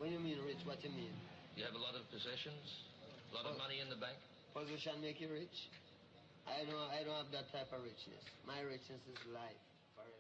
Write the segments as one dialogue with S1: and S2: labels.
S1: When you mean rich, what you mean?
S2: You have a lot of possessions? A lot of money in the bank?
S1: Position make you rich? I don't have that type of richness. My richness is life, forever.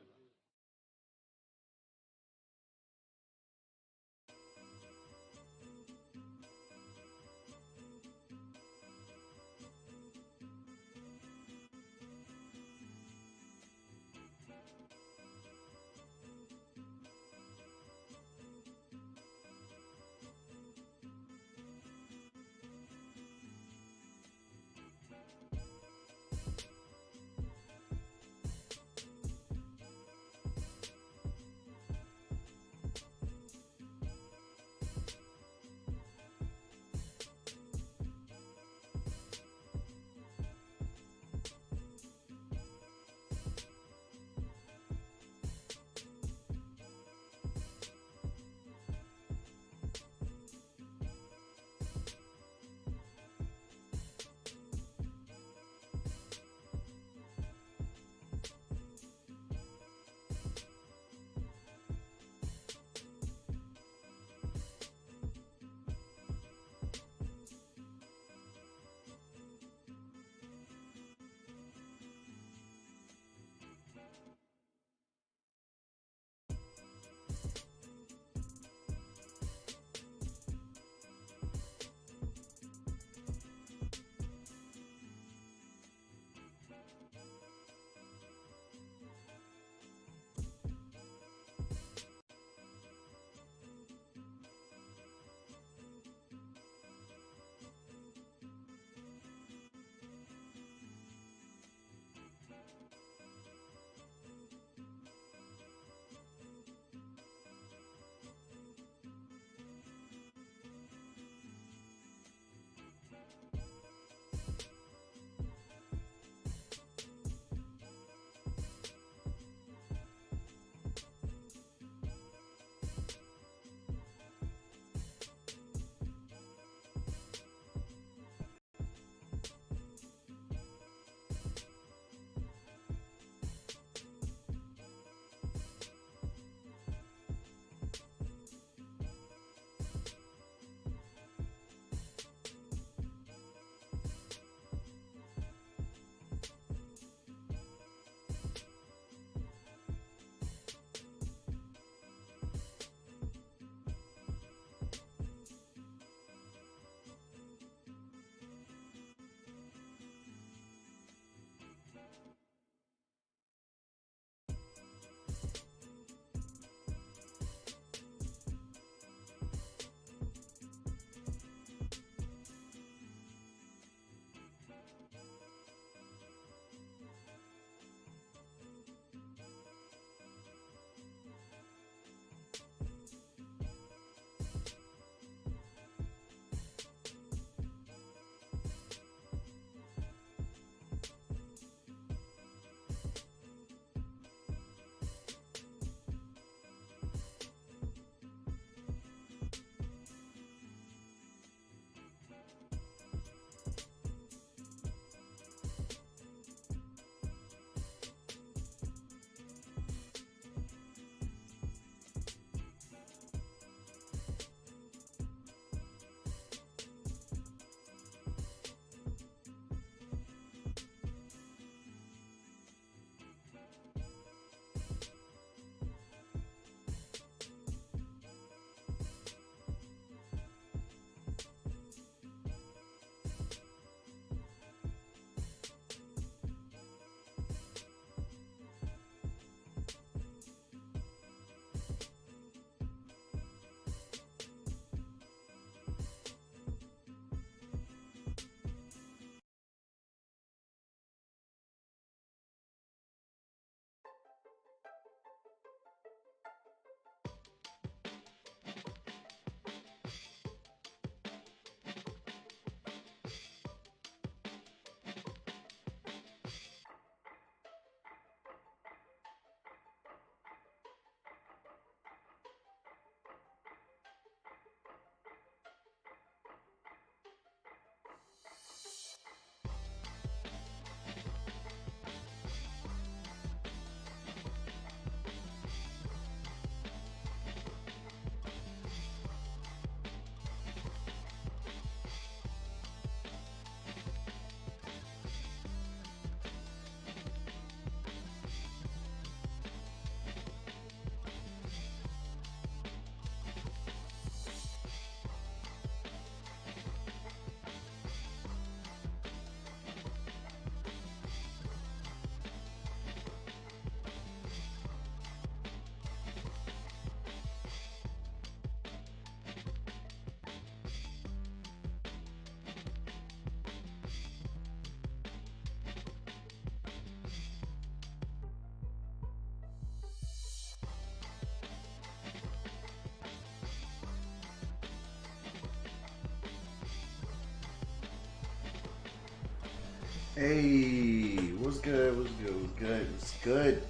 S3: Hey, what's good? What's good? What's good? What's good?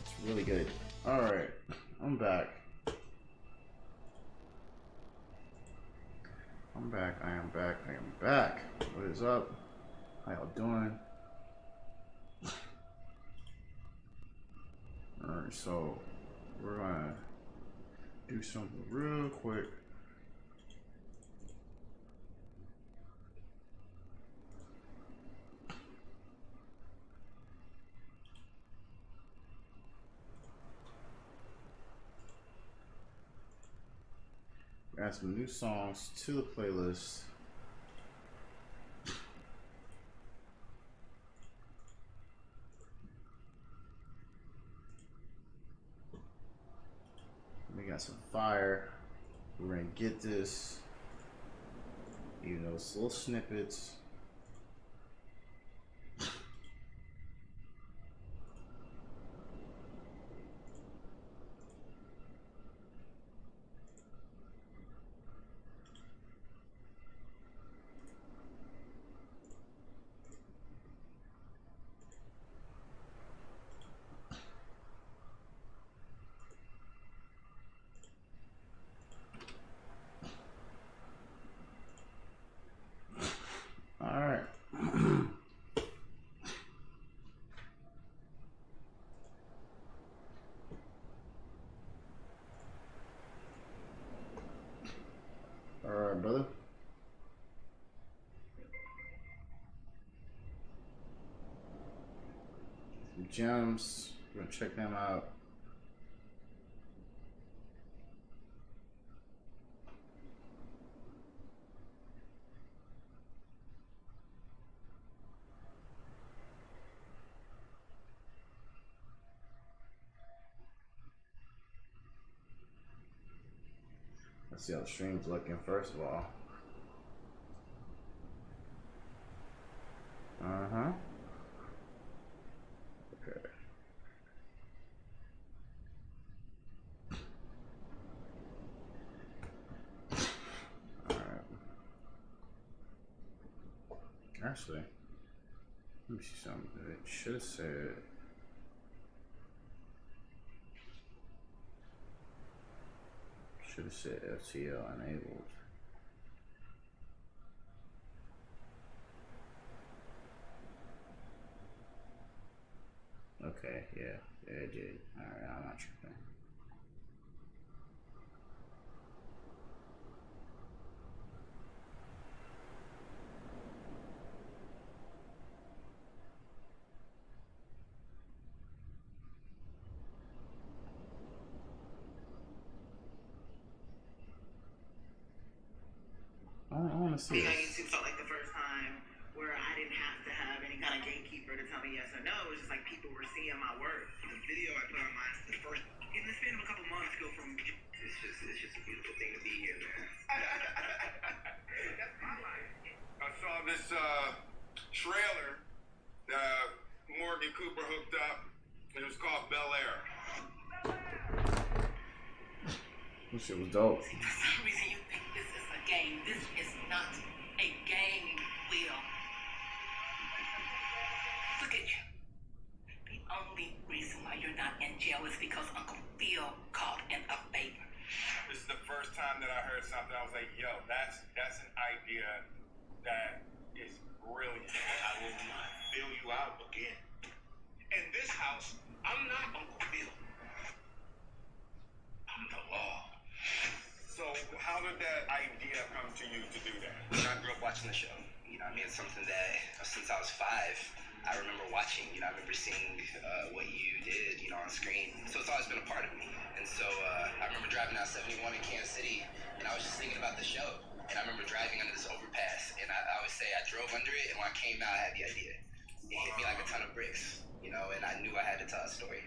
S3: It's really good. All right, I'm back. I'm back. I am back. I am back. What is up? How y'all doing? All right, so we're gonna do something real quick. Add some new songs to the playlist. We got some fire. We're gonna get this, even though it's little snippets. All right. All right, brother. Some gems. We're gonna check them out. Let's see how the stream's looking first of all. Uh-huh. Okay. Alright. Actually, let me see something. It should have said FTL enabled. Okay, yeah, it did. Alright, I'm not tripping. I want to see this.
S4: YouTube felt like the first time where I didn't have to have any kind of gatekeeper to tell me yes or no. It was just like people were seeing my work. The video I put on mine is the first. In the span of a couple months, go from. It's just a beautiful thing to be here, man. That's my life.
S5: I saw this trailer that Morgan Cooper hooked up. It was called Bel Air.
S3: This shit was dope.
S4: For some reason, you think this is a game. This is not a game, Will. Look at you. The only reason why you're not in jail is because Uncle Phil called in a favor.
S5: This is the first time that I heard something. I was like, yo, that's an idea that is brilliant.
S6: I will not bail you out again. In this house, I'm not Uncle Phil. I'm the law.
S5: So how did that idea come to you to do that?
S7: I grew up watching the show. You know, I mean, it's something that since I was 5, I remember watching. You know, I remember seeing what you did, you know, on screen. So it's always been a part of me. And so I remember driving out 71 in Kansas City, and I was just thinking about the show. And I remember driving under this overpass, and I always say I drove under it, and when I came out, I had the idea. It hit me like a ton of bricks, you know, and I knew I had to tell a story.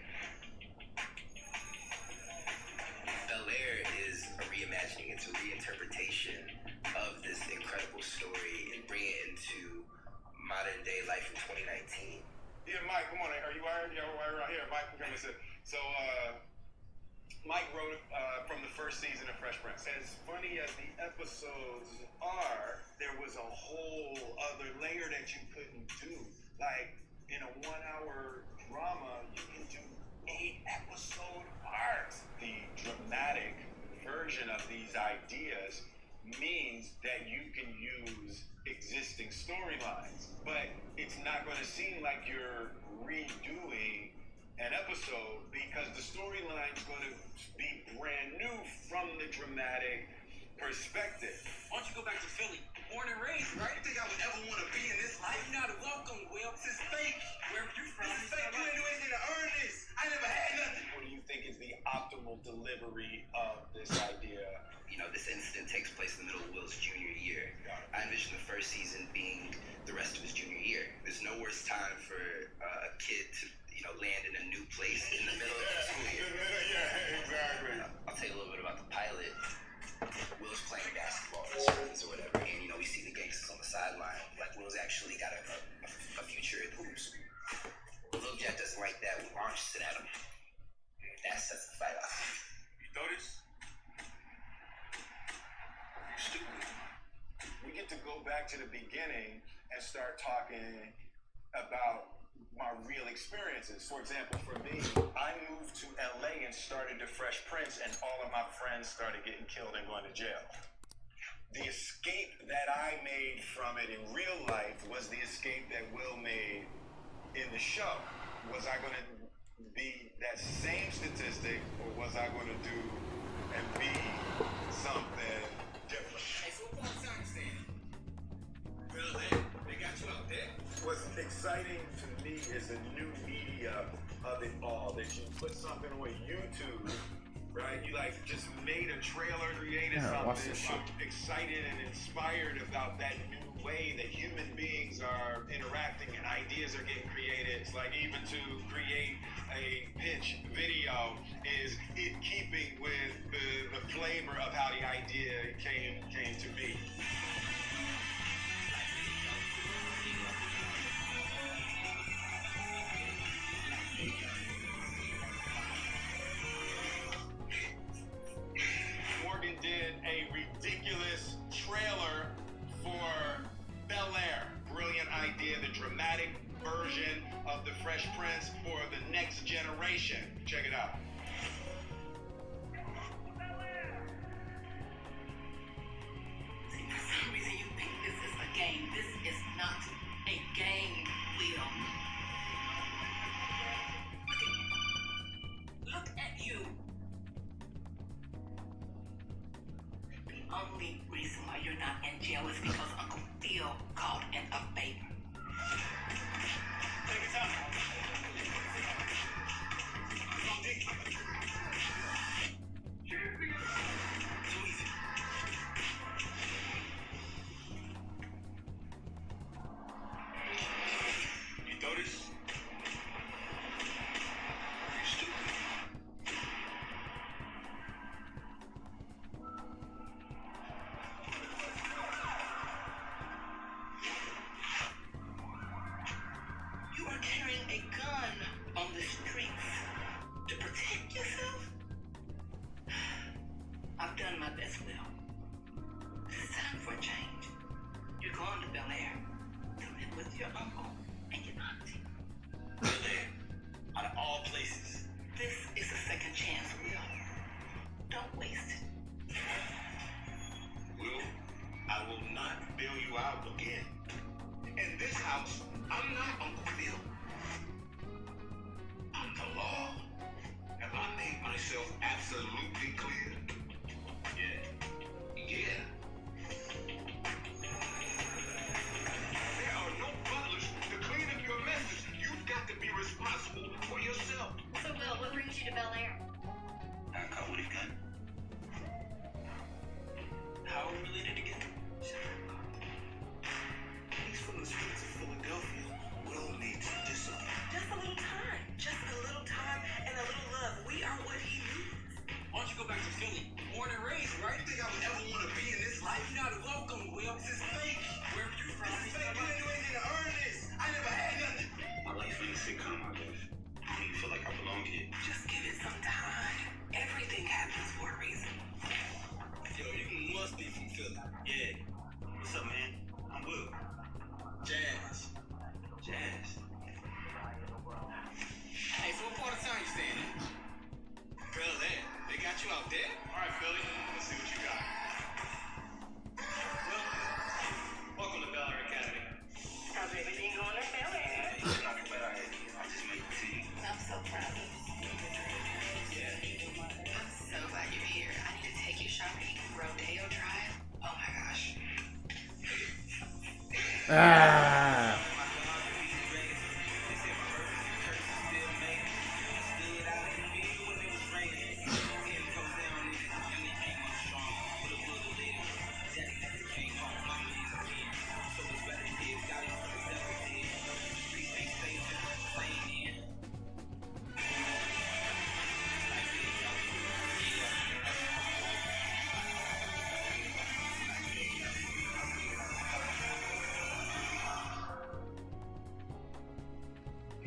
S7: Bel Air is a reimagining, it's a reinterpretation of this incredible story and bring it into modern day life in 2019.
S5: Yeah, Mike, come on. Are you wired? Yeah, we're wired right here. Mike, can come and sit. So, Mike wrote from the first season of Fresh Prince. As funny as the episodes are, there was a whole other layer that you couldn't do. Like, in a 1 hour drama, you can do 8-episode arcs. The dramatic version of these ideas means that you can use existing storylines, but it's not going to seem like you're redoing an episode because the storyline's going to be brand new from the dramatic perspective.
S7: Why don't you go back to Philly? Born and raised, right? You think I would ever want to be in this life? You're not welcome, Will. This is fake. Where are you from? This is fake. You ain't do anything to earn this. I never had nothing.
S5: What do you think is the optimal delivery of this idea?
S7: You know, this incident takes place in the middle of Will's junior year. I envision the first season being the rest of his junior year. There's no worse time for a kid to, land in a new place in the middle of the school year.
S5: Yeah, exactly.
S7: I'll tell you a little bit about the pilot. Will's playing basketball with his friends or whatever, and we see the gangsters on the sideline. Like, Will's actually got a future in hoops. Lil Jack doesn't like that. Will launches it at him. That sets the fight off.
S5: You notice? You're stupid. We get to go back to the beginning and start talking about my real experiences. For example, for me, I moved to LA and started the Fresh Prince, and all of my friends started getting killed and going to jail. The escape that I made from it in real life was the escape that Will made in the show. Was I going to be that same statistic, or was I going to do and be something different?
S7: Hey, so what time stand? Really? They got you out there?
S5: What's exciting to me is the new media of it all, that you put something on YouTube, right? You just made a trailer, created something. I'm excited and inspired about that new way that human beings are interacting and ideas are getting created. It's like even to create a pitch video is in keeping with the flavor of how the idea came to be. Morgan did a ridiculous trailer for Bel Air. Brilliant idea, the dramatic version of the Fresh Prince for the next generation. Check it out.
S8: See, for some reason you think this is a game. This is not a game, Will. Look at you. The only reason why you're not in jail is because Uncle Phil called in a favor.
S7: Take your time.
S5: You notice? You're stupid.
S8: You are carrying a gun on the streets to protect yourself? I've done my best, Will. It's time for a change. You're going to Bel Air to live with your uncle and your auntie.
S7: Bel Air, out of all places.
S8: This is a second chance, Will. Don't waste it.
S6: Will, I will not bail you out again. In this house, I'm not Uncle Phil. I'm the law. Have I made myself absolutely clear? Yeah. There are no butlers to clean up your messes. You've got to be responsible for yourself.
S9: So, Will, what brings you to Bel Air?
S7: I caught with a gun. How are we related again?
S6: He's from the streets of Philadelphia. Will needs discipline.
S8: Just a little time. Just a little time and a little love. We are what he needs.
S7: Why don't you go back to Philly? Born and raised, right?
S6: You think I would ever want to be in this life?
S7: You're not welcome, Will. This is fake. Where are you from?
S6: This is fake. You ain't do anything to earn this. I never had nothing.
S10: My life ain't a sitcom, I guess. I don't even feel like I belong here.
S8: Just give it some time. Everything
S6: Yeah. What's up, man? I'm Will. Jazz. Jazz. Hey, so what part of town you staying in? Bel Air. They got you out there? All right, Philly. Let's see what you got. Welcome to Bel Air Academy.
S8: How's everything going at Bel Air?
S7: Hey, it's not bad. I just made the tea.
S8: I'm so proud of you.
S7: Yeah.
S8: I'm so glad you're here. I need to take you shopping. Rodeo Drive. Oh my gosh.
S3: Ah.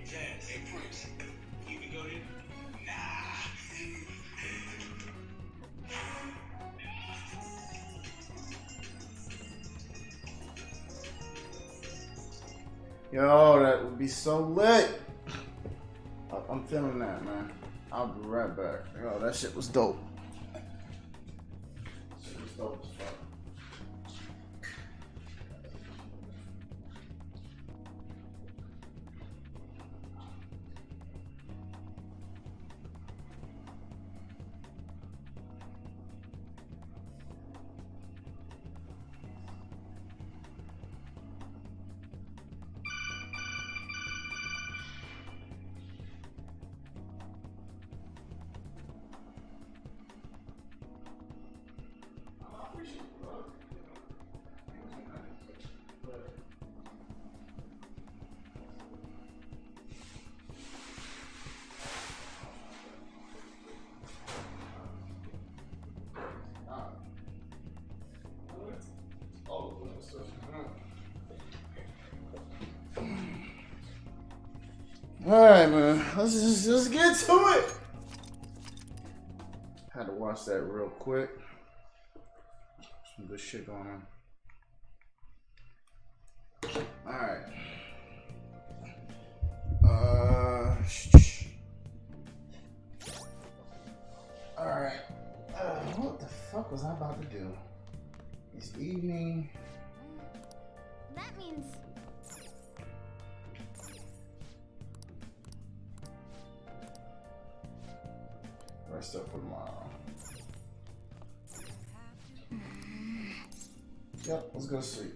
S6: Jazz. Hey, Prince. You can go here? Nah.
S3: Yo, that would be so lit. I'm feeling that, man. I'll be right back. Yo, that shit was dope. Shit was dope as fuck. Alright, man. Let's get to it. Had to watch that real quick. Some good shit going on. Alright. Alright. What the fuck was I about to do? It's evening.
S9: That means
S3: Rest up for tomorrow. Yep, let's go to sleep.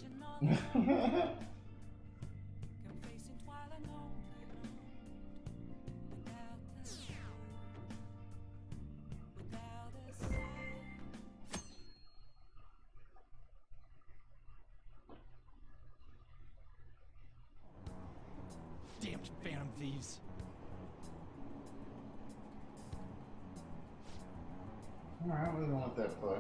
S10: Damn Phantom Thieves.
S3: Alright, I really don't want that play.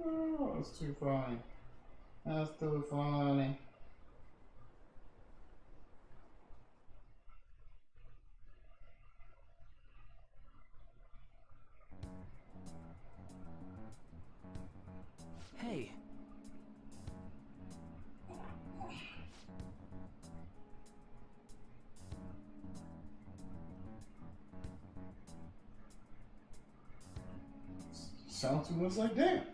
S3: Oh, that's too funny. That's too funny.
S10: Hey.
S3: Sound too much like that.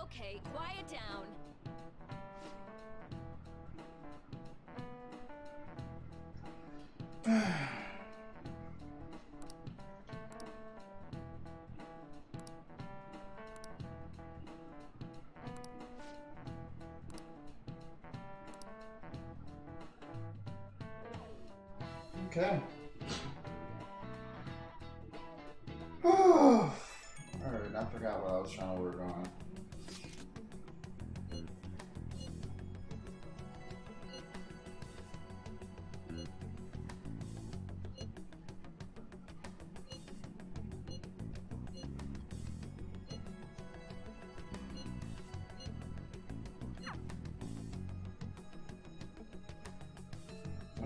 S9: okay.
S11: Okay, quiet down.
S3: Okay. Alright, I forgot what I was trying to work on.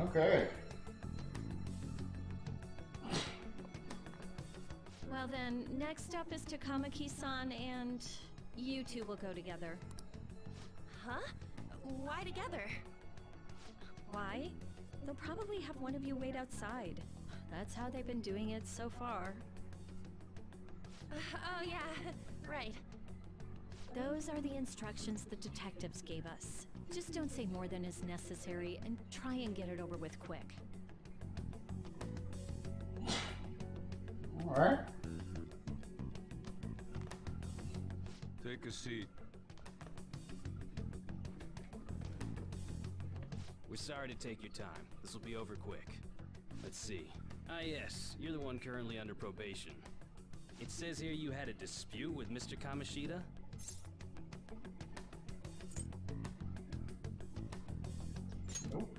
S3: Okay.
S11: Well then, next up is Takamaki-san, and you two will go together. Huh? Why together? Why? They'll probably have one of you wait outside. That's how they've been doing it so far. Oh yeah, right. Those are the instructions the detectives gave us. Just don't say more than is necessary, and try and get it over with quick.
S3: Alright.
S12: Take a seat.
S13: We're sorry to take your time. This will be over quick. Let's see. Ah yes, you're the one currently under probation. It says here you had a dispute with Mr. Kamishita?
S3: Nope.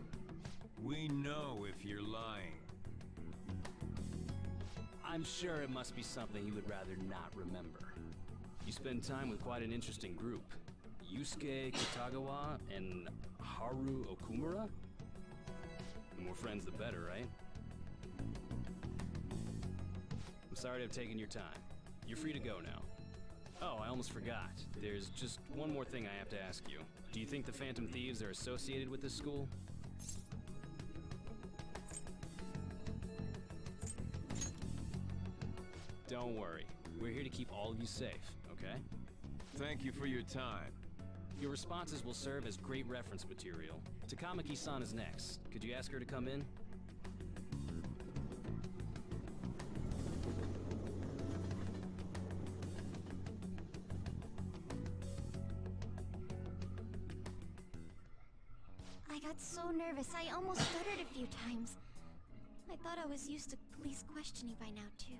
S12: We know if you're lying.
S13: I'm sure it must be something you would rather not remember. You spend time with quite an interesting group. Yusuke Kitagawa and Haru Okumura? The more friends the better, right? I'm sorry to have taken your time. You're free to go now. Oh, I almost forgot. There's just one more thing I have to ask you. Do you think the Phantom Thieves are associated with this school? Don't worry. We're here to keep all of you safe, okay?
S12: Thank you for your time.
S13: Your responses will serve as great reference material. Takamaki-san is next. Could you ask her to come in?
S9: I got so nervous, I almost stuttered a few times. I thought I was used to police questioning by now, too.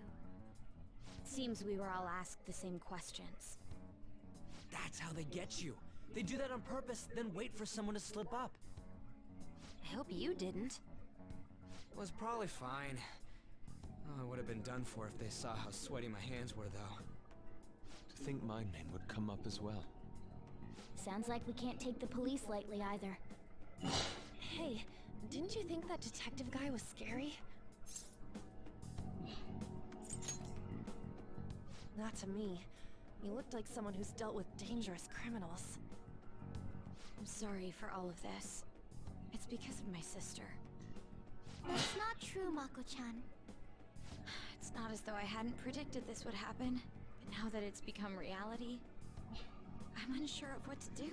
S11: Seems we were all asked the same questions.
S10: That's how they get you. They do that on purpose, then wait for someone to slip up.
S11: I hope you didn't.
S14: It was probably fine. Oh, I would have been done for if they saw how sweaty my hands were, though.
S12: To think my name would come up as well.
S9: Sounds like we can't take the police lightly either.
S11: Hey, didn't you think that detective guy was scary? Not to me. He looked like someone who's dealt with dangerous criminals. I'm sorry for all of this. It's because of my sister.
S9: That's not true, Mako-chan.
S11: It's not as though I hadn't predicted this would happen, but now that it's become reality, I'm unsure of what to do.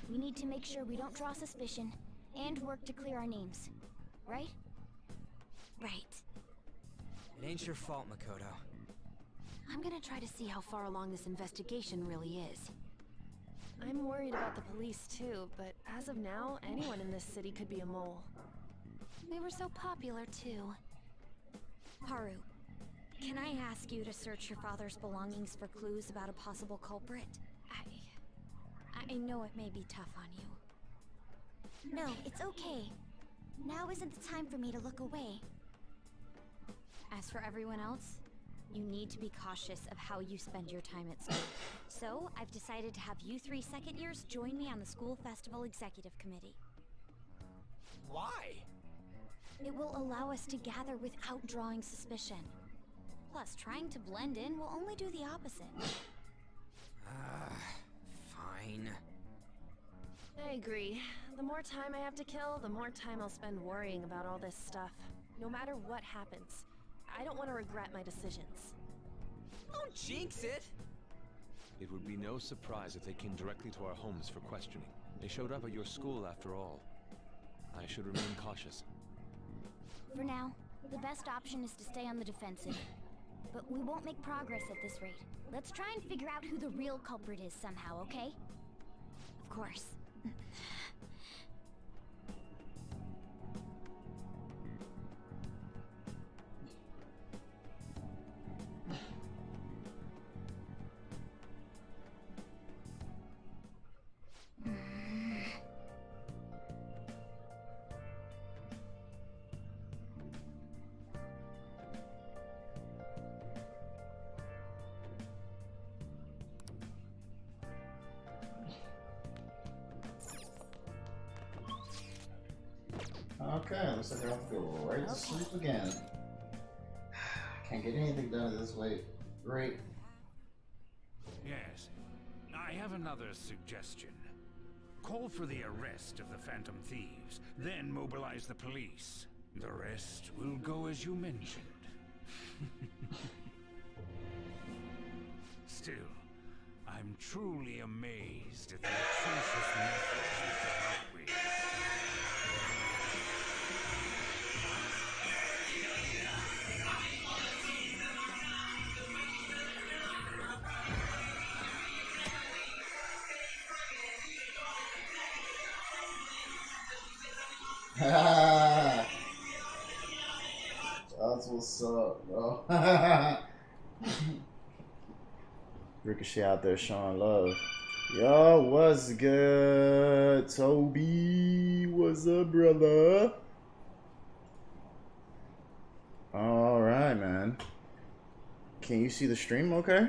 S9: We need to make sure we don't draw suspicion, and work to clear our names. Right? Right.
S14: It ain't your fault, Makoto.
S11: I'm gonna try to see how far along this investigation really is. I'm worried about the police too, but as of now, anyone in this city could be a mole. We were so popular too.
S9: Haru, can I ask you to search your father's belongings for clues about a possible culprit? I know it may be tough on you. No, it's okay. Now isn't the time for me to look away.
S11: As for everyone else, you need to be cautious of how you spend your time at school.
S9: So, I've decided to have you 3 second years join me on the school festival executive committee.
S10: Why?
S9: It will allow us to gather without drawing suspicion. Plus, trying to blend in will only do the opposite.
S14: Fine.
S11: I agree. The more time I have to kill, the more time I'll spend worrying about all this stuff. No matter what happens. I don't want to regret my decisions.
S10: Don't jinx it!
S12: It would be no surprise if they came directly to our homes for questioning. They showed up at your school after all. I should remain cautious.
S9: For now, the best option is to stay on the defensive. But we won't make progress at this rate. Let's try and figure out who the real culprit is somehow, okay? Of course.
S3: Okay, looks like I have to go right to sleep again. Can't get anything done at this rate. Great.
S15: Yes. I have another suggestion. Call for the arrest of the Phantom Thieves, then mobilize the police. The rest will go as you mentioned. Still, I'm truly amazed at the atrocious methods you come up with.
S3: That's what's up, bro. Ricochet out there showing love. Yo, what's good? Toby, what's up, brother? Alright, man. Can you see the stream okay?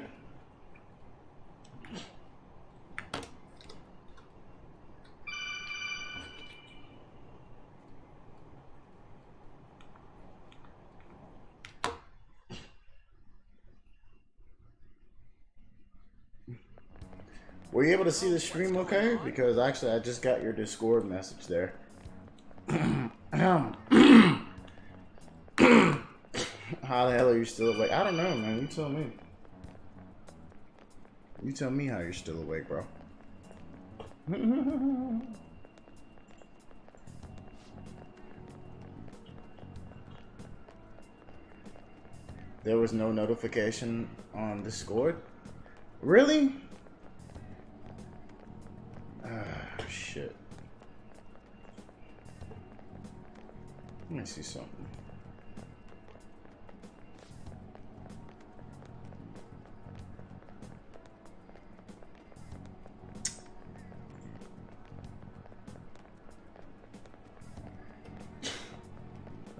S3: Were you able to see the stream okay? Because actually I just got your Discord message there. How the hell are you still awake? I don't know, man. You tell me. You tell me how you're still awake, bro. There was no notification on Discord? Really? Ah, shit. Let me see something.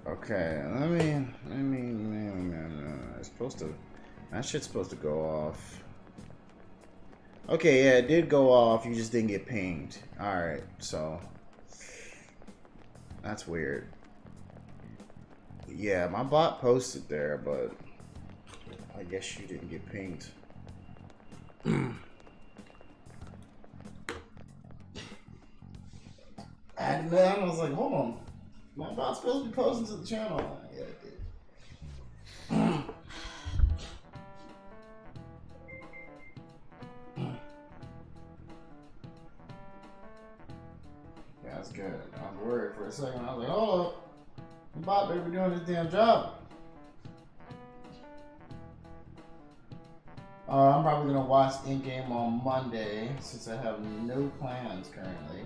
S3: Okay, it's supposed to, that shit's supposed to go off. Okay, yeah, it did go off, you just didn't get pinged. Alright, so, that's weird. Yeah, my bot posted there, but I guess you didn't get pinged. And then I was like, hold on. My bot's supposed to be posting to the channel. Yeah, it did. Yeah, that's good. I was worried for a second. I was like, hold up. The bot better be doing his damn job. I'm probably going to watch in-game on Monday since I have no plans currently.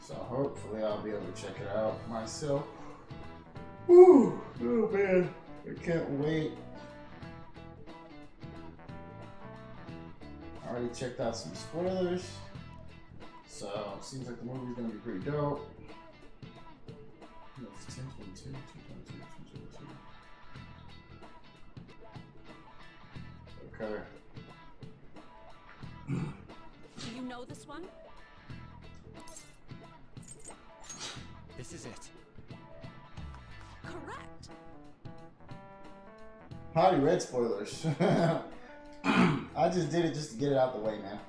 S3: So hopefully I'll be able to check it out myself. Woo! Oh man, I can't wait. I already checked out some spoilers, so it seems like the movie's gonna be pretty dope. No, it's 10/22, 2/22. Okay.
S11: Do you know this one?
S10: This is it.
S11: Correct.
S3: I already read spoilers. I just did it just to get it out the way, man.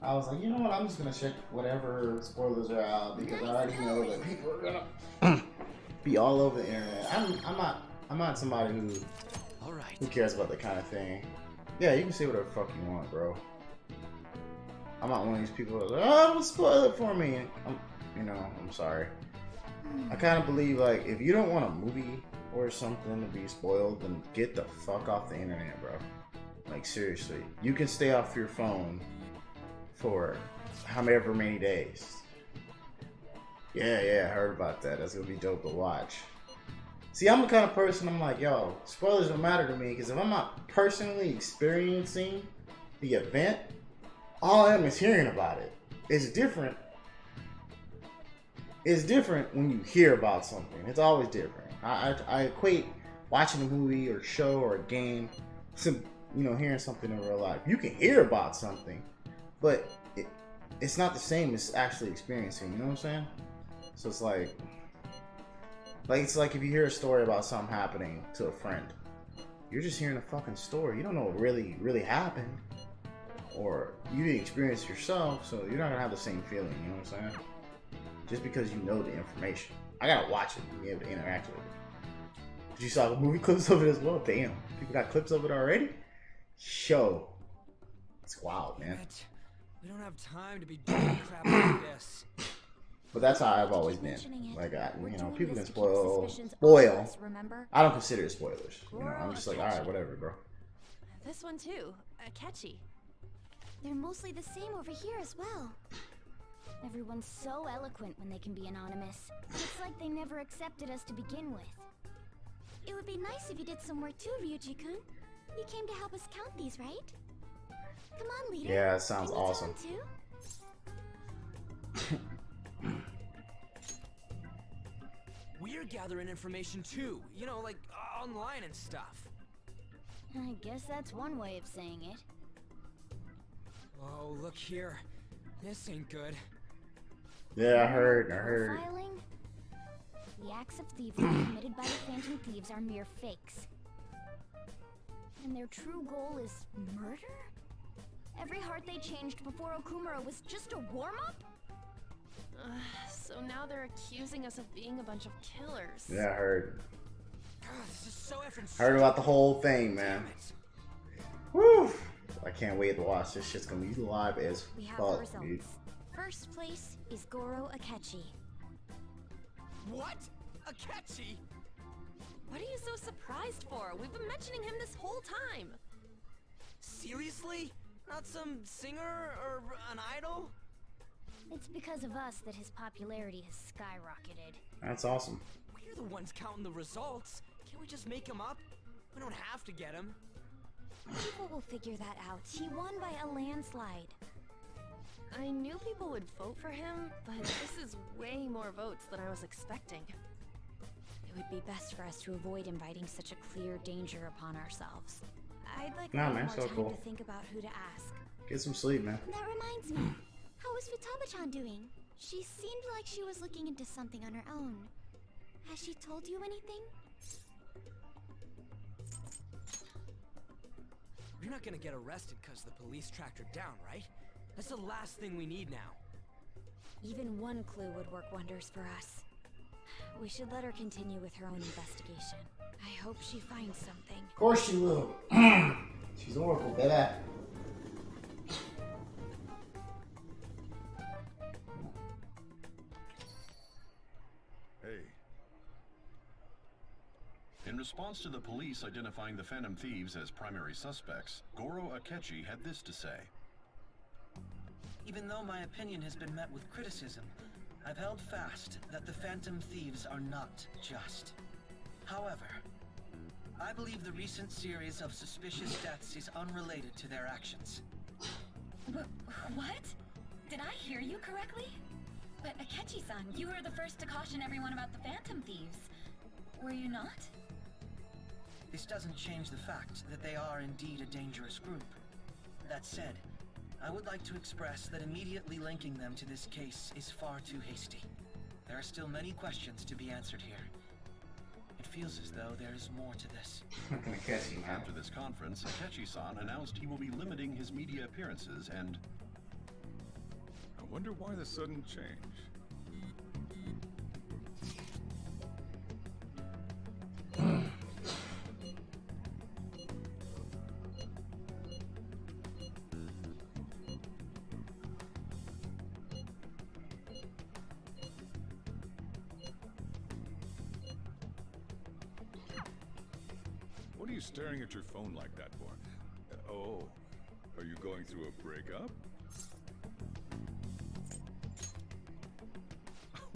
S3: I was like, you know what? I'm just gonna check whatever spoilers are out because I already know that people are gonna be all over the internet. I'm not somebody who cares about that kind of thing. Yeah, you can say whatever the fuck you want, bro. I'm not one of these people that are like, oh, don't spoil it for me. I'm sorry. I kind of believe, like, if you don't want a movie or something to be spoiled, then get the fuck off the internet, bro. Like, seriously. You can stay off your phone for however many days. Yeah, I heard about that. That's gonna be dope to watch. See, I'm the kind of person, I'm like, yo, spoilers don't matter to me, because if I'm not personally experiencing the event, all I am is hearing about it. It's different. It's different when you hear about something. It's always different. I equate watching a movie or show or a game to, hearing something in real life. You can hear about something, but it's not the same as actually experiencing, you know what I'm saying? So it's like it's like if you hear a story about something happening to a friend, you're just hearing a fucking story. You don't know what really, really happened, or you didn't experience it yourself, so you're not gonna have the same feeling, you know what I'm saying? Just because you know the information. I gotta watch it and be able to interact with it. Did you saw the movie clips of it as well? Damn, people got clips of it already? Show. It's wild, man.
S14: We don't have time to be doing crap like this.
S3: But that's how I've always been. Like, people can spoil. I don't consider it spoilers. I'm just like, alright, whatever, bro.
S11: This one too, Akechi.
S9: They're mostly the same over here as well. Everyone's so eloquent when they can be anonymous. It's like they never accepted us to begin with. It would be nice if you did some work too, Ryuji-kun. You came to help us count these, right? Come on, leader.
S3: Yeah, that sounds awesome.
S14: We're gathering information too, like online and stuff.
S9: I guess that's one way of saying it.
S14: Oh, look here. This ain't good.
S3: Yeah, I heard.
S9: Profiling? The acts of thievery committed by the Phantom Thieves are mere fakes. And their true goal is murder? Every heart they changed before Okumura was just a warm-up?
S11: So now they're accusing us of being a bunch of killers.
S3: Yeah, I heard.
S14: God, this is so effing
S3: heard about the whole thing, man. Woo! I can't wait to watch this. Shit's gonna be live as fuck, dude.
S9: First place is Goro Akechi.
S14: What? Akechi?
S11: What are you so surprised for? We've been mentioning him this whole time.
S14: Seriously? Not some singer or an idol?
S9: It's because of us that his popularity has skyrocketed.
S3: That's awesome.
S14: We're the ones counting the results. Can't we just make him up? We don't have to get him.
S9: People will figure that out. He won by a landslide.
S11: I knew people would vote for him, but this is way more votes than I was expecting.
S9: It would be best for us to avoid inviting such a clear danger upon ourselves. I'd like
S3: more
S9: time
S3: cool.
S9: to think about who to ask.
S3: Get some sleep, man.
S9: That reminds me. How is Futaba-chan doing? She seemed like she was looking into something on her own. Has she told you anything?
S14: You're not gonna get arrested because the police tracked her down, right? That's the last thing we need now.
S9: Even one clue would work wonders for us. We should let her continue with her own investigation. I hope she finds something.
S3: Of course she will. She's Oracle, baby.
S16: Hey. In response to the police identifying the Phantom Thieves as primary suspects, Goro Akechi had this to say.
S17: Even though my opinion has been met with criticism, I've held fast that the Phantom Thieves are not just. However, I believe the recent series of suspicious deaths is unrelated to their actions.
S18: What? Did I hear you correctly? But Akechi-san, you were the first to caution everyone about the Phantom Thieves. Were you not?
S17: This doesn't change the fact that they are indeed a dangerous group. That said, I would like to express that immediately linking them to this case is far too hasty. There are still many questions to be answered here. It feels as though there is more to this.
S16: After this conference, Akechi-san announced he will be limiting his media appearances and...
S19: I wonder why the sudden change. What are you staring at your phone like that for? Oh, are you going through a breakup?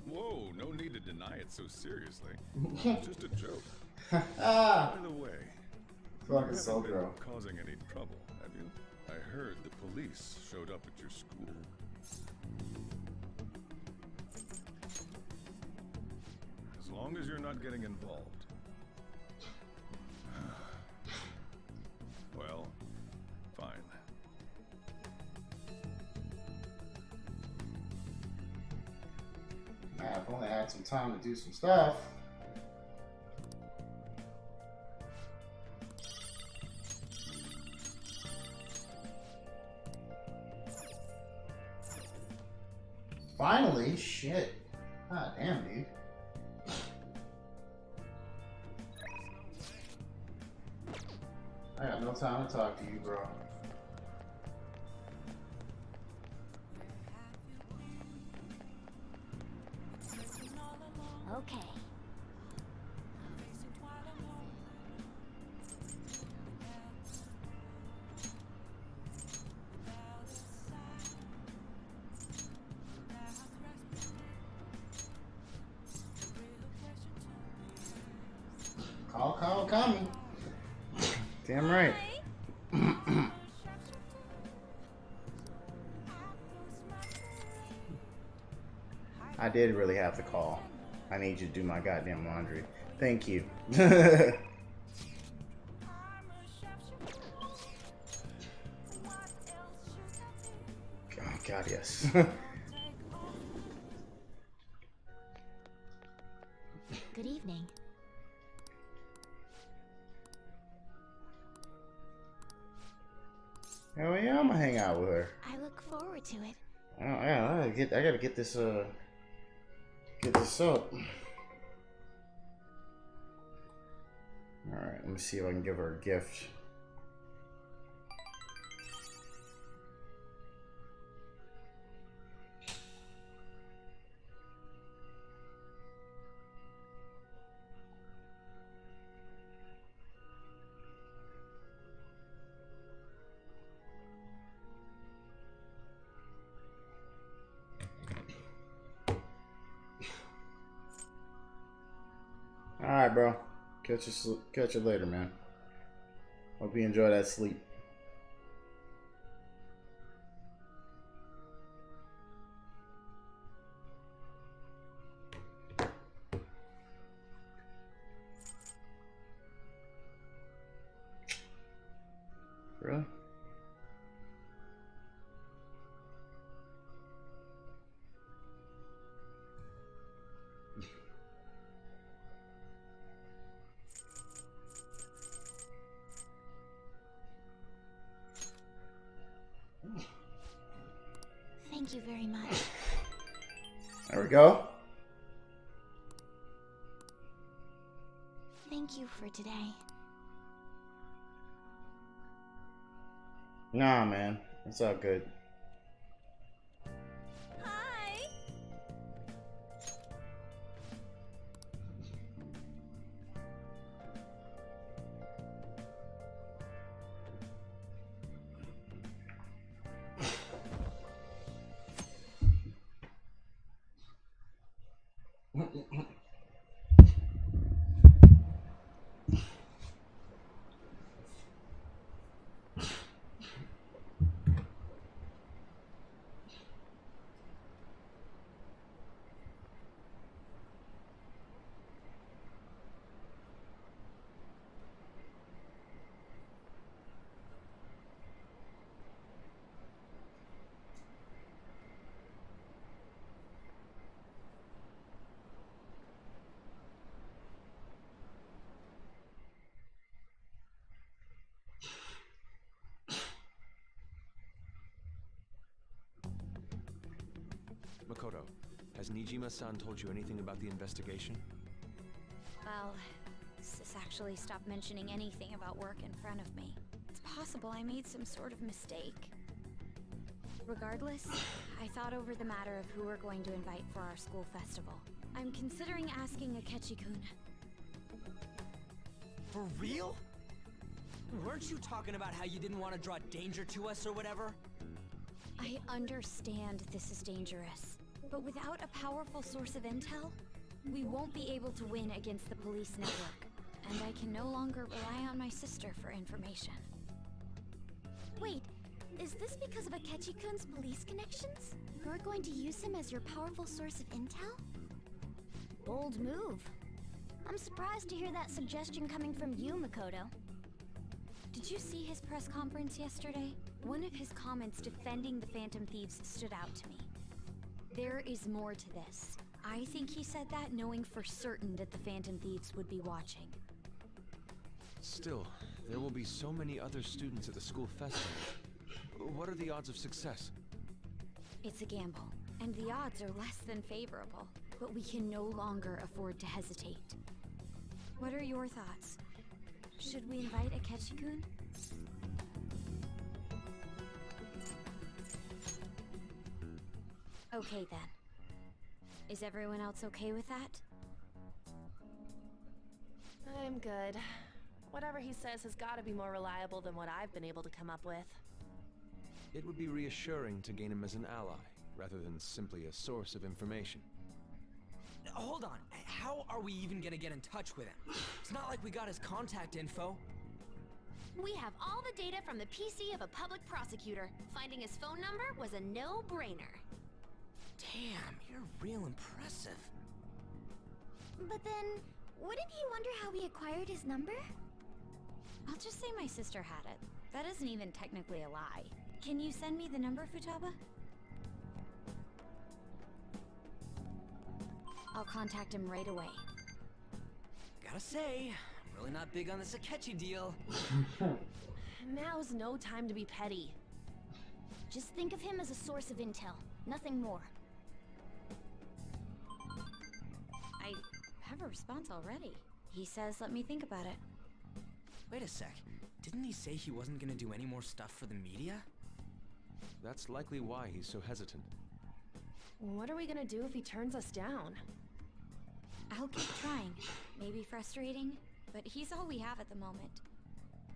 S19: Whoa, no need to deny it so seriously. It's just a joke. By the way, you haven't been causing any trouble, have you? I heard the police showed up at your school. As long as you're not getting involved. Well, fine.
S3: I've only had some time to do some stuff. Finally, shit. God damn, dude. I got no time to talk to you, bro.
S9: Okay.
S3: Call me. Damn right. I did really have to call. I need you to do my goddamn laundry. Thank you. Oh, God, yes.
S9: Good evening.
S3: Hell yeah, I'm gonna hang out with her.
S9: I look forward to it.
S3: Oh, yeah, I gotta get this up. Alright, let me see if I can give her a gift. Alright, bro. Catch you later, man. Hope you enjoy that sleep. Really?
S9: Thank you very much.
S3: There we go.
S9: Thank you for today.
S3: Nah, man. It's all good.
S11: Hi.
S12: Makoto, has Nijima-san told you anything about the investigation?
S9: Well, Sis actually stopped mentioning anything about work in front of me. It's possible I made some sort of mistake. Regardless, I thought over the matter of who we're going to invite for our school festival. I'm considering asking Akechi-kun.
S10: For real? Weren't you talking about how you didn't want to draw danger to us or whatever?
S9: I understand this is dangerous, but without a powerful source of intel, we won't be able to win against the police network, and I can no longer rely on my sister for information.
S20: Wait, is this because of Akechi-kun's police connections? You're going to use him as your powerful source of intel? Bold move. I'm surprised to hear that suggestion coming from you, Makoto.
S9: Did you see his press conference yesterday? One of his comments defending the Phantom Thieves stood out to me. There is more to this. I think he said that knowing for certain that the Phantom Thieves would be watching.
S12: Still, there will be so many other students at the school festival. What are the odds of success?
S9: It's a gamble, and the odds are less than favorable, but we can no longer afford to hesitate. What are your thoughts? Should we invite Akechi-kun? Okay then. Is everyone else okay with that?
S11: I'm good. Whatever he says has got to be more reliable than what I've been able to come up with.
S12: It would be reassuring to gain him as an ally, rather than simply a source of information.
S10: Hold on, how are we even gonna get in touch with him? It's not like we got his contact info.
S20: We have all the data from the PC of a public prosecutor. Finding his phone number was a no-brainer.
S10: Damn, you're real impressive.
S20: But then, wouldn't he wonder how we acquired his number?
S9: I'll just say my sister had it. That isn't even technically a lie. Can you send me the number, Futaba? I'll contact him right away.
S10: Gotta say, I'm really not big on this Akechi deal.
S11: Now's no time to be petty.
S20: Just think of him as a source of intel, nothing more.
S9: I have a response already. He says let me think about it.
S10: Wait a sec. Didn't he say he wasn't gonna do any more stuff for the media?
S12: That's likely why he's so hesitant.
S11: What are we gonna do if he turns us down?
S9: I'll keep trying. Maybe frustrating, but he's all we have at the moment.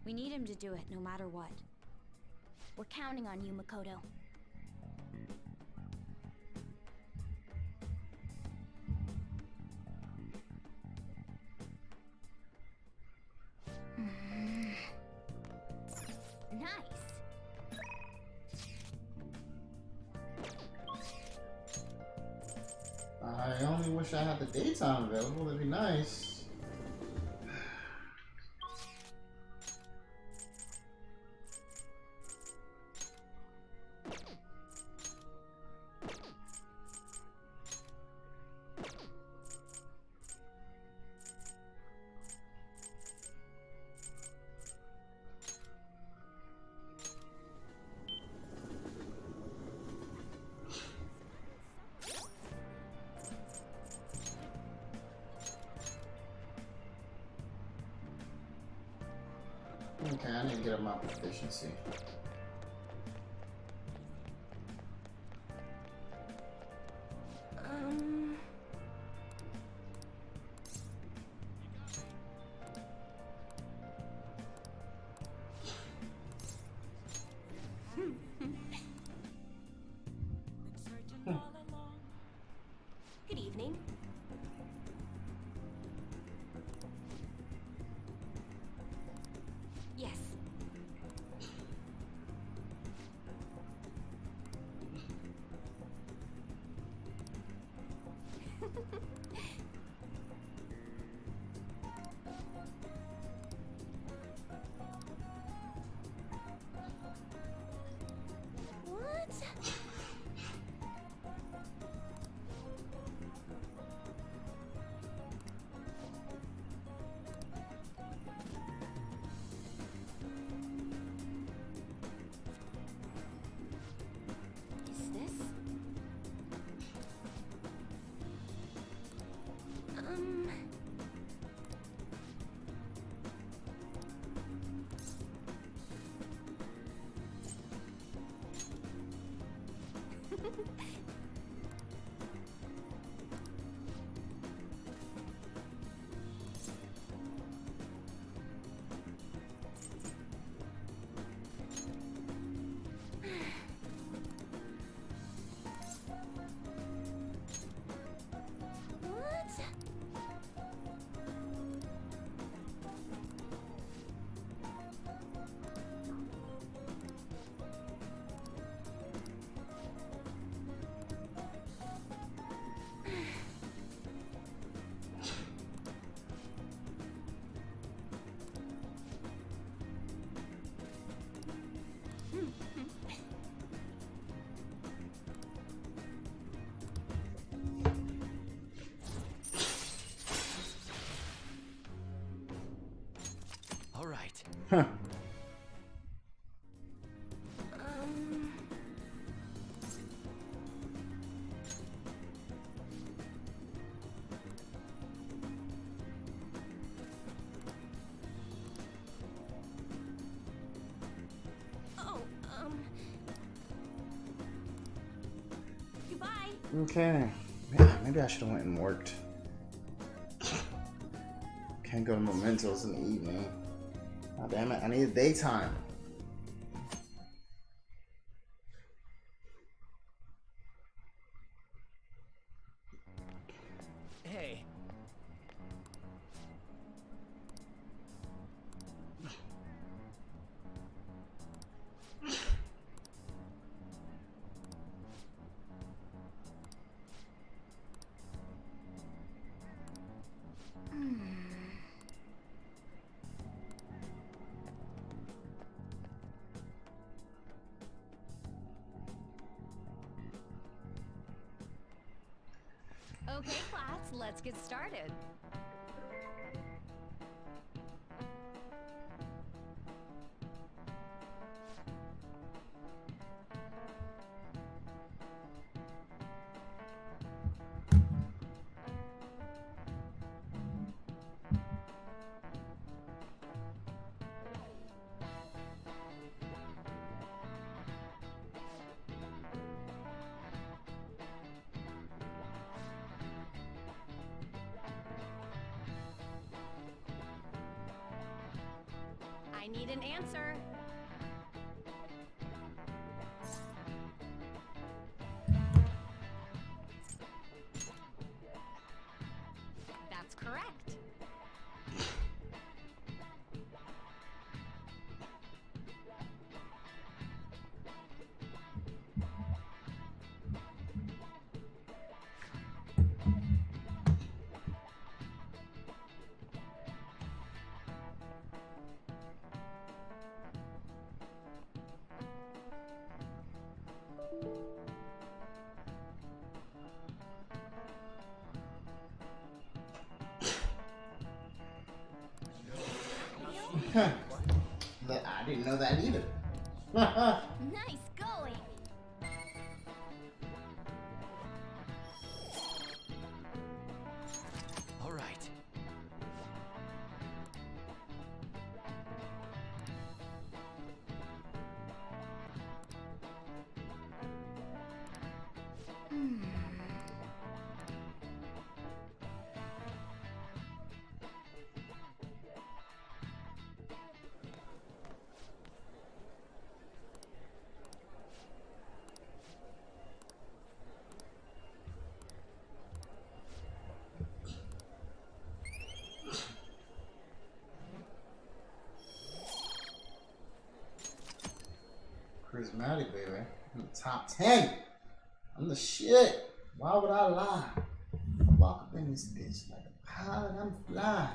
S9: We need him to do it no matter what.
S20: We're counting on you, Makoto. Nice.
S3: I only wish I had the daytime available. That'd be nice. Okay, I need to get up my proficiency.
S11: Good evening.
S9: Yes.
S20: What?
S9: Is this?
S10: All right.
S3: Huh.
S11: Goodbye.
S3: Okay. Yeah, maybe I should have went and worked. Can't go to Mementos in the evening. Oh, damn it, I need daytime.
S10: Hey.
S11: Okay, class, let's get started. I need an answer. That's correct.
S3: I didn't know that either.
S20: Nice going.
S10: All right.
S3: Charismatic, baby. I'm the top 10. I'm the shit. Why would I lie? I walk up in this bitch like a pilot. I'm flying.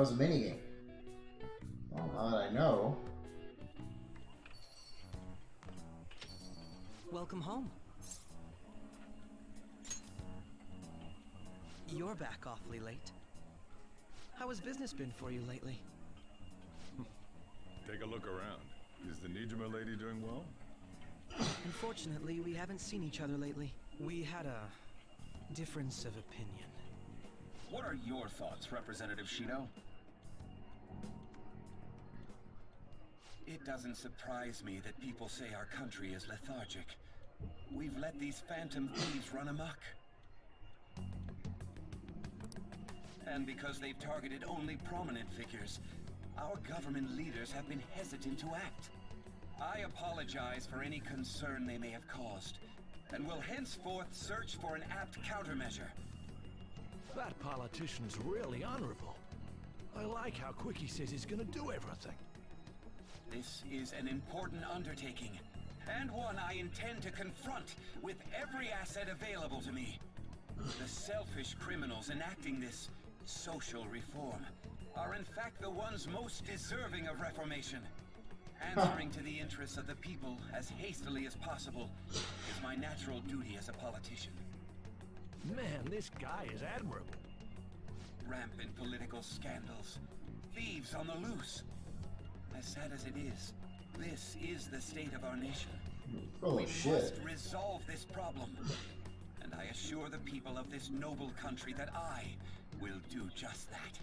S3: was a minigame. Well, now that I know.
S17: Welcome home. You're back awfully late. How has business been for you lately?
S19: Take a look around. Is the Nijima lady doing well?
S17: Unfortunately, we haven't seen each other lately. We had a difference of opinion.
S21: What are your thoughts, Representative Shido? It doesn't surprise me that people say our country is lethargic. We've let these phantom thieves run amok. And because they've targeted only prominent figures, our government leaders have been hesitant to act. I apologize for any concern they may have caused, and will henceforth search for an apt countermeasure.
S22: That politician's really honorable. I like how quick he says he's gonna do everything.
S21: This is an important undertaking, and one I intend to confront with every asset available to me. The selfish criminals enacting this social reform are in fact the ones most deserving of reformation. Answering to the interests of the people as hastily as possible is my natural duty as a politician.
S22: Man, this guy is admirable.
S21: Rampant political scandals, thieves on the loose. As sad as it is, this is the state of our nation.
S3: Holy shit.
S21: Must resolve this problem, and I assure the people of this noble country that I will do just that.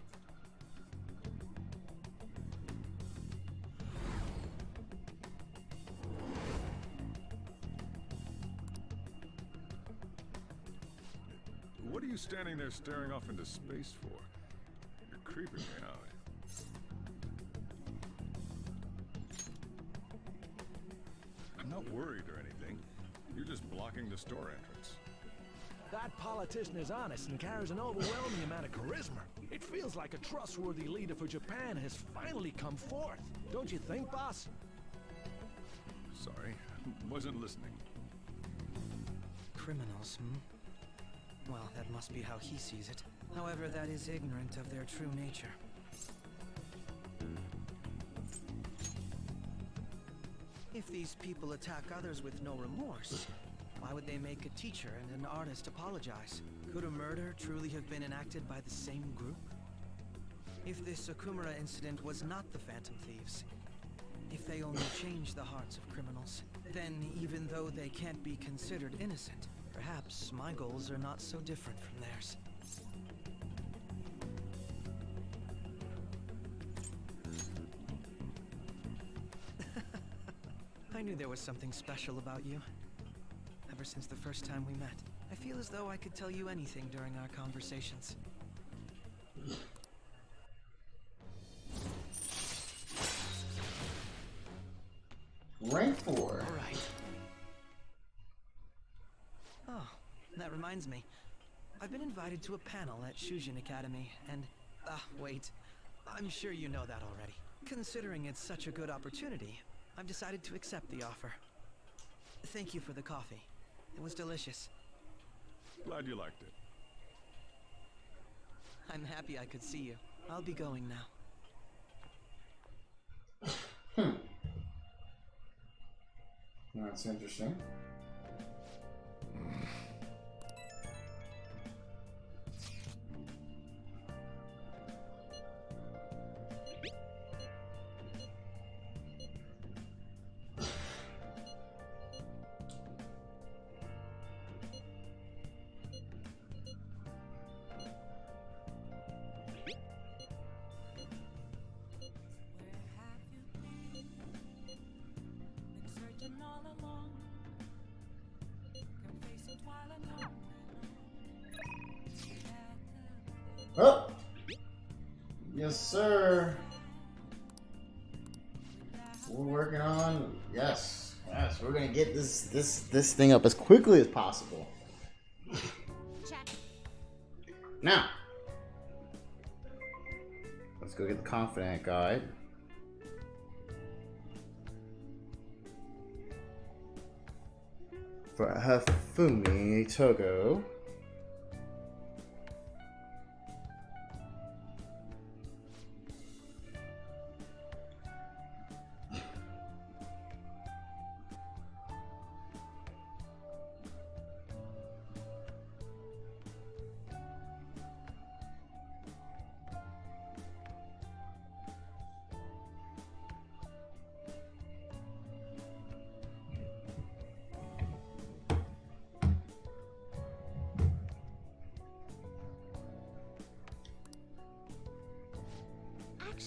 S19: What are you standing there staring off into space for? You're creeping me out. I'm not worried or anything. You're just blocking the store entrance.
S22: That politician is honest and carries an overwhelming amount of charisma. It feels like a trustworthy leader for Japan has finally come forth. Don't you think, boss?
S19: Sorry, wasn't listening.
S17: Criminals, Well, that must be how he sees it. However, that is ignorant of their true nature. If these people attack others with no remorse, why would they make a teacher and an artist apologize? Could a murder truly have been enacted by the same group? If this Okumura incident was not the Phantom Thieves, if they only change the hearts of criminals, then even though they can't be considered innocent, perhaps my goals are not so different from theirs. I knew there was something special about you. Ever since the first time we met, I feel as though I could tell you anything during our conversations.
S3: Rank 4.
S17: All right. Oh, that reminds me. I've been invited to a panel at Shujin Academy, and... wait. I'm sure you know that already. Considering it's such a good opportunity, I've decided to accept the offer. Thank you for the coffee. It was delicious.
S19: Glad you liked it.
S17: I'm happy I could see you. I'll be going now.
S3: That's interesting. Oh, yes, sir. We're working on yes. We're gonna get this thing up as quickly as possible.
S20: Check.
S3: Now, let's go get the confidant guide. For Hifumi Togo.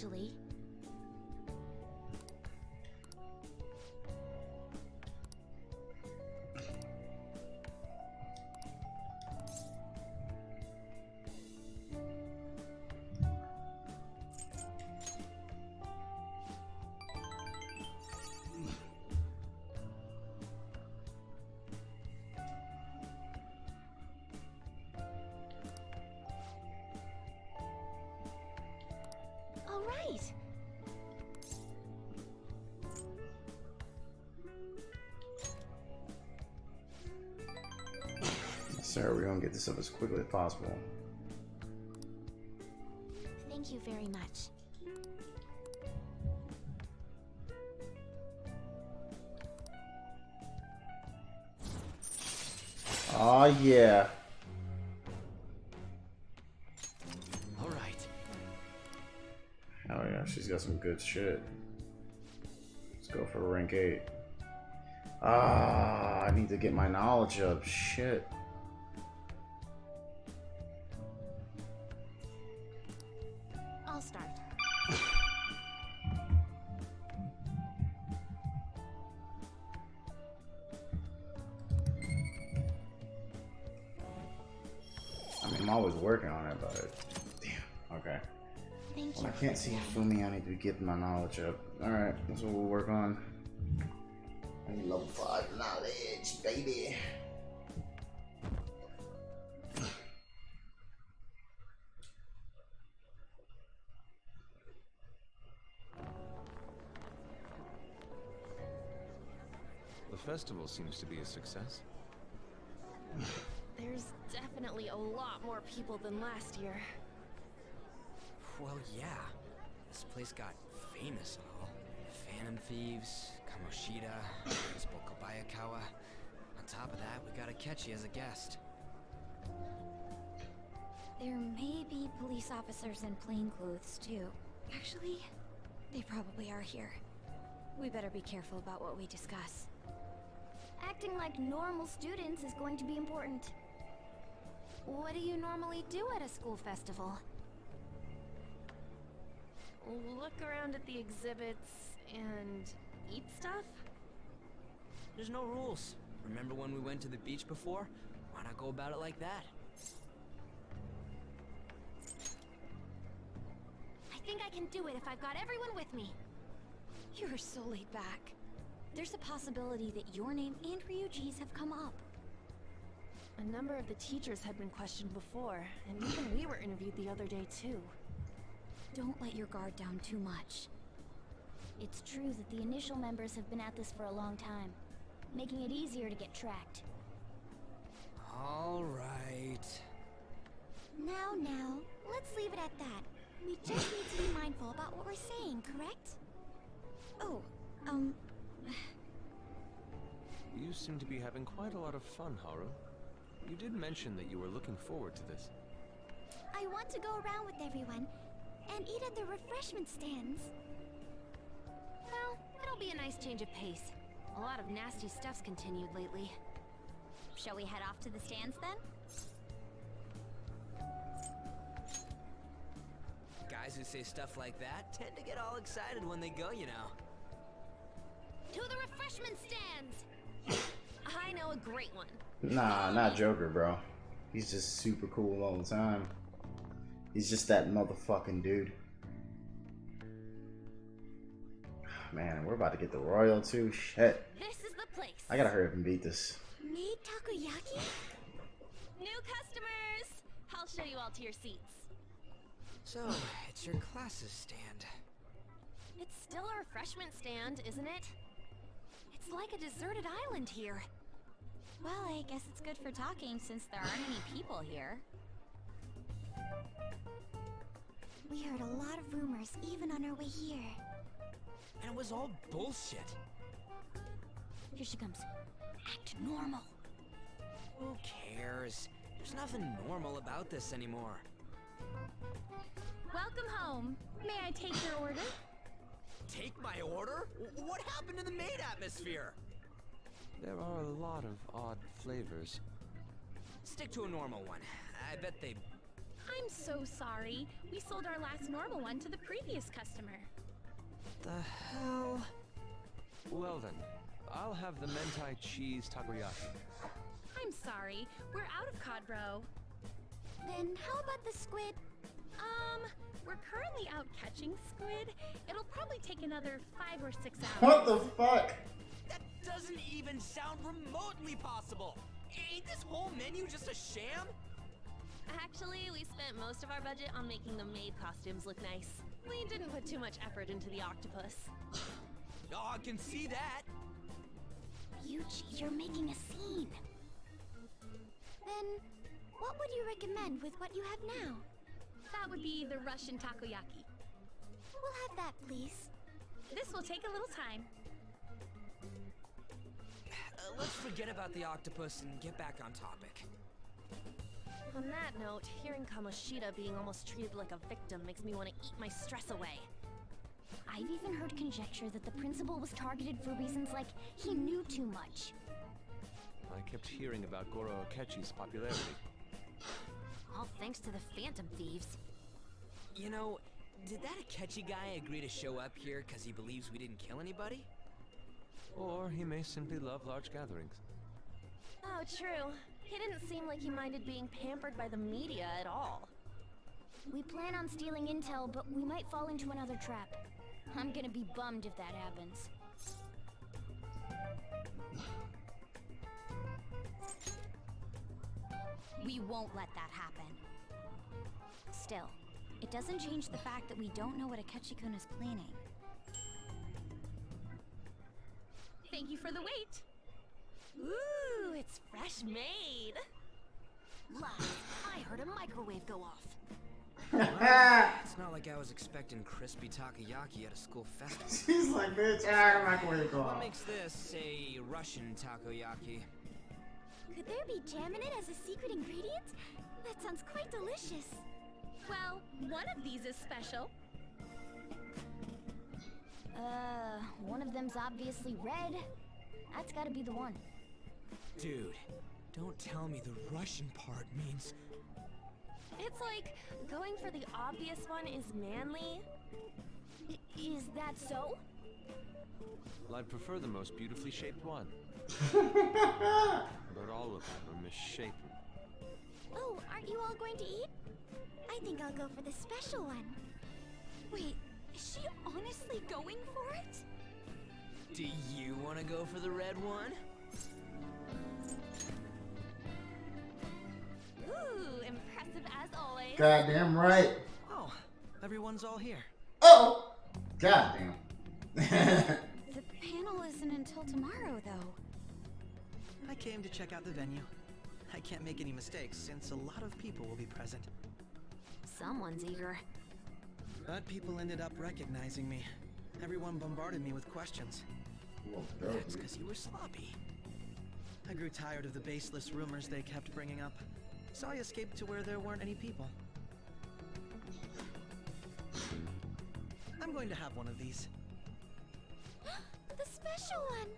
S20: actually. All right.
S3: Sir, we're gonna get this up as quickly as possible.
S20: Thank you very much.
S3: Oh yeah.
S10: All right.
S3: Oh yeah, she's got some good shit. Let's go for rank 8. Ah, I need to get my knowledge up. Shit.
S20: I'll start.
S3: I mean, I'm always working on it, but damn. Okay.
S20: Thank
S3: Well,
S20: you.
S3: I can't see Fumi. I need to be getting my knowledge up. All right, that's what we'll work on. I need level 5 knowledge, baby.
S12: The festival seems to be a success.
S11: There's definitely a lot more people than last year.
S14: Well, yeah. This place got famous and all. Phantom Thieves, Kamoshida, Kobayakawa. On top of that, we got Akechi as a guest.
S9: There may be police officers in plainclothes too. Actually, they probably are here. We better be careful about what we discuss.
S20: Acting like normal students is going to be important. What do you normally do at a school festival?
S11: Look around at the exhibits and eat stuff?
S14: There's no rules. Remember when we went to the beach before? Why not go about it like that?
S20: I think I can do it if I've got everyone with me.
S9: You're so laid back. There's a possibility that your name and Ryuji's have come up.
S11: A number of the teachers had been questioned before, and even we were interviewed the other day too.
S9: Don't let your guard down too much.
S20: It's true that the initial members have been at this for a long time, making it easier to get tracked.
S14: All right.
S20: Now, let's leave it at that. We just need to be mindful about what we're saying, correct?
S9: Oh,
S12: You seem to be having quite a lot of fun, Haru. You did mention that you were looking forward to this.
S20: I want to go around with everyone and eat at the refreshment stands.
S11: Well, it'll be a nice change of pace. A lot of nasty stuff's continued lately.
S20: Shall we head off to the stands then?
S14: Guys who say stuff like that tend to get all excited when they go, you know.
S11: To the refreshment stands! I know a great one.
S3: Nah, not Joker, bro. He's just super cool all the time. He's just that motherfucking dude. Man, we're about to get the Royal too. Shit.
S11: This is the place.
S3: I gotta hurry up and beat this.
S20: Made takoyaki?
S11: New customers! I'll show you all to your seats.
S14: So, it's your classes stand.
S11: It's still a refreshment stand, isn't it? It's like a deserted island here.
S9: well, I guess it's good for talking since there aren't any people here.
S20: We heard a lot of rumors even on our way here.
S14: And it was all bullshit.
S20: Here she comes. Act normal.
S14: Who cares? There's nothing normal about this anymore.
S11: Welcome home. May I take your order?
S14: Take my order? What happened to the maid atmosphere?
S12: There are a lot of odd flavors.
S14: Stick to a normal one. I bet they...
S11: I'm so sorry. We sold our last normal one to the previous customer.
S10: The hell? Well then, I'll have the mentai cheese takoyaki.
S11: I'm sorry. We're out of cod roe.
S20: Then how about the squid?
S11: We're currently out catching squid. It'll probably take another 5 or 6 hours.
S3: What the fuck?
S10: That doesn't even sound remotely possible. Ain't this whole menu just a sham?
S1: Actually, we spent most of our budget on making the maid costumes look nice. We didn't put too much effort into the octopus.
S10: Oh, I can see that.
S20: Yuji, you're making a scene. Then, what would you recommend with what you have now?
S11: That would be the Russian takoyaki.
S20: We'll have that, please.
S11: This will take a little time.
S10: Let's forget about the octopus and get back on topic.
S1: On that note, hearing Kamoshida being almost treated like a victim makes me want to eat my stress away.
S20: I've even heard conjecture that the principal was targeted for reasons like he knew too much.
S12: I kept hearing about Goro Akechi's popularity.
S20: All thanks to the Phantom Thieves.
S10: You know, did that Akechi guy agree to show up here because he believes we didn't kill anybody?
S12: Or he may simply love large gatherings.
S1: Oh, true. He didn't seem like he minded being pampered by the media at all.
S20: We plan on stealing intel, but we might fall into another trap. I'm gonna be bummed if that happens. We won't let that happen. Still, it doesn't change the fact that we don't know what Akechi-kun is planning.
S11: Thank you for the wait.
S1: Ooh, it's fresh made.
S20: Lies. I heard a microwave go off.
S14: It's not like I was expecting crispy takoyaki at a school festival.
S3: She's like, bitch, I microwave go
S14: What
S3: off.
S14: makes this a Russian takoyaki?
S20: Could there be jam in it as a secret ingredient? That sounds quite delicious.
S11: Well, one of these is special.
S20: One of them's obviously red. That's gotta be the one.
S10: Dude, don't tell me the Russian part means...
S1: It's like going for the obvious one is manly.
S20: Is that so?
S12: Well, I'd prefer the most beautifully shaped one. But all of them are misshapen.
S20: Oh, aren't you all going to eat? I think I'll go for the special one.
S11: Wait, is she honestly going for it?
S10: Do you want to go for the red one?
S1: Ooh, impressive as always.
S3: Goddamn right.
S14: Oh, everyone's all here.
S3: Oh! Goddamn.
S20: The panel isn't until tomorrow, though.
S17: I came to check out the venue. I can't make any mistakes since a lot of people will be present.
S20: Someone's eager.
S17: But people ended up recognizing me. Everyone bombarded me with questions.
S14: That's because you were sloppy.
S17: I grew tired of the baseless rumors they kept bringing up, so I escaped to where there weren't any people. I'm going to have one of these.
S20: The special one!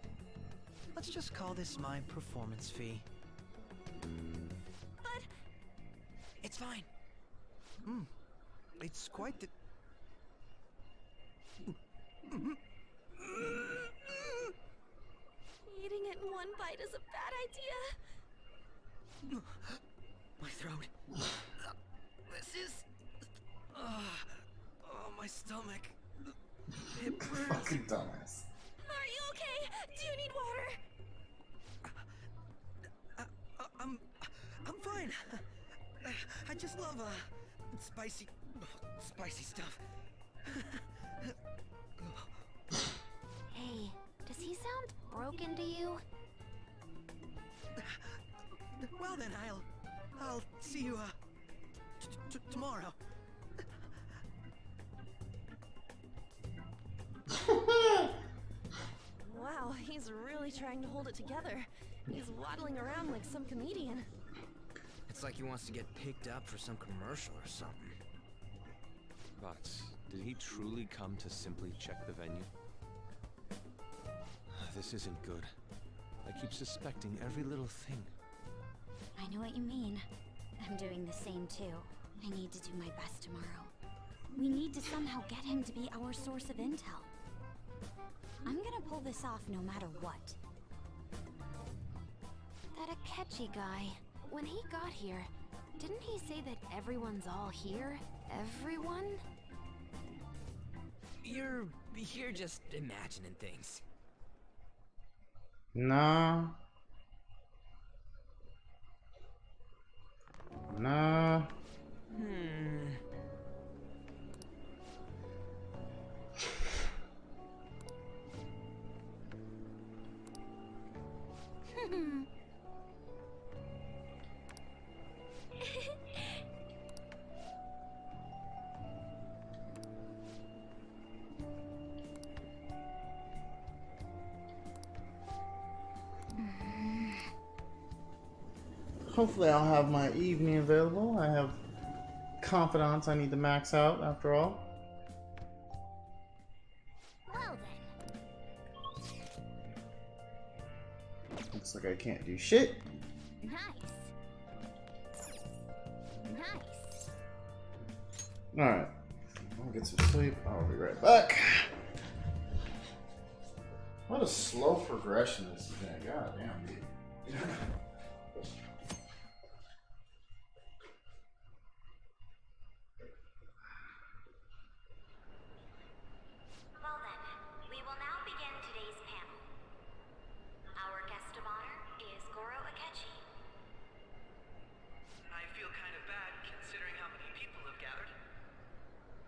S17: Let's just call this my performance fee.
S11: But...
S14: It's fine.
S17: It's quite the...
S11: Eating it in one bite is a bad idea.
S17: My throat. This is... Oh, my stomach. It burns.
S3: Fucking dumbass.
S11: Are you okay? Do you need water?
S17: I'm fine. I just love, spicy stuff.
S20: Hey, does he sound broken to you?
S17: Well then, I'll see you, tomorrow.
S1: Wow, he's really trying to hold it together. He's waddling around like some comedian.
S14: It's like he wants to get picked up for some commercial or something.
S12: But did he truly come to simply check the venue? This isn't good. I keep suspecting every little thing.
S20: I know what you mean. I'm doing the same too.
S9: I need to do my best tomorrow. We need to somehow get him to be our source of intel. I'm gonna pull this off no matter what.
S2: That Akechi guy, when he got here, didn't he say that everyone's all here? Everyone?
S14: You're just imagining things.
S3: Nah. Nah. Hopefully I'll have my evening available. I have confidants I need to max out after all.
S20: Well then.
S3: Looks like I can't do shit.
S20: Nice. Nice.
S3: Alright. I'll get some sleep. I'll be right back. What a slow progression this has been. God damn, dude.
S18: Well then, we will now begin today's panel. Our guest of honor is Goro Akechi.
S17: I feel kind of bad considering how many people have gathered.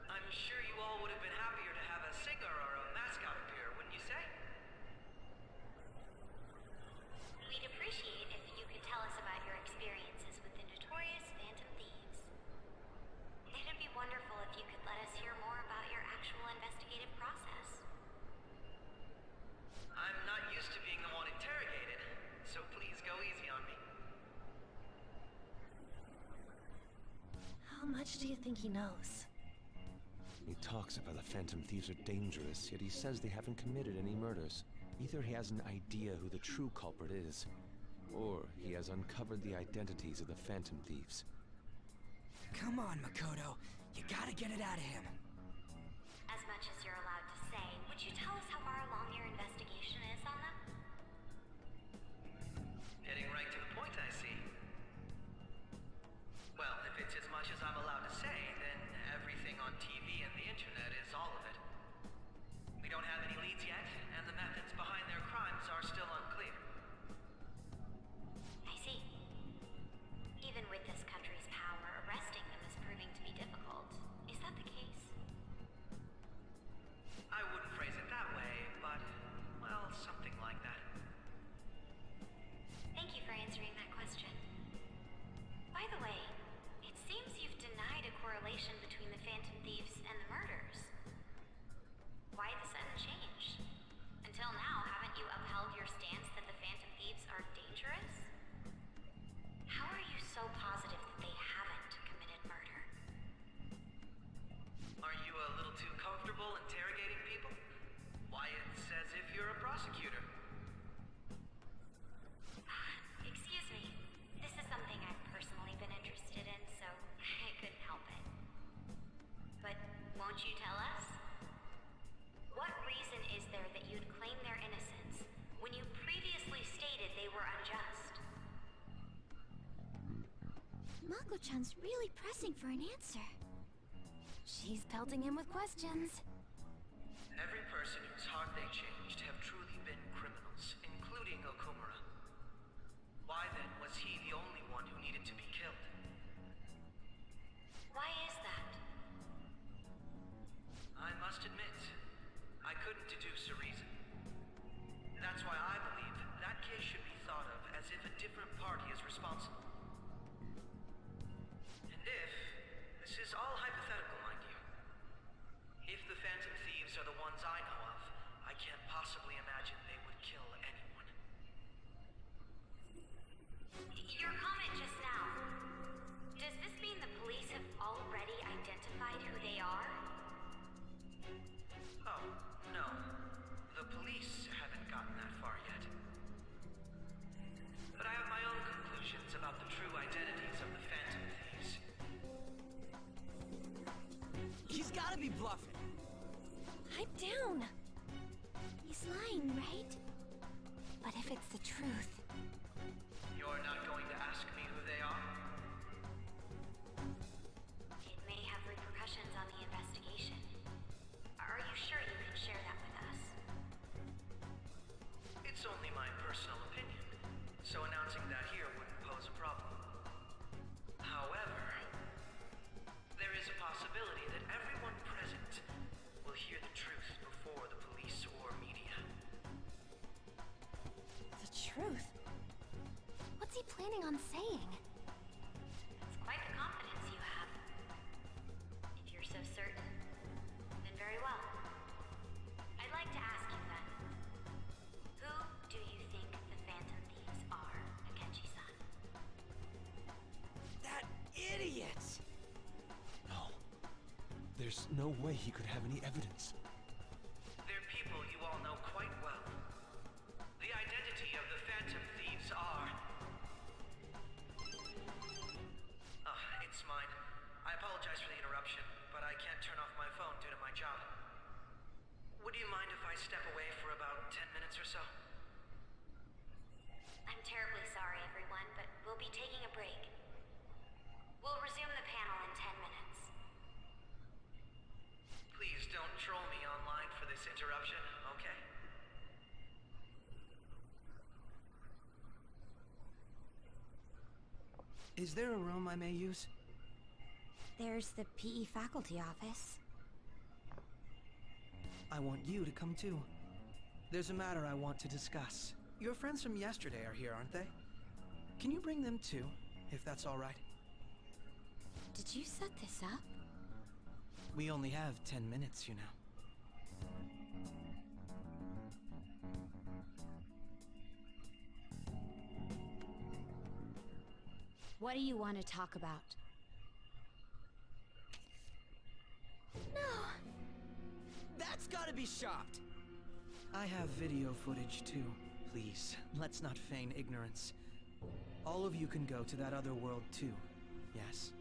S17: I'm sure you all would have been happier to have a singer or a mascot appear, wouldn't you say?
S18: We'd appreciate if you could tell us about your experiences with the notorious Phantom Thieves. It'd be wonderful if you could let us hear more about your actual investigative process.
S17: I'm not used to being the one interrogated, so please go easy on me.
S1: How much do you think he knows?
S12: He talks about the Phantom Thieves are dangerous, yet he says they haven't committed any murders. Either he has an idea who the true culprit is, or he has uncovered the identities of the Phantom Thieves.
S14: Come on, Makoto. You gotta get it out of him.
S18: As much as you're allowed to say, would you tell us how far along your investigation is on them?
S17: Getting right to the point, I see. Well, if it's as much as I'm allowed to say, then everything on TV and the internet is all of it. We don't have any leads yet, and the methods behind their crimes are still unclear.
S18: I see. Even with this country's power, arresting them is proving to be difficult. Is that the case?
S17: I wouldn't phrase it that way, but, well, something like that.
S18: Thank you for answering that question. By the way, it seems you've denied a correlation between the Phantom Thieves and the murders. Why the sudden change? Until now, haven't you upheld your stance that the Phantom Thieves are dangerous? How are you so positive that they haven't committed murder?
S17: Are you a little too comfortable interrogating people? Why, it's as if you're a prosecutor.
S18: Excuse me. This is something I've personally been interested in, so I couldn't help it. But won't you tell us? What reason is there that you'd claim their innocence when you previously stated they were unjust?
S20: Mako-chan's really pressing for an answer.
S2: She's pelting him with questions.
S17: Every person whose heart they changed have truly been criminals, including Okumura. Why then was he the only one who needed to be killed?
S18: Why is that?
S17: I must admit, I couldn't deduce a reason. That's why I believe that case should be thought of as if a different party is responsible. And if, this is all hypothetical, mind you, if the Phantom Thieves are the ones I know of, I can't possibly imagine they would kill anyone.
S18: Your comment just now. Does this mean the police have already identified who they are?
S17: Oh, no. The police haven't gotten that far yet. But I have my own conclusions about the true identities of the Phantom Thieves.
S9: truth.
S17: You're not going to ask me who they are?
S18: It may have repercussions on the investigation. Are you sure you can share that with us?
S17: It's only my personal opinion, so announcing that here wouldn't pose a problem. However, there is a possibility that everyone present will hear the truth before the police or media.
S9: The truth?
S2: What's he planning on saying?
S18: It's quite the confidence you have. If you're so certain, then very well. I'd like to ask you then, who do you think the Phantom Thieves are, Akechi-san?
S10: That idiot!
S12: No. There's no way he could have any evidence.
S17: They're people you all know quite well. The identity of the Phantom Thieves are... it's mine. I apologize for the interruption, but I can't turn off my phone due to my job. Would you mind if I step away for about 10 minutes or so?
S18: I'm terribly sorry, everyone, but we'll be taking a break. We'll resume the panel in 10 minutes.
S17: Please don't troll me online for this interruption, okay? Is there a room I may use?
S9: There's the PE faculty office.
S17: I want you to come too. There's a matter I want to discuss. Your friends from yesterday are here, aren't they? Can you bring them too, if that's all right?
S9: Did you set this up?
S17: We only have 10 minutes, you know.
S9: What do you want to talk about?
S10: No! That's gotta be shopped!
S17: I have video footage too. Please, let's not feign ignorance. All of you can go to that other world too, yes?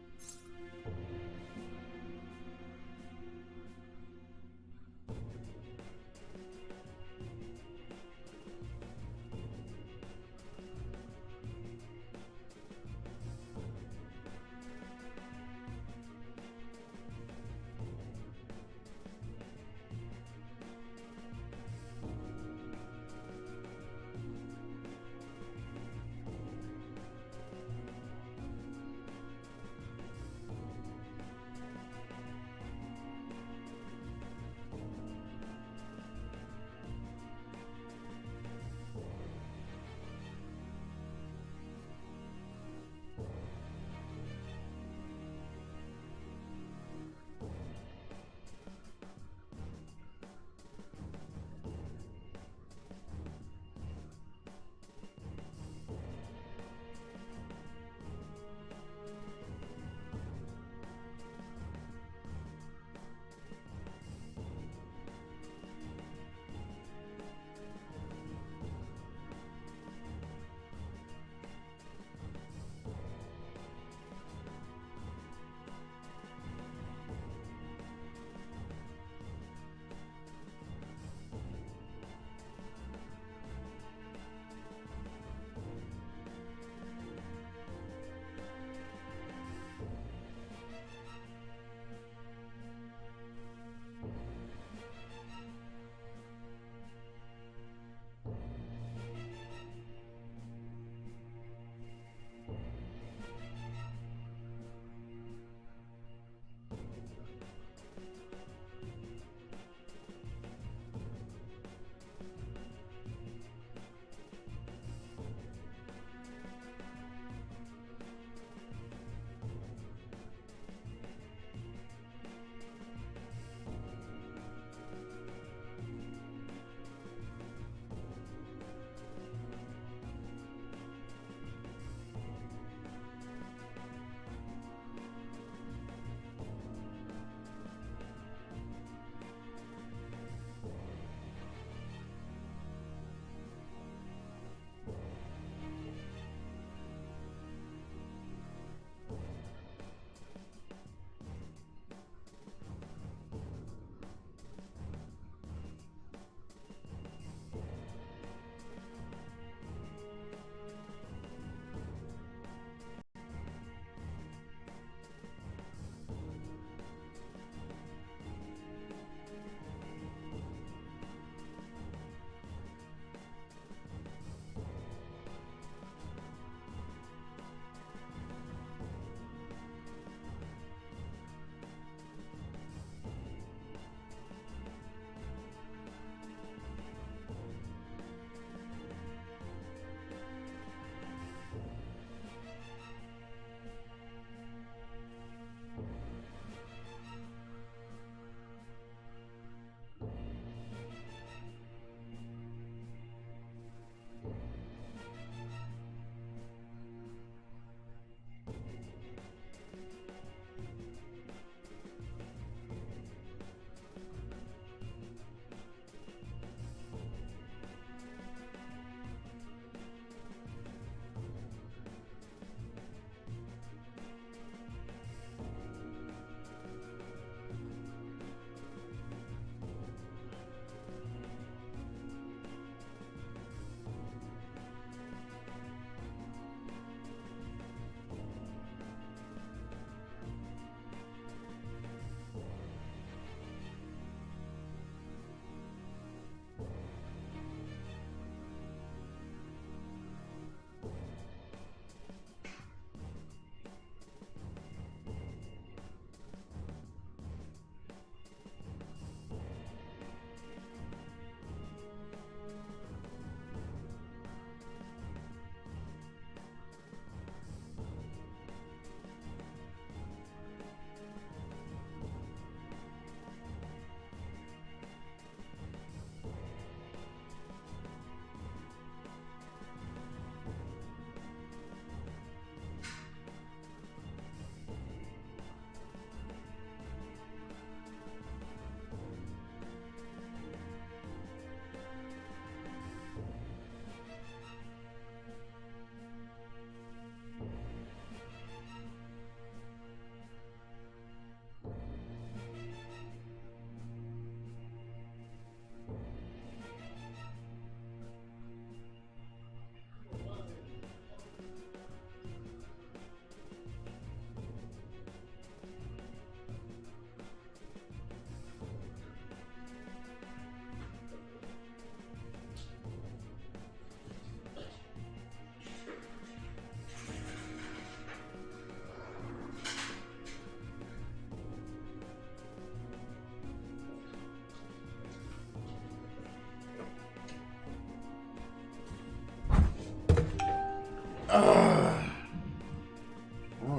S3: Oh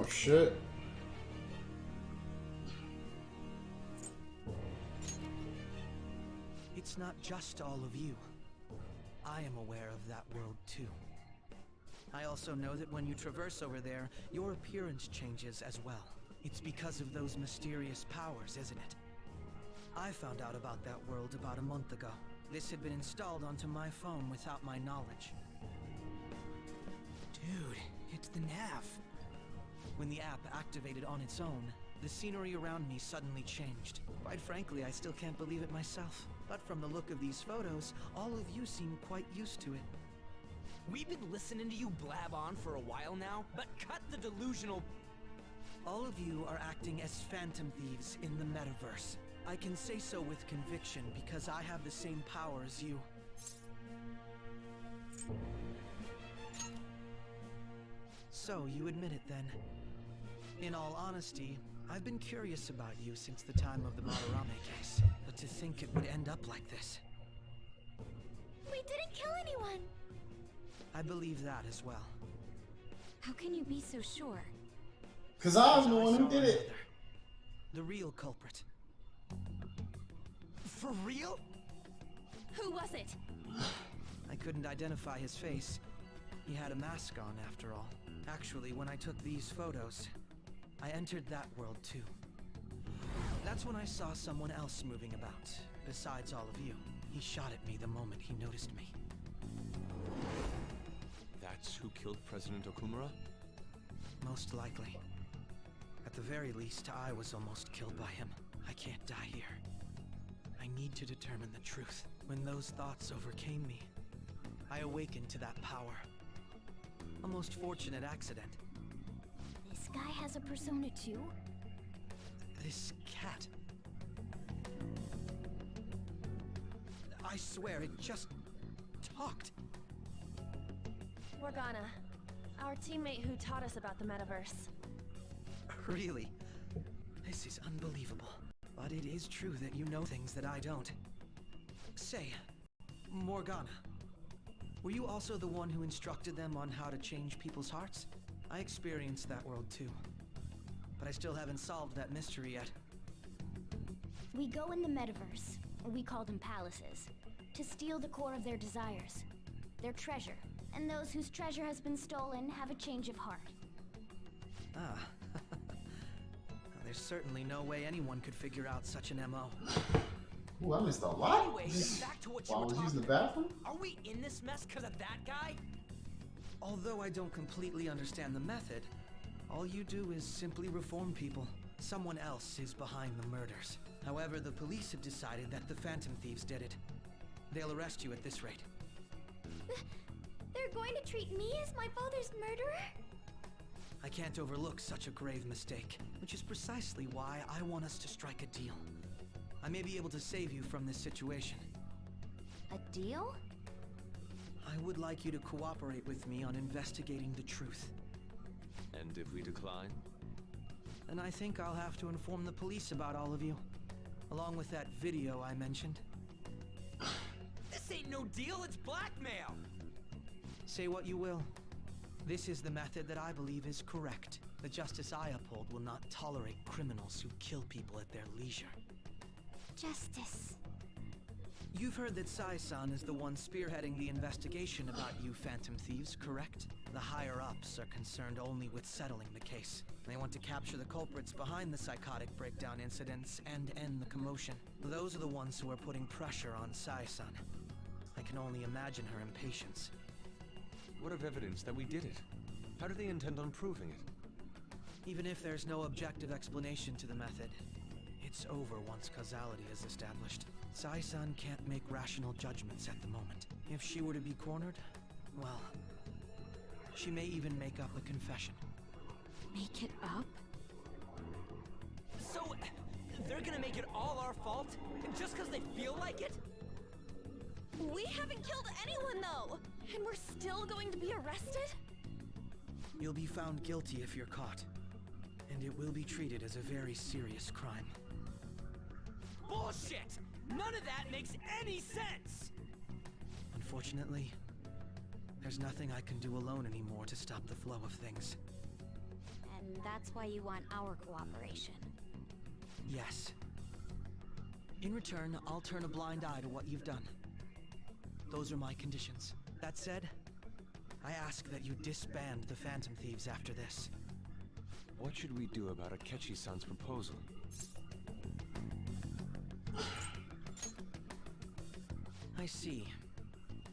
S3: shit.
S17: It's not just all of you. I am aware of that world too. I also know that when you traverse over there, your appearance changes as well. It's because of those mysterious powers, isn't it? I found out about that world about a month ago. This had been installed onto my phone without my knowledge. Dude, it's the nav. When the app activated on its own, the scenery around me suddenly changed. Quite frankly, I still can't believe it myself. But from the look of these photos, all of you seem quite used to it.
S10: We've been listening to you blab on for a while now, but cut the delusional...
S17: All of you are acting as phantom thieves in the metaverse. I can say so with conviction because I have the same power as you. So, you admit it then. In all honesty, I've been curious about you since the time of the Madarame case. But to think it would end up like this.
S20: We didn't kill anyone!
S17: I believe that as well.
S9: How can you be so sure?
S3: Because I'm the one who did it.
S17: The real culprit.
S10: For real?
S1: Who was it?
S17: I couldn't identify his face. He had a mask on, after all. Actually, when I took these photos, I entered that world too. That's when I saw someone else moving about, besides all of you. He shot at me the moment he noticed me.
S12: That's who killed President Okumura?
S17: Most likely. At the very least, I was almost killed by him. I can't die here. I need to determine the truth. When those thoughts overcame me, I awakened to that power. A most fortunate accident.
S20: This guy has a persona too?
S17: This cat. I swear, it just talked.
S1: Morgana, our teammate who taught us about the metaverse.
S17: Really? This is unbelievable. But it is true that you know things that I don't. Say, Morgana, were you also the one who instructed them on how to change people's hearts? I experienced that world too. But I still haven't solved that mystery yet.
S20: We go in the metaverse, or we call them palaces, to steal the core of their desires, their treasure. And those whose treasure has been stolen have a change of heart.
S17: Ah. There's certainly no way anyone could figure out such an MO.
S3: Ooh, I missed a lot.
S10: Anyway, getting back to what you
S3: While I
S10: were
S3: was
S10: talking
S3: using the bathroom?
S10: about. Are we in this mess because of that guy?
S17: Although I don't completely understand the method, all you do is simply reform people. Someone else is behind the murders. However, the police have decided that the Phantom Thieves did it. They'll arrest you at this rate.
S20: They're going to treat me as my father's murderer?
S17: I can't overlook such a grave mistake, which is precisely why I want us to strike a deal. I may be able to save you from this situation.
S20: A deal?
S17: I would like you to cooperate with me on investigating the truth.
S12: And if we decline?
S17: Then I think I'll have to inform the police about all of you, along with that video I mentioned.
S10: This ain't no deal, it's blackmail!
S17: Say what you will. This is the method that I believe is correct. The justice I uphold will not tolerate criminals who kill people at their leisure.
S20: Justice.
S17: You've heard that Sai-san is the one spearheading the investigation about you Phantom Thieves, correct? The higher-ups are concerned only with settling the case. They want to capture the culprits behind the psychotic breakdown incidents and end the commotion. Those are the ones who are putting pressure on Sai-san. I can only imagine her impatience.
S12: What of evidence that we did it? How do they intend on proving it?
S17: Even if there's no objective explanation to the method, it's over once causality is established. Sai-san can't make rational judgments at the moment. If she were to be cornered, well, she may even make up a confession.
S9: Make it up?
S10: So, they're gonna make it all our fault? Just because they feel like it?
S1: We haven't killed anyone, though! And we're still going to be arrested?
S17: You'll be found guilty if you're caught. And it will be treated as a very serious crime.
S10: Bullshit! None of that makes any sense!
S17: Unfortunately, There's nothing I can do alone anymore to stop the flow of things.
S9: And that's why you want our cooperation.
S17: Yes. In return, I'll turn a blind eye to what you've done. Those are my conditions. That said, I ask that you disband the Phantom Thieves after this.
S12: What should we do about Akechi-san's proposal?
S17: I see.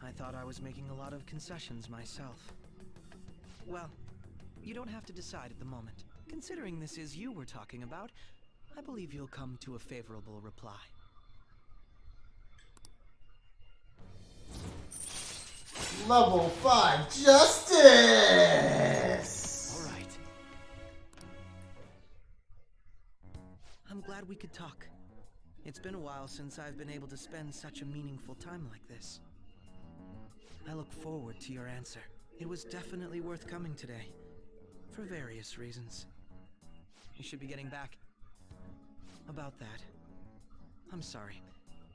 S17: I thought I was making a lot of concessions myself. Well, you don't have to decide at the moment. Considering this is you we're talking about, I believe you'll come to a favorable reply.
S3: Level 5 Justice!
S17: Alright. I'm glad we could talk. It's been a while since I've been able to spend such a meaningful time like this. I look forward to your answer. It was definitely worth coming today, for various reasons. You should be getting back. About that, I'm sorry.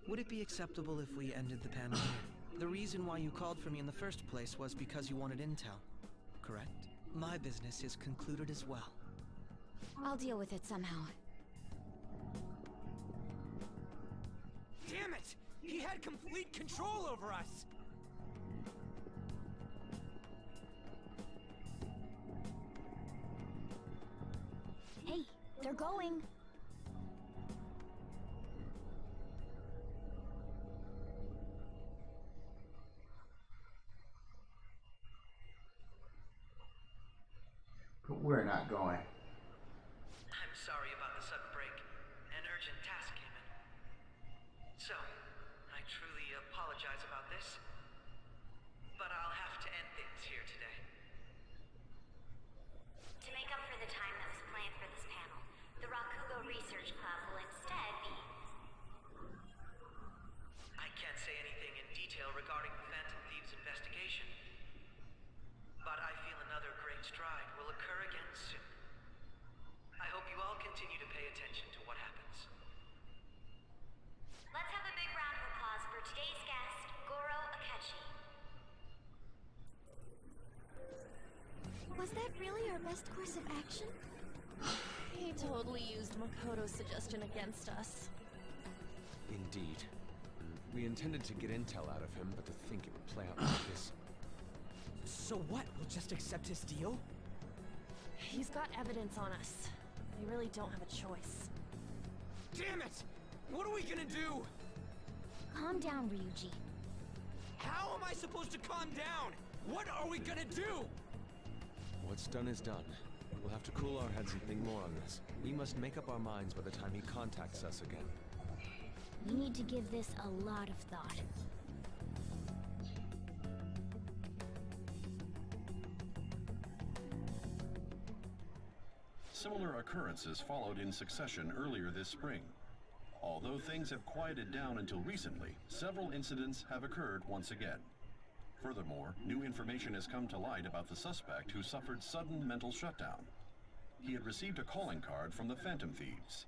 S17: Would it be acceptable if we ended the panel here? The reason why you called for me in the first place was because you wanted intel, correct? My business is concluded as well.
S9: I'll deal with it somehow.
S10: Damn it! He had complete control over us!
S9: Hey, they're going.
S3: But we're not going.
S17: I'm sorry about the sudden break. An urgent task came in. So, I truly apologize about this, but I'll have to end things here today.
S18: To make up for the time that was planned for this panel, the Rakugo Research Club will instead be...
S17: I can't say anything in detail regarding the Phantom Thieves investigation, but I feel another great stride will occur again soon. I hope you all continue to pay attention to what happens.
S18: Let's have a big round of applause for today's guest, Goro Akechi.
S20: Was that really our best course of action?
S1: He totally used Makoto's suggestion against us.
S12: Indeed. We intended to get intel out of him, but to think it would play out like this.
S10: So what? We'll just accept his deal?
S1: He's got evidence on us. We really don't have a choice.
S10: Damn it! What are we gonna do?
S9: Calm down, Ryuji.
S10: How am I supposed to calm down? What are we gonna do?
S12: What's done is done. We'll have to cool our heads and think more on this. We must make up our minds by the time he contacts us again.
S9: We need to give this a lot of thought.
S16: Similar occurrences followed in succession earlier this spring. Although things have quieted down until recently, several incidents have occurred once again. Furthermore, new information has come to light about the suspect who suffered sudden mental shutdown. He had received a calling card from the Phantom Thieves.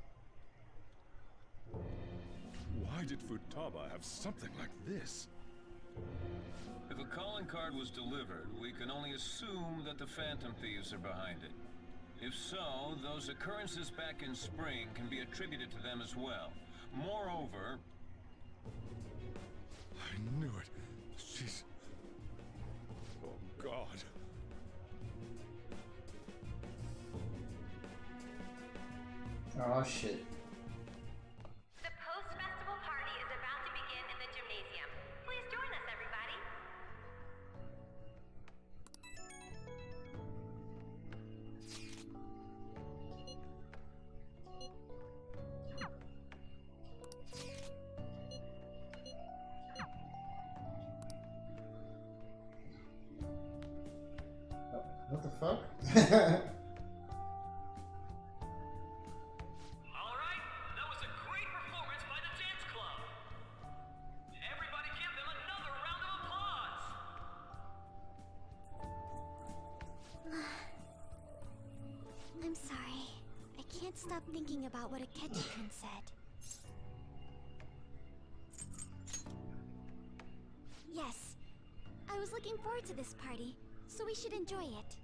S19: Why did Futaba have something like this?
S4: If a calling card was delivered, we can only assume that the Phantom Thieves are behind it. If so, those occurrences back in spring can be attributed to them as well. Moreover...
S19: I knew it. She's... Oh, God.
S3: Oh, shit.
S18: The post-festival party is about to begin in the gymnasium. Please join us, everybody.
S3: What the fuck?
S20: I'm sorry. I can't stop thinking about what Akechi-kun said. Yes, I was Everyone's looking forward to this party, so we should enjoy it.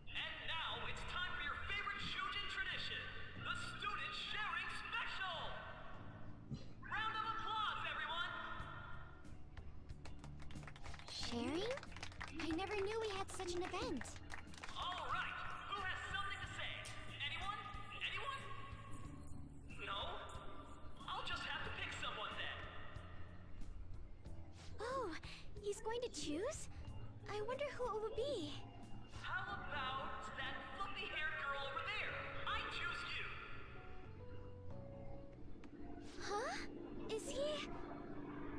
S5: And now it's time for your favorite Shujin tradition, the Student Sharing Special! Round of applause, everyone!
S20: Sharing? I never knew we had such an event.
S5: All right, who has something to say? Anyone? Anyone? No? I'll just have to pick someone then.
S20: Oh, he's going to choose? I wonder who it would be.
S5: How about that fluffy-haired girl over there? I choose you.
S20: Huh? Is he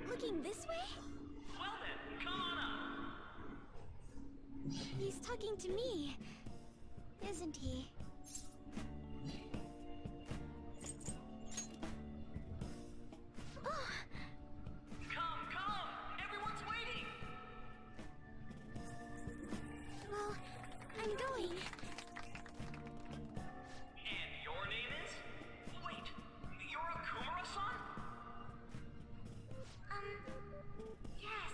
S20: looking this way?
S5: Well then, come on up.
S20: He's talking to me, isn't he? Oh.
S5: Come, everyone's waiting.
S20: Well, I'm going.
S5: And your name is? Wait, you're Okumura-san?
S20: Yes.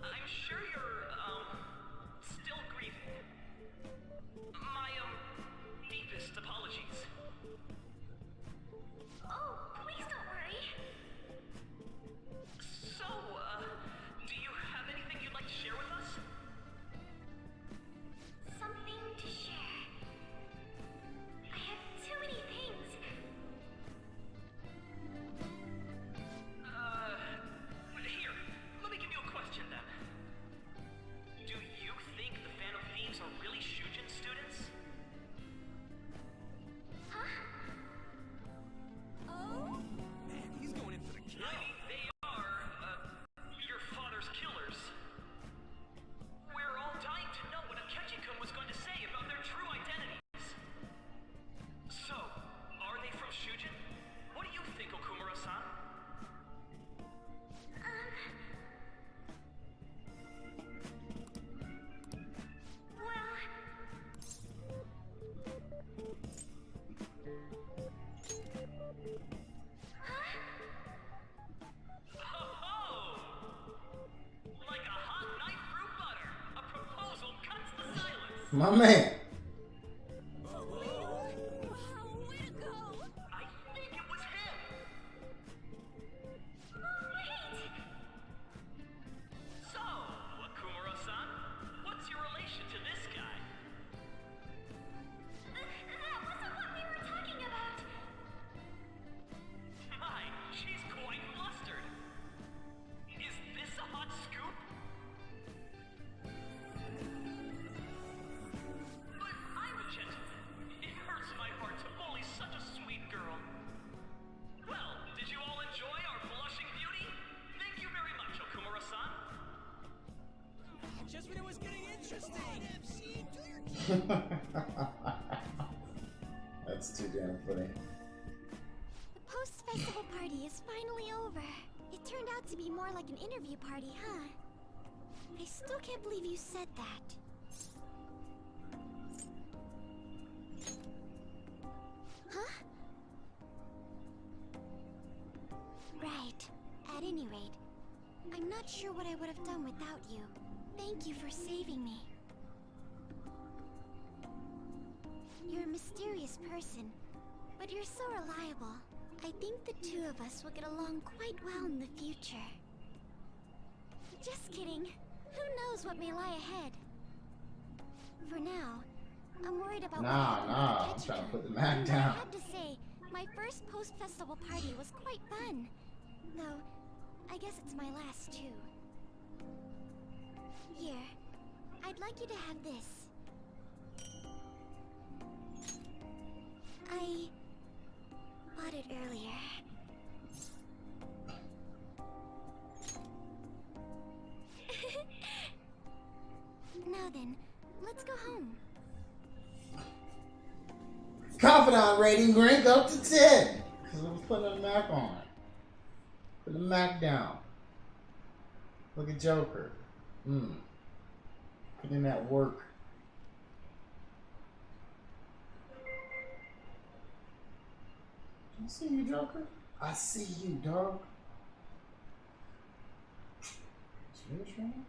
S5: I'm sure you're, still grieving. My, deepest apologies.
S18: Oh, please don't worry.
S5: So, do you have anything you'd like to share with us?
S18: Something to share. I have too many things.
S5: Here, let me give you a question then. Do you think the Phantom Thieves are really Shujin students?
S18: Huh?
S20: Oh?
S10: Man, he's going in for the kill.
S5: I mean, they are, your father's killers. We're all dying to know what Akechi-kun was going to say about their true identities. So, are they from Shujin? What do you think, Okumura-san? Ho-ho! Like a hot knife through butter, a proposal cuts the silence.
S3: My man.
S20: Way to go!
S5: I think it was him.
S18: Wait!
S5: So, Okumura-san, what's your relation to this guy?
S18: That wasn't what we were talking about.
S5: My, she's quite flustered. Is this a hot scoop? But I'm a gentleman. It hurts my heart to bully such a sweet girl. Well, did you all enjoy our blushing beauty? Thank you very much, Okumura-san.
S10: Just when it was getting interesting. MC, do your
S3: That's too damn funny.
S20: The post-festival party is finally over. It turned out to be more like an interview party, huh? I still can't believe you said that. Huh? Right. At any rate, I'm not sure what I would have done without you. Thank you for saving me. You're a mysterious person, but you're so reliable. I think the two of us will get along quite well in the future. Just kidding. Who knows what may lie ahead? For now, I'm worried about what happened with
S3: I'm
S20: Akechi-kun.
S3: trying to put the Mac
S20: But
S3: down.
S20: I have to say, my first post-festival party was quite fun. Though, I guess it's my last too. Here, I'd like you to have this. I bought it earlier. Now then, let's go home.
S3: Confidant rating rank up to 10. Because I was putting a Mac on it. Put the Mac down. Look at Joker. Putting in that work. I see you, Joker. I see you, dog. Serious right now?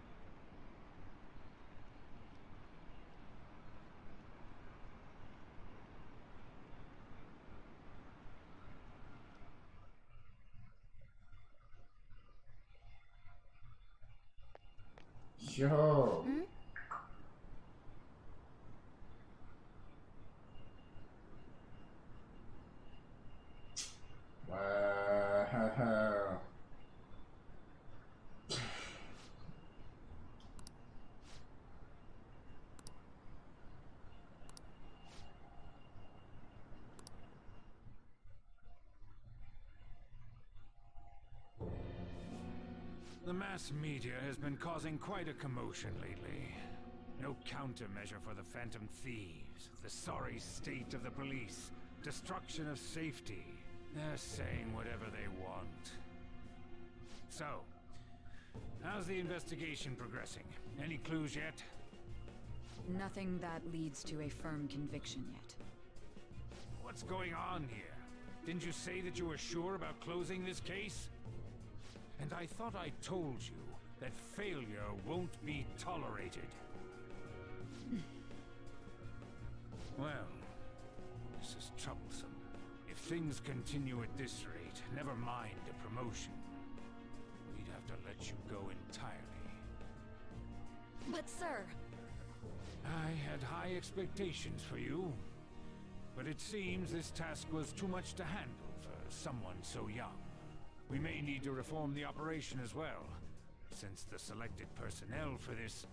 S3: Yo. Wow.
S15: The mass media has been causing quite a commotion lately. No countermeasure for the Phantom Thieves, the sorry state of the police, destruction of safety. They're saying whatever they want. So, how's the investigation progressing? Any clues yet?
S7: Nothing that leads to a firm conviction yet.
S15: What's going on here? Didn't you say that you were sure about closing this case? And I thought I told you that failure won't be tolerated. Well, this is troublesome. If things continue at this rate, never mind a promotion. We'd have to let you go entirely.
S7: But sir...
S15: I had high expectations for you. But it seems this task was too much to handle for someone so young. We may need to reform the operation as well, since the selected personnel for this...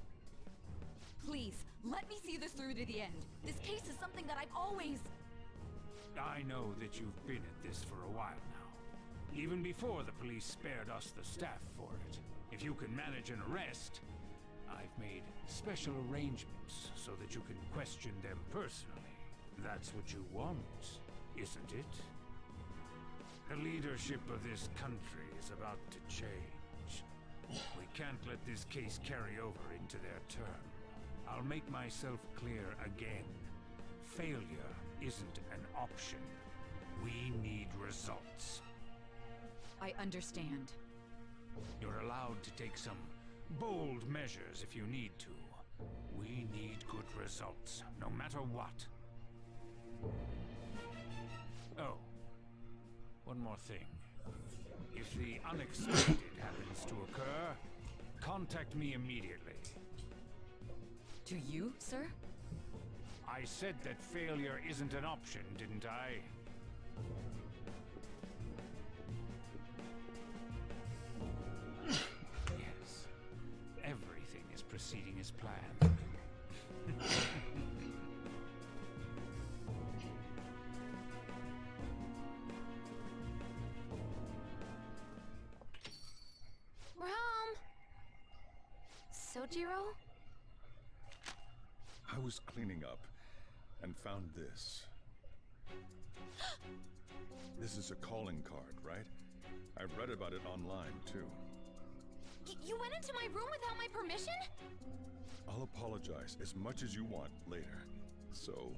S7: Please, let me see this through to the end. This case is something that I've always...
S15: I know that you've been at this for a while now. Even before the police spared us the staff for it. If you can manage an arrest, I've made special arrangements so that you can question them personally. That's what you want, isn't it? The leadership of this country is about to change. We can't let this case carry over into their term. I'll make myself clear again. Failure isn't an option. We need results.
S7: I understand.
S15: You're allowed to take some bold measures if you need to. We need good results, no matter what. Oh. One more thing. If the unexpected happens to occur, contact me immediately.
S7: To you, sir?
S15: I said that failure isn't an option, didn't I? Yes. Everything is proceeding as planned.
S2: Sojiro?
S19: I was cleaning up and found this. This is a calling card, right? I read about it online, too.
S2: You went into my room without my permission?
S19: I'll apologize as much as you want later. So,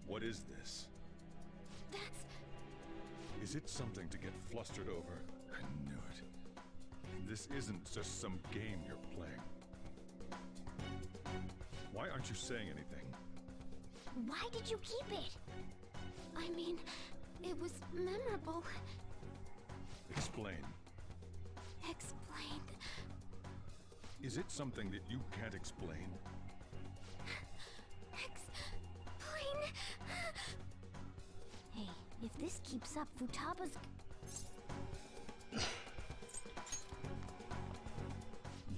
S19: what is this?
S2: That's...
S19: Is it something to get flustered over? I knew it. This isn't just some game you're playing. Why aren't you saying anything?
S9: Why did you keep it? I mean, it was memorable.
S19: Explain.
S9: Explain.
S19: Is it something that you can't explain?
S9: Explain. Hey, if this keeps up, Futaba's...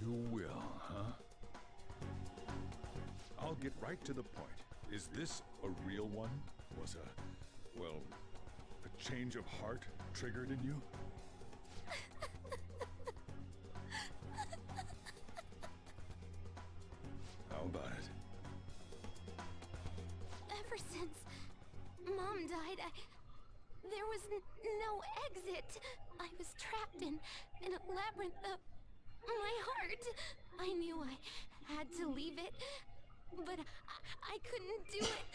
S19: You will, huh? I'll get right to the point. Is this a real one? Was a change of heart triggered in you? How about it?
S9: Ever since Mom died, there was no exit. I was trapped in a labyrinth of my heart. I knew I had to leave it, but I couldn't do it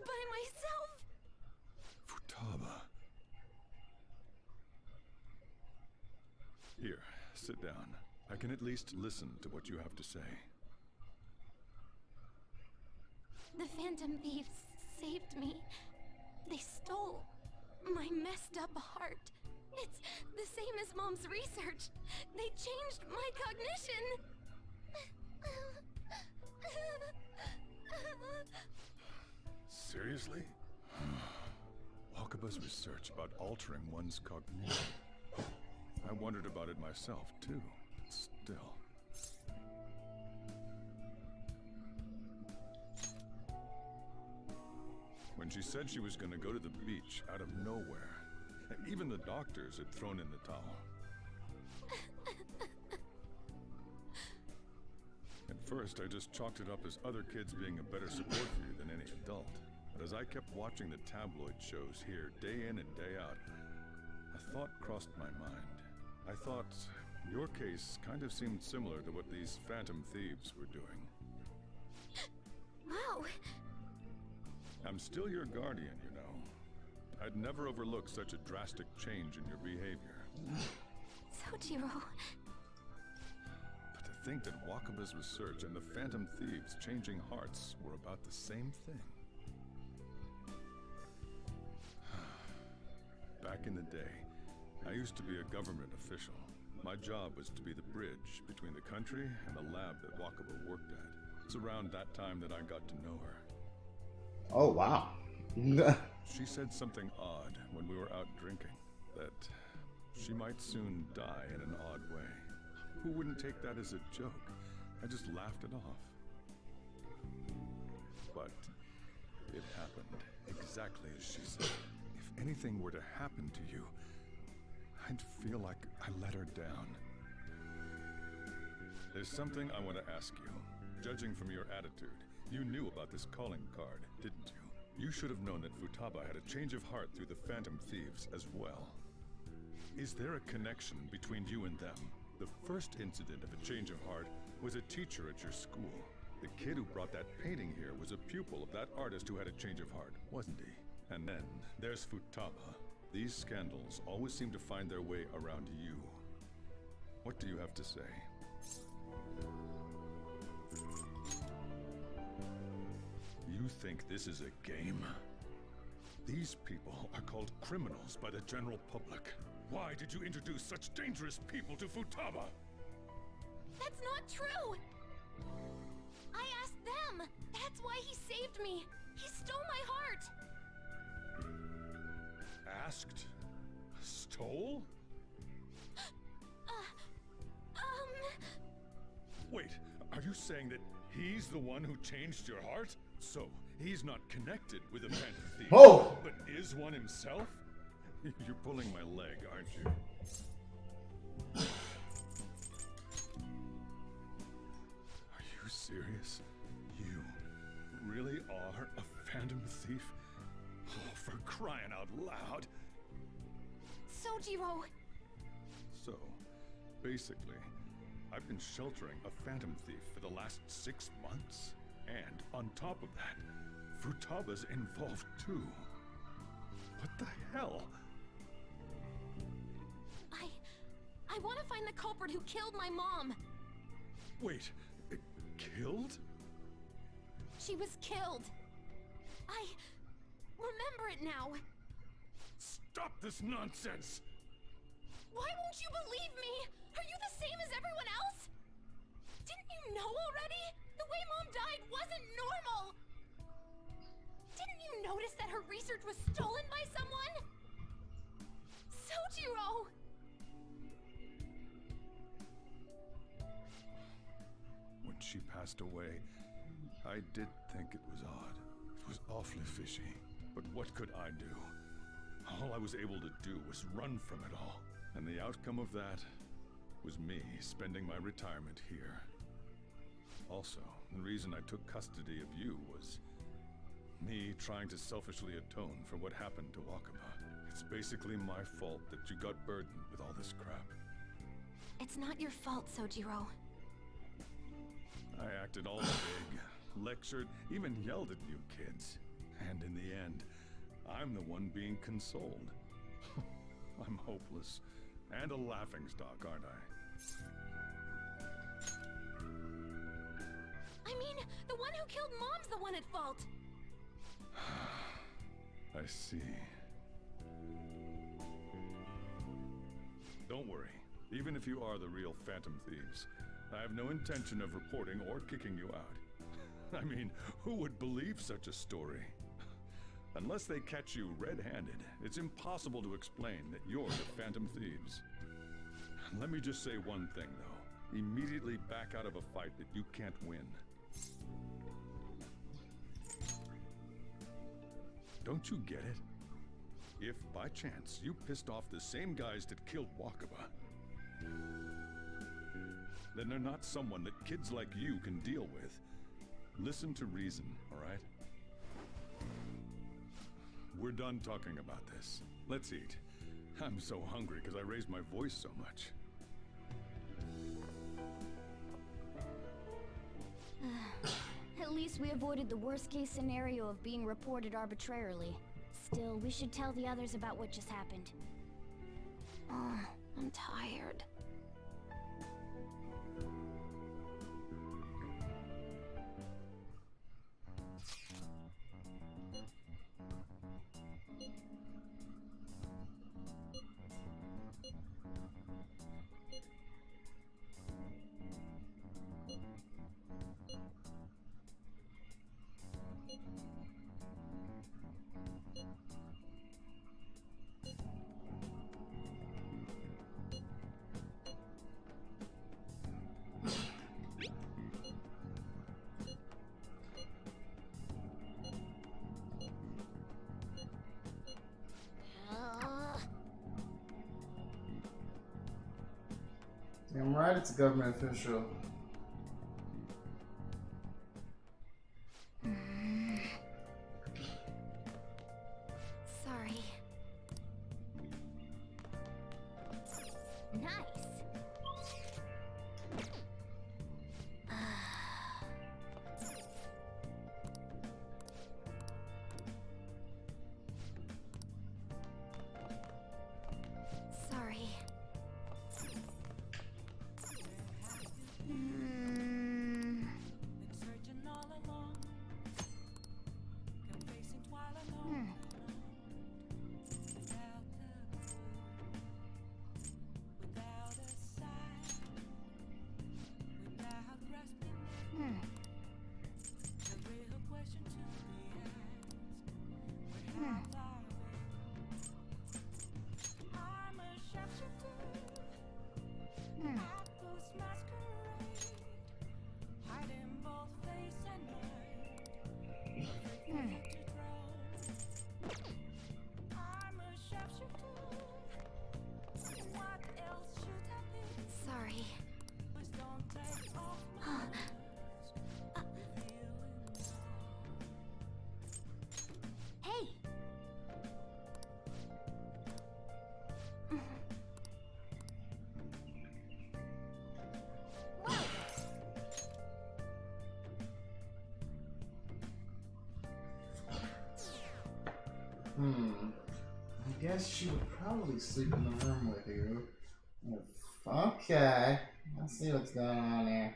S9: by myself.
S19: Futaba. Here, sit down. I can at least listen to what you have to say.
S2: The Phantom Thieves saved me. They stole my messed up heart. It's the same as Mom's research. They changed my cognition.
S19: Seriously? Wakaba's research about altering one's cognition. I wondered about it myself, too. Still. When she said she was going to go to the beach out of nowhere, even the doctors had thrown in the towel. At first, I just chalked it up as other kids being a better support for you than any adult. But as I kept watching the tabloid shows here, day in and day out, a thought crossed my mind. I thought your case kind of seemed similar to what these Phantom Thieves were doing.
S2: Wow.
S19: I'm still your guardian, you know. I'd never overlook such a drastic change in your behavior.
S2: Sojiro.
S19: But to think that Wakaba's research and the Phantom Thieves changing hearts were about the same thing. Back in the day, I used to be a government official. My job was to be the bridge between the country and the lab that Wakaba worked at. It's around that time that I got to know her.
S3: Oh, wow.
S19: She said something odd when we were out drinking, that she might soon die in an odd way. Who wouldn't take that as a joke? I just laughed it off. But it happened exactly as she said. If anything were to happen to you, I'd feel like I let her down. There's something I want to ask you. Judging from your attitude, you knew about this calling card, didn't you? You should have known that Futaba had a change of heart through the Phantom Thieves as well. Is there a connection between you and them? The first incident of a change of heart was a teacher at your school. The kid who brought that painting here was a pupil of that artist who had a change of heart, wasn't he? And then there's Futaba. These scandals always seem to find their way around you. What do you have to say? You think this is a game? These people are called criminals by the general public. Why did you introduce such dangerous people to Futaba?
S2: That's not true! I asked them! That's why he saved me! He stole my heart!
S19: Asked? Stole? Wait, are you saying that he's the one who changed your heart? So, he's not connected with the Phantom Thieves,
S3: Oh!
S19: but is one himself? You're pulling my leg, aren't you? Are you serious? You really are a Phantom Thief? Oh, for crying out loud!
S2: Sojiro!
S19: So, basically, I've been sheltering a Phantom Thief for the last 6 months. And on top of that, Futaba's involved too. What the hell?
S2: I want to find the culprit who killed my mom!
S19: Wait, killed?
S2: She was killed! I remember it now!
S19: Stop this nonsense!
S2: Why won't you believe me? Are you the same as everyone else? Didn't you know already? The way Mom died wasn't normal! Didn't you notice that her research was stolen by someone? Sojiro!
S19: When she passed away, I did think it was odd. It was awfully fishy. But what could I do? All I was able to do was run from it all. And the outcome of that was me spending my retirement here. Also, the reason I took custody of you was me trying to selfishly atone for what happened to Wakaba. It's basically my fault that you got burdened with all this crap.
S2: It's not your fault, Sojiro.
S19: I acted all big, lectured, even yelled at you kids. And in the end, I'm the one being consoled. I'm hopeless. And a laughingstock, aren't I?
S2: I mean, the one who killed Mom's the one at fault.
S19: I see. Don't worry. Even if you are the real Phantom Thieves, I have no intention of reporting or kicking you out. I mean, who would believe such a story? Unless they catch you red-handed, it's impossible to explain that you're the Phantom Thieves. Let me just say one thing, though. Immediately back out of a fight that you can't win. Don't you get it? If, by chance, you pissed off the same guys that killed Wakaba, then they're not someone that kids like you can deal with. Listen to reason, all right? We're done talking about this. Let's eat. I'm so hungry because I raised my voice so much.
S20: At least we avoided the worst-case scenario of being reported arbitrarily. Still, we should tell the others about what just happened. Oh, I'm tired.
S3: I'm right, it's a government official.
S20: Sorry. Nice. Sorry. Sorry. Hey!
S3: I guess she would probably sleep in the room with you. Okay. Let's see what's going on here.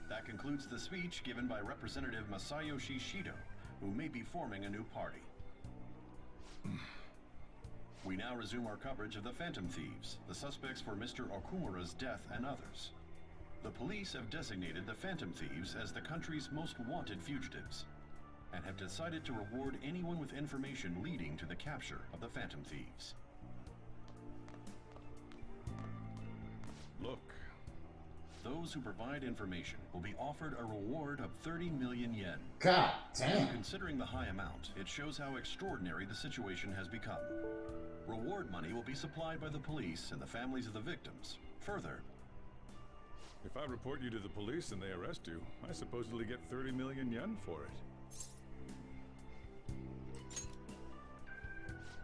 S16: That concludes the speech given by Representative Masayoshi Shido, who may be forming a new party. We now resume our coverage of the Phantom Thieves, the suspects for Mr. Okumura's death and others. The police have designated the Phantom Thieves as the country's most wanted fugitives, and have decided to reward anyone with information leading to the capture of the Phantom Thieves.
S19: Look.
S16: Those who provide information will be offered a reward of 30 million yen.
S3: God damn.
S16: Considering the high amount, it shows how extraordinary the situation has become. Reward money will be supplied by the police and the families of the victims. Further,
S19: if I report you to the police and they arrest you, I supposedly get 30 million yen for it.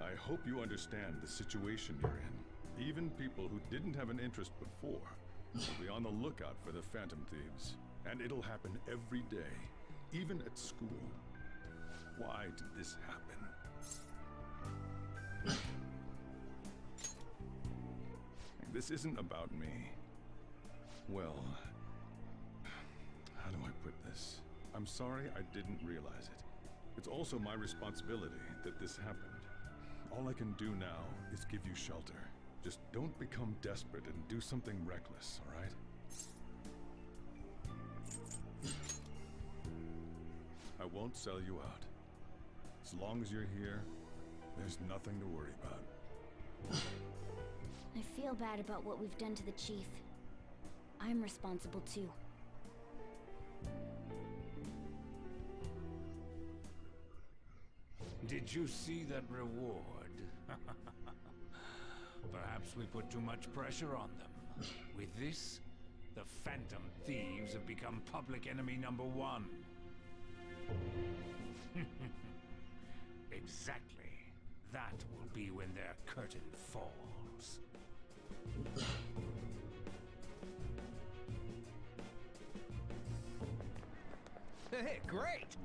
S19: I hope you understand the situation you're in. Even people who didn't have an interest before will be on the lookout for the Phantom Thieves. And it'll happen every day, even at school. Why did this happen? This isn't about me. Well, how do I put this? I'm sorry I didn't realize it. It's also my responsibility that this happened. All I can do now is give you shelter. Just don't become desperate and do something reckless, all right? I won't sell you out. As long as you're here, there's nothing to worry about.
S9: I feel bad about what we've done to the chief. I'm responsible too.
S15: Did you see that reward? Perhaps we put too much pressure on them. With this, the Phantom Thieves have become public enemy #1. Exactly. That will be when their curtain falls.
S10: Hey, great!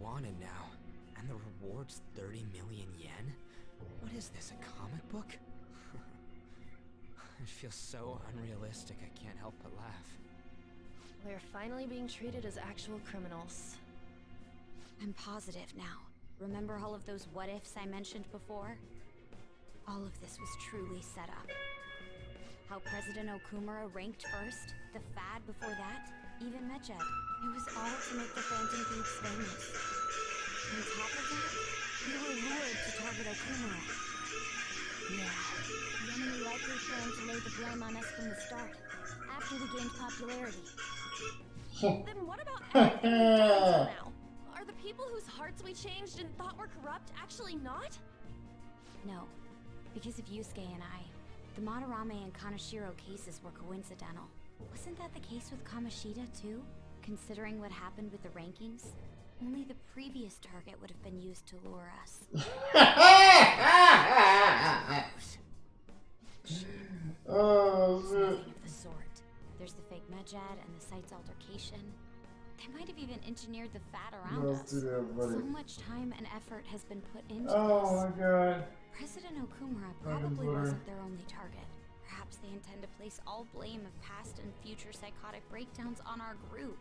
S14: Wanted now, and the reward's 30 million yen? What is this, a comic book? It feels so unrealistic I can't help but laugh.
S1: We're finally being treated as actual criminals.
S9: I'm positive now. Remember all of those what-ifs I mentioned before? All of this was truly set up. How President Okumura ranked first, the fad before that, even Medjed. It was all to make the Phantom Thieves famous. On top of that, we were lured to target Okumura. Yeah, the enemy likely planned to lay the blame on us from the start, after we gained popularity.
S1: Then what about everything we've done until now? Are the people whose hearts we changed and thought were corrupt actually not?
S9: No, because of Yusuke and I, the Madarame and Kaneshiro cases were coincidental. Wasn't that the case with Kamoshida too? Considering what happened with the rankings, only the previous target would have been used to lure us.
S3: Oh, shit.
S9: Nothing of the sort. There's the fake Medjed and the site's altercation. They might have even engineered the fad around us. So much time and effort has been put into this.
S3: Oh my god.
S9: President Okumura probably wasn't their only target. Perhaps they intend to place all blame of past and future psychotic breakdowns on our group.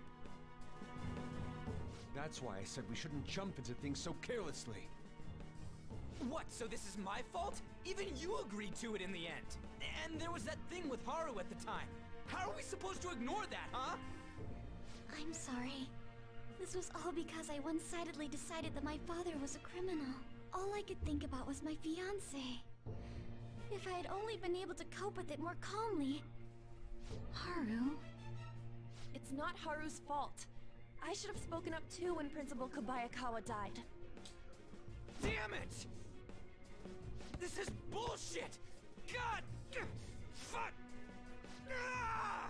S12: That's why I said we shouldn't jump into things so carelessly.
S10: What, so this is my fault? Even you agreed to it in the end. And there was that thing with Haru at the time. How are we supposed to ignore that, huh?
S20: I'm sorry. This was all because I one-sidedly decided that my father was a criminal. All I could think about was my fiancé. If I had only been able to cope with it more calmly... Haru?
S1: It's not Haru's fault. I should have spoken up too when Principal Kobayakawa died.
S10: Damn it! This is bullshit! God! Fuck! Ah!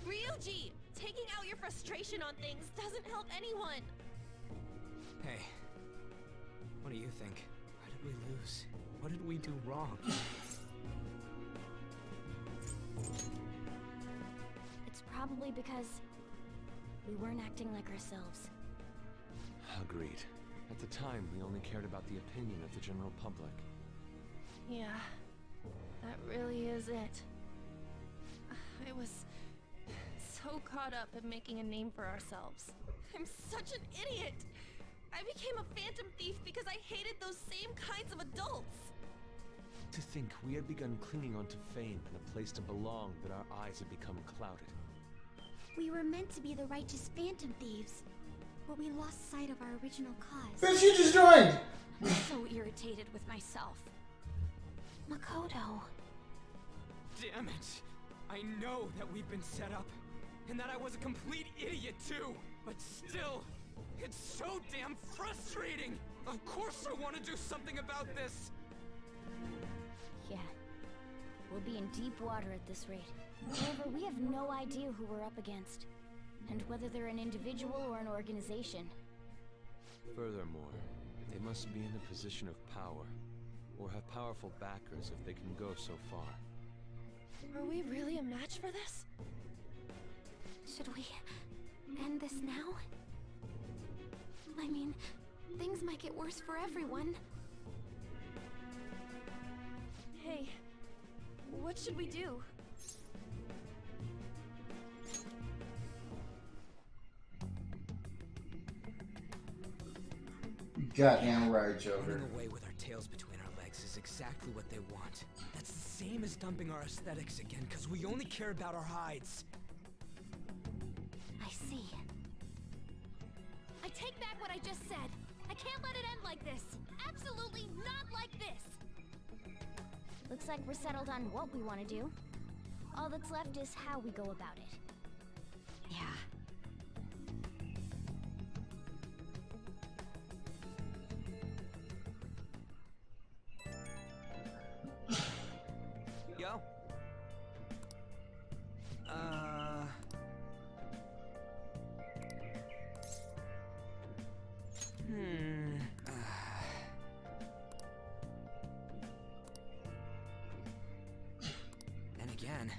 S1: Ryuji! Taking out your frustration on things doesn't help anyone!
S10: Hey, what do you think? Why did we lose? What did we do wrong?
S20: It's probably because we weren't acting like ourselves.
S12: Agreed. At the time, we only cared about the opinion of the general public.
S1: Yeah, that really is it. I was so caught up in making a name for ourselves. I'm such an idiot! I became a phantom thief because I hated those same kinds of adults!
S12: To think we had begun clinging onto fame and a place to belong, that our eyes had become clouded.
S20: We were meant to be the righteous phantom thieves, but we lost sight of our original cause.
S3: Bitch, you just joined!
S20: I'm so irritated with myself. Makoto.
S10: Damn it! I know that we've been set up, and that I was a complete idiot too, but still, it's so damn frustrating! Of course I want to do something about this!
S20: Yeah. We'll be in deep water at this rate. However, we have no idea who we're up against, and whether they're an individual or an organization.
S12: Furthermore, they must be in a position of power, or have powerful backers if they can go so far.
S1: Are we really a match for this?
S20: Should we end this now? I mean, things might get worse for everyone.
S1: Hey, what should we do?
S3: Goddamn right, Joker.
S10: Running away with our tails between our legs is exactly what they want. That's the same as dumping our aesthetics again, because we only care about our hides.
S20: I see.
S2: I take back what I just said. I can't let it end like this. Absolutely not like this.
S20: Looks like we're settled on what we want to do. All that's left is how we go about it.
S7: Yeah.
S10: Yo? And again.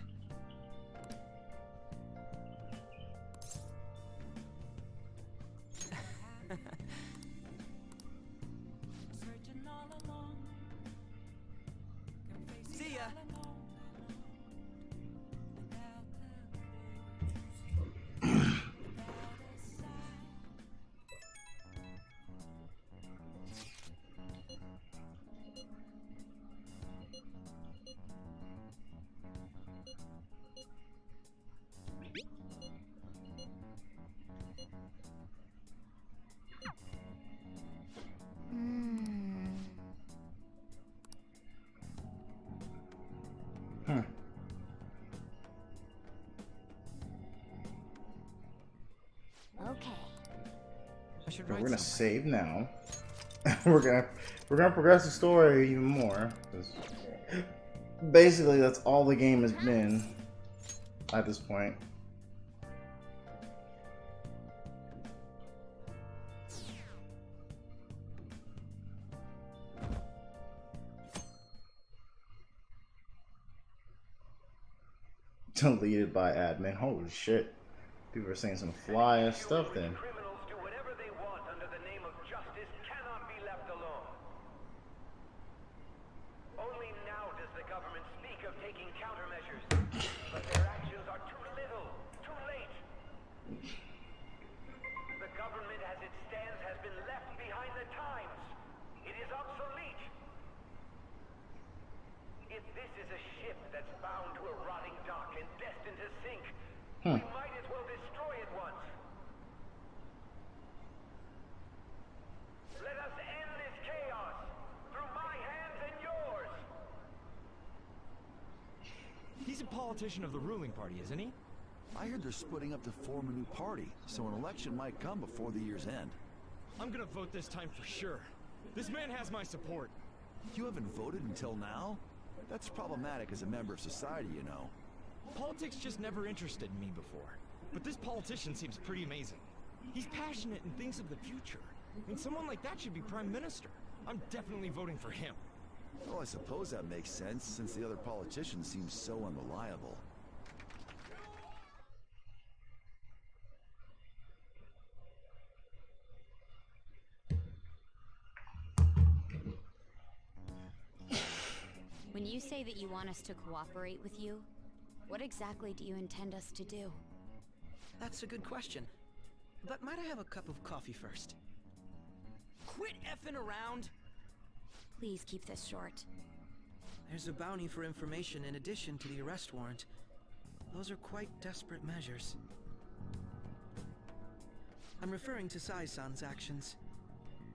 S10: See ya.
S20: Okay.
S3: We're gonna save now. we're gonna progress the story even more. 'Cause basically, that's all the game has been at this point. Deleted by admin. Holy shit. People are saying some fly ass stuff then.
S5: Criminals do whatever they want under the name of justice cannot be left alone. Only now does the government speak of taking countermeasures, but their actions are too little, too late. The government
S22: politician of the ruling party, isn't he?
S6: I heard they're splitting up to form a new party, so an election might come before the year's end.
S22: I'm gonna vote this time for sure. This man has my support.
S6: You haven't voted until now? That's problematic as a member of society, you know.
S22: Politics just never interested me before. But this politician seems pretty amazing. He's passionate and thinks of the future. I mean, someone like that should be prime minister. I'm definitely voting for him.
S6: Well, I suppose that makes sense, since the other politicians seem so unreliable.
S9: When you say that you want us to cooperate with you, what exactly do you intend us to do?
S17: That's a good question. But might I have a cup of coffee first?
S10: Quit effing around!
S9: Please keep this short.
S17: There's a bounty for information in addition to the arrest warrant. Those are quite desperate measures. I'm referring to Sai-san's actions.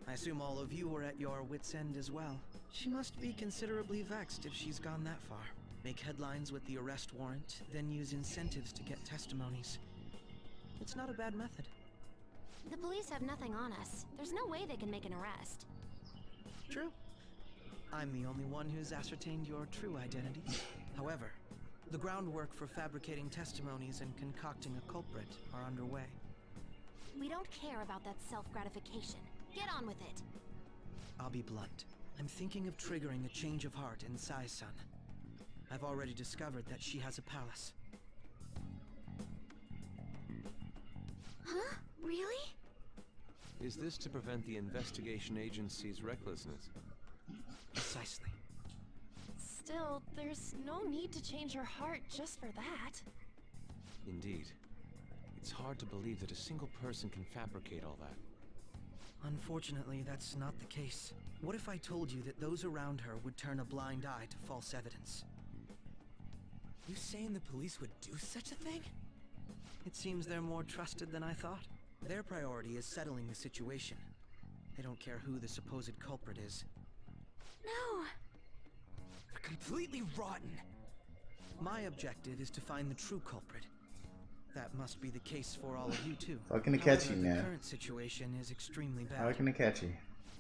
S17: I assume all of you were at your wit's end as well. She must be considerably vexed if she's gone that far. Make headlines with the arrest warrant, then use incentives to get testimonies. It's not a bad method.
S20: The police have nothing on us. There's no way they can make an arrest.
S17: True. I'm the only one who's ascertained your true identity. However, the groundwork for fabricating testimonies and concocting a culprit are underway.
S20: We don't care about that self-gratification. Get on with it.
S17: I'll be blunt. I'm thinking of triggering a change of heart in Sai-san. I've already discovered that she has a palace.
S20: Huh? Really?
S12: Is this to prevent the investigation agency's recklessness?
S17: Precisely.
S1: Still, there's no need to change her heart just for that.
S12: Indeed. It's hard to believe that a single person can fabricate all that.
S17: Unfortunately, that's not the case. What if I told you that those around her would turn a blind eye to false evidence?
S10: You saying the police would do such a thing?
S17: It seems they're more trusted than I thought. Their priority is settling the situation. They don't care who the supposed culprit is.
S20: No!
S10: You're completely rotten!
S17: My objective is to find the true culprit. That must be the case for all of you too.
S3: Fucking catchy, man.
S17: The current situation is extremely bad.
S3: How can it catch you?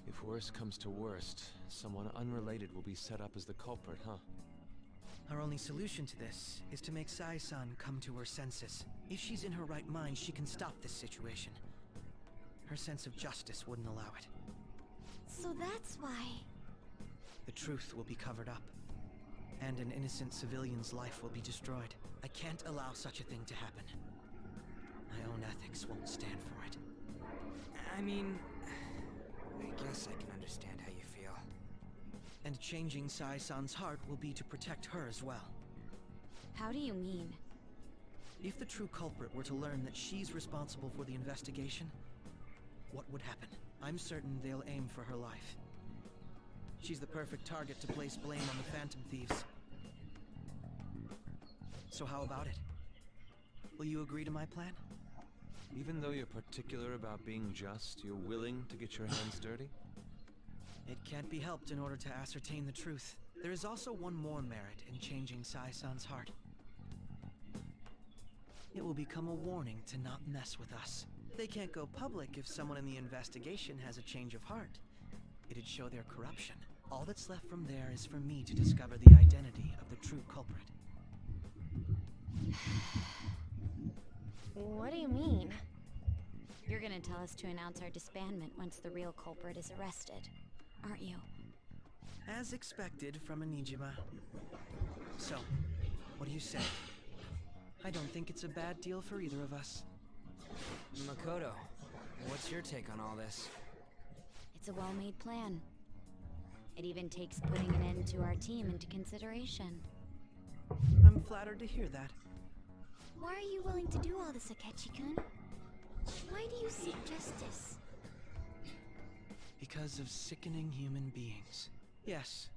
S12: If worst comes to worst, someone unrelated will be set up as the culprit, huh?
S17: Our only solution to this is to make Sai-san come to her senses. If she's in her right mind, she can stop this situation. Her sense of justice wouldn't allow it.
S20: So that's why...
S17: The truth will be covered up, and an innocent civilian's life will be destroyed. I can't allow such a thing to happen. My own ethics won't stand for it.
S14: I mean, I guess I can understand how you feel.
S17: And changing Sai-san's heart will be to protect her as well.
S9: How do you mean?
S17: If the true culprit were to learn that she's responsible for the investigation, what would happen? I'm certain they'll aim for her life. She's the perfect target to place blame on the Phantom Thieves. So how about it? Will you agree to my plan?
S12: Even though you're particular about being just, you're willing to get your hands dirty?
S17: It can't be helped in order to ascertain the truth. There is also one more merit in changing Sai-san's heart. It will become a warning to not mess with us. They can't go public if someone in the investigation has a change of heart. It'd show their corruption. All that's left from there is for me to discover the identity of the true culprit.
S9: What do you mean? You're gonna tell us to announce our disbandment once the real culprit is arrested, aren't you?
S17: As expected from a Nijima. So, what do you say? I don't think it's a bad deal for either of us.
S14: Makoto, what's your take on all this?
S9: It's a well-made plan. It even takes putting an end to our team into consideration.
S17: I'm flattered to hear that.
S20: Why are you willing to do all this, Akechi-kun? Why do you seek justice?
S17: Because of sickening human beings. Yes.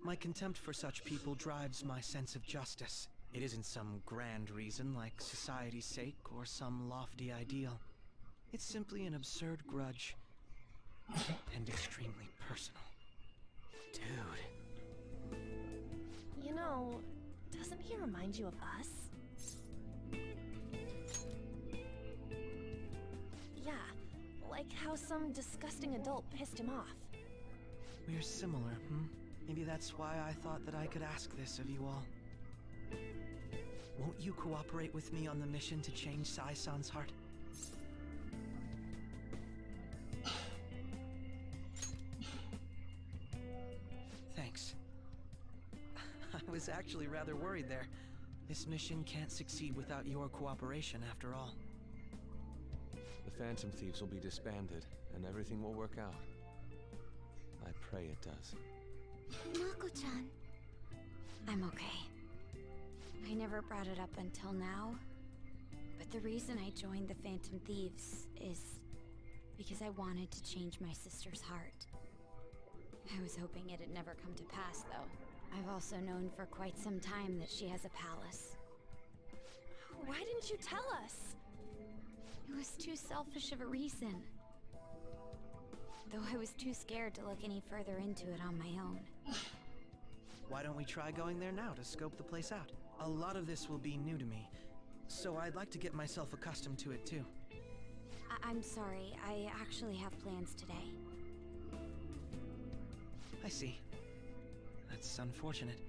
S17: My contempt for such people drives my sense of justice. It isn't some grand reason like society's sake or some lofty ideal. It's simply an absurd grudge. And extremely personal.
S14: Dude.
S1: You know, Doesn't he remind you of us? Yeah, like how some disgusting adult pissed him off.
S17: We're similar, hmm? Maybe that's why I thought that I could ask this of you all. Won't you cooperate with me on the mission to change Sai-san's heart? Thanks. I was actually rather worried there. This mission can't succeed without your cooperation, after all.
S12: The Phantom Thieves will be disbanded, and everything will work out. I pray it does.
S9: Mako-chan. I'm okay. I never brought it up until now, but the reason I joined the Phantom Thieves is because I wanted to change my sister's heart. I was hoping it'd never come to pass, though. I've also known for quite some time that she has a palace.
S1: Why didn't you tell us?
S9: It was too selfish of a reason. Though I was too scared to look any further into it on my own.
S17: Why don't we try going there now to scope the place out? A lot of this will be new to me, so I'd like to get myself accustomed to it too.
S9: I'm sorry, I actually have plans today.
S17: I see. That's unfortunate.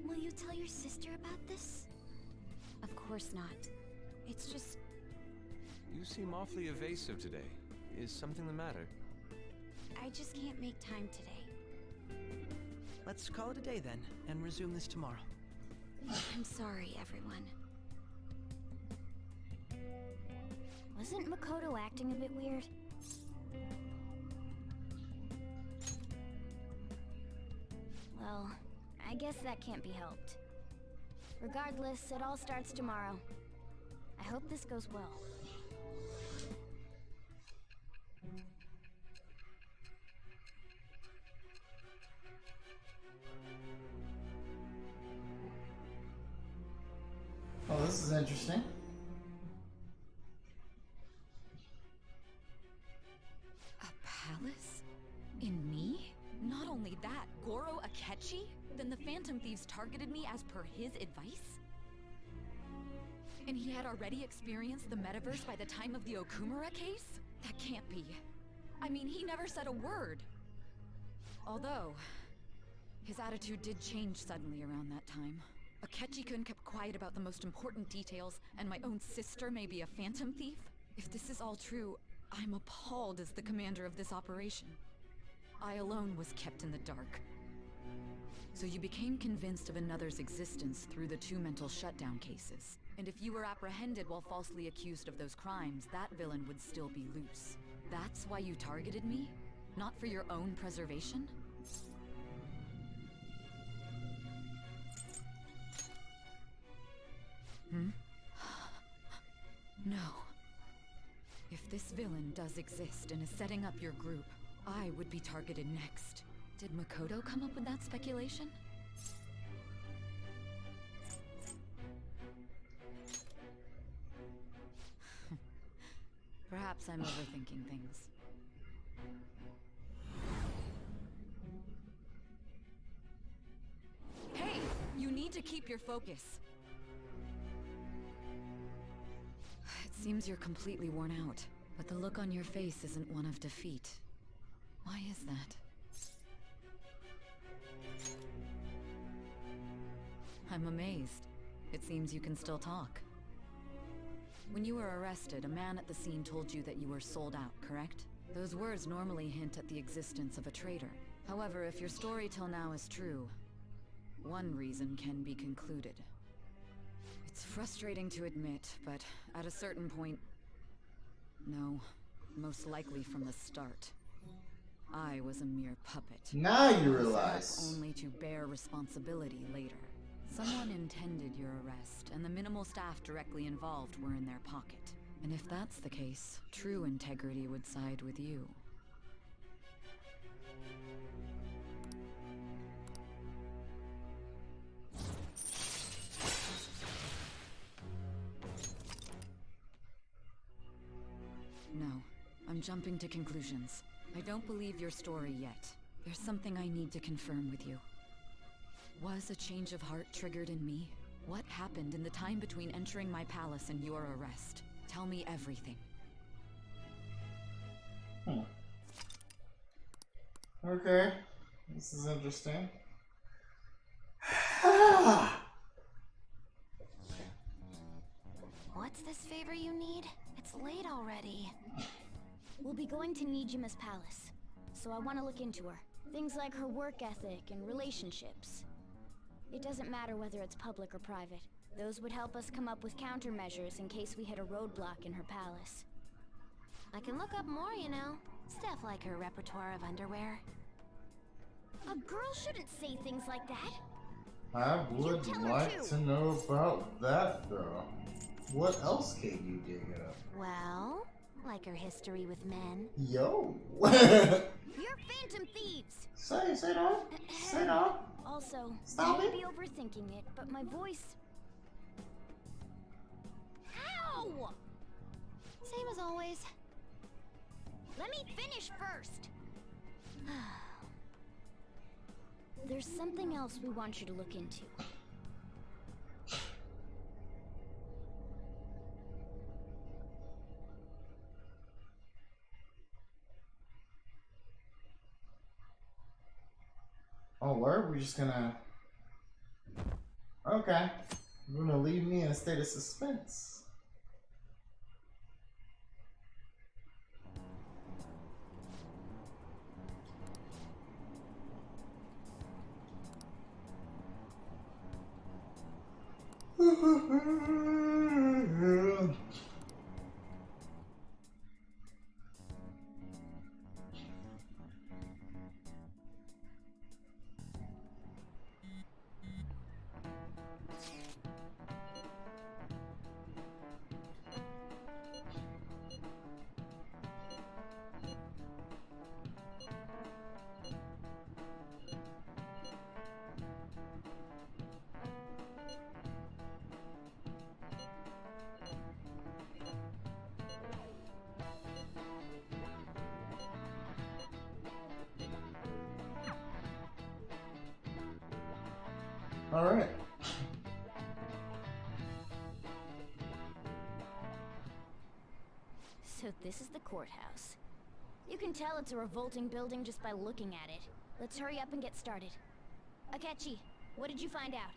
S9: Will you tell your sister about this? Of course not. It's just...
S12: You seem awfully evasive today. Is something the matter?
S9: I just can't make time today.
S17: Let's call it a day then, and resume this tomorrow.
S9: I'm sorry, everyone.
S20: Wasn't Makoto acting a bit weird? Well, I guess that can't be helped. Regardless, it all starts tomorrow. I hope this goes well.
S3: Oh, this is interesting.
S7: A palace? In me? Not only that, Goro Akechi? Then the Phantom Thieves targeted me as per his advice? And he had already experienced the metaverse by the time of the Okumura case? That can't be. I mean, he never said a word. Although, his attitude did change suddenly around that time. Akechi-kun kept quiet about the most important details, and my own sister may be a phantom thief? If this is all true, I'm appalled as the commander of this operation. I alone was kept in the dark. So you became convinced of another's existence through the 2 mental shutdown cases. And if you were apprehended while falsely accused of those crimes, that villain would still be loose. That's why you targeted me? Not for your own preservation? Hmm? No. If this villain does exist and is setting up your group, I would be targeted next. Did Makoto come up with that speculation? Perhaps I'm overthinking things. Hey! You need to keep your focus. It seems you're completely worn out, but the look on your face isn't one of defeat. Why is that? I'm amazed. It seems you can still talk. When you were arrested, a man at the scene told you that you were sold out, correct? Those words normally hint at the existence of a traitor. However, if your story till now is true, one reason can be concluded. It's frustrating to admit, but at a certain point... No, most likely from the start. I was a mere puppet.
S3: Now you
S7: Set up
S3: realize.
S7: only to bear responsibility later. Someone intended your arrest, and the minimal staff directly involved were in their pocket. And if that's the case, true integrity would side with you. No, I'm jumping to conclusions. I don't believe your story yet. There's something I need to confirm with you. Was a change of heart triggered in me? What happened in the time between entering my palace and your arrest? Tell me everything.
S3: Okay. This is interesting.
S20: What's this favor you need? It's late already. We'll be going to Nijima's palace, so I want to look into her. Things like her work ethic and relationships. It doesn't matter whether it's public or private. Those would help us come up with countermeasures in case we hit a roadblock in her palace. I can look up more, you know. Stuff like her repertoire of underwear. A girl shouldn't say things like that.
S3: I would like to know about that, though. What else can you dig up?
S20: Well, like her history with men.
S3: Yo!
S20: You're phantom thieves!
S3: Say that. Say that.
S20: Also,
S3: Stop
S20: I may be overthinking it, but my voice... Ow! Same as always. Let me finish first. There's something else we want you to look into.
S3: Oh, word? We're just gonna... Okay. You're gonna leave me in a state of suspense. All right.
S20: So this is the courthouse. You can tell it's a revolting building just by looking at it. Let's hurry up and get started. Akechi, what did you find out?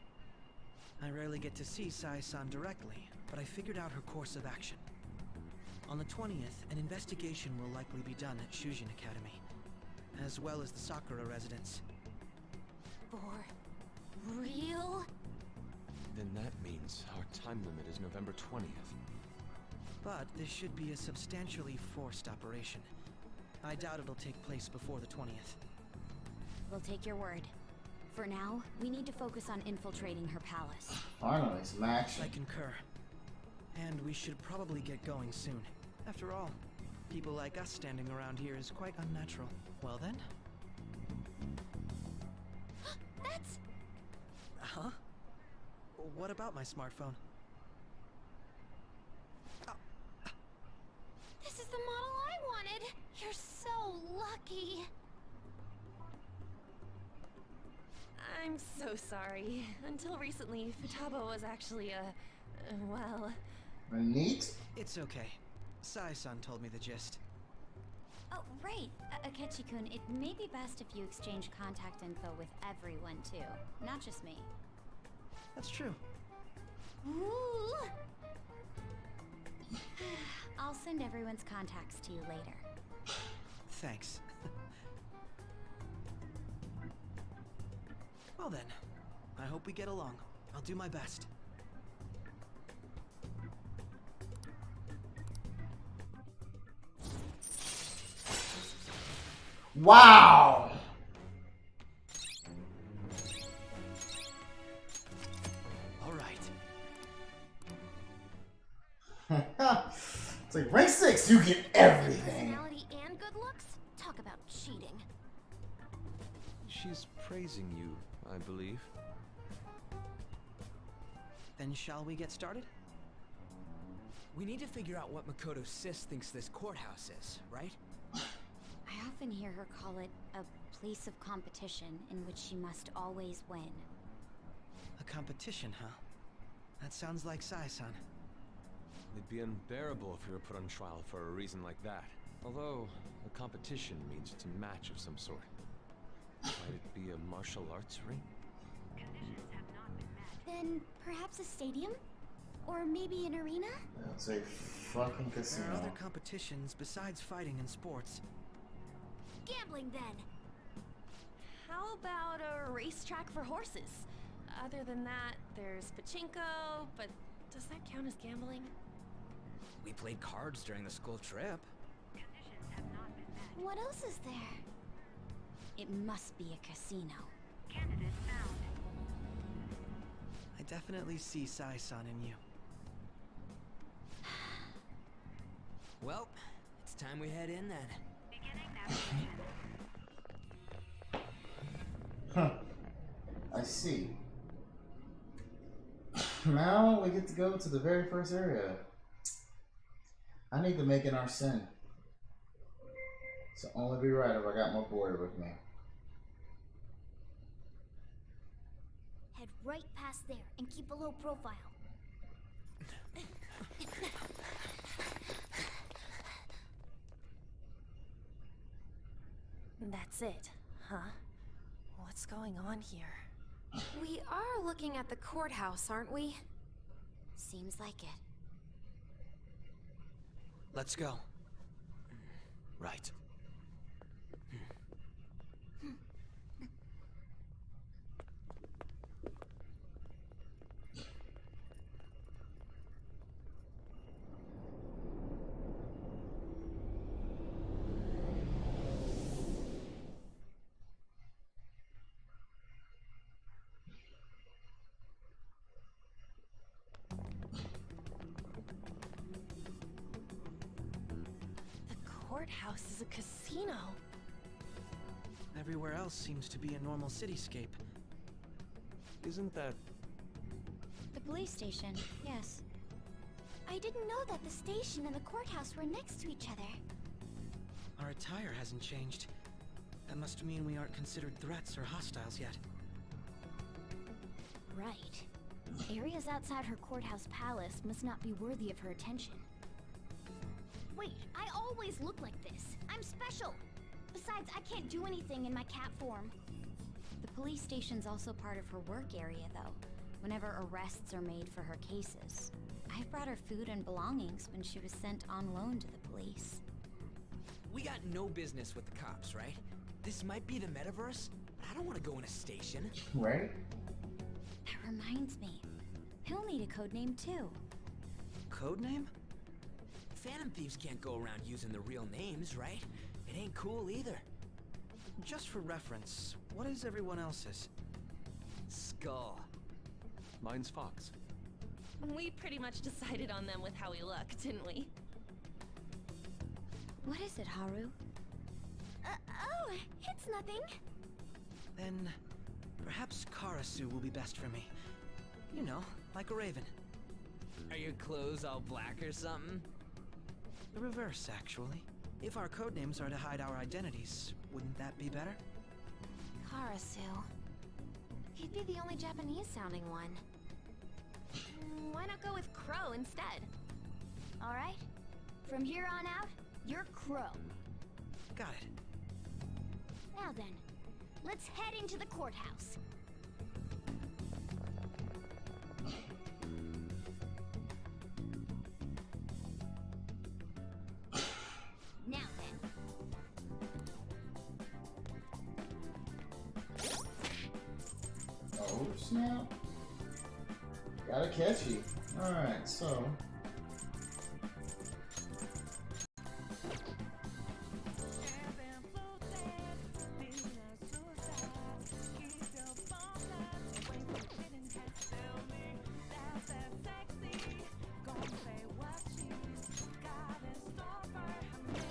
S17: I rarely get to see Sai-san directly, but I figured out her course of action. On the 20th, an investigation will likely be done at Shujin Academy, as well as the Sakura residence.
S20: For real?
S12: Then that means our time limit is November 20th.
S17: But this should be a substantially forced operation. I doubt it'll take place before the 20th.
S20: We'll take your word. For now, we need to focus on infiltrating her palace.
S3: Finally, some action.
S17: I concur. And we should probably get going soon. After all, people like us standing around here is quite unnatural. Well then?
S20: That's...
S17: Huh? What about my smartphone?
S20: This is the model I wanted! You're so lucky!
S1: I'm so sorry. Until recently, Futaba was actually well...
S3: Neat?
S17: It's okay. Sai-san told me the gist.
S9: Oh, right. Akechi-kun, it may be best if you exchange contact info with everyone, too. Not just me.
S17: That's true.
S20: Ooh!
S9: I'll send everyone's contacts to you later.
S17: Thanks. Well then, I hope we get along. I'll do my best.
S3: Wow!
S17: All right.
S3: It's like rank 6, you get everything.
S20: Personality and good looks? Talk about cheating.
S12: She's praising you, I believe.
S17: Then shall we get started?
S14: We need to figure out what Makoto's sis thinks this courthouse is, right?
S9: I often hear her call it a place of competition in which she must always win.
S17: A competition, huh? That sounds like Sai-san.
S12: It'd be unbearable if we were put on trial for a reason like that. Although, a competition means it's a match of some sort. Might it be a martial arts ring?
S20: Then perhaps a stadium? Or maybe an arena?
S3: That's a fucking casino.
S17: There are other competitions besides fighting and sports.
S20: Gambling, then.
S1: How about a racetrack for horses? Other than that, there's pachinko, but does that count as gambling?
S14: We played cards during the school trip.
S20: What else is there? It must be a casino.
S17: I definitely see Sai-san in you.
S14: Well, it's time we head in then.
S3: Huh. I see. Now we get to go to the very first area. I need to make an arsene. So only be right if I got my boy with me.
S20: Head right past there and keep a low profile.
S1: That's it, huh? What's going on here?
S2: We are looking at the courthouse, aren't we?
S20: Seems like it.
S14: Let's go.
S12: Right.
S1: Courthouse is a casino.
S17: Everywhere else seems to be a normal cityscape.
S12: Isn't that...
S20: The police station, yes. I didn't know that the station and the courthouse were next to each other.
S17: Our attire hasn't changed. That must mean we aren't considered threats or hostiles yet.
S20: Right. Areas outside her courthouse palace must not be worthy of her attention. Wait, I always look like this. I'm special. Besides, I can't do anything in my cat form. The police station's also part of her work area, though, whenever arrests are made for her cases. I've brought her food and belongings when she was sent on loan to the police.
S14: We got no business with the cops, right? This might be the metaverse, but I don't want to go in a station.
S3: Right?
S20: That reminds me. He'll need a code name, too.
S17: Code name?
S14: Phantom thieves can't go around using the real names, right? It ain't cool either.
S17: Just for reference, what is everyone else's?
S14: Skull.
S12: Mine's Fox.
S1: We pretty much decided on them with how we look, didn't we?
S20: What is it, Haru? Oh, it's nothing.
S17: Then, perhaps Karasu will be best for me. You know, like a raven.
S14: Are your clothes all black or something?
S17: The reverse, actually. If our codenames are to hide our identities, wouldn't that be better?
S2: Karasu. He'd be the only Japanese-sounding one.
S1: Why not go with Crow instead?
S20: All right. From here on out, you're Crow.
S17: Got it.
S20: Now then, let's head into the courthouse. Now then.
S3: Oh, snap. Gotta catch you. Alright, so.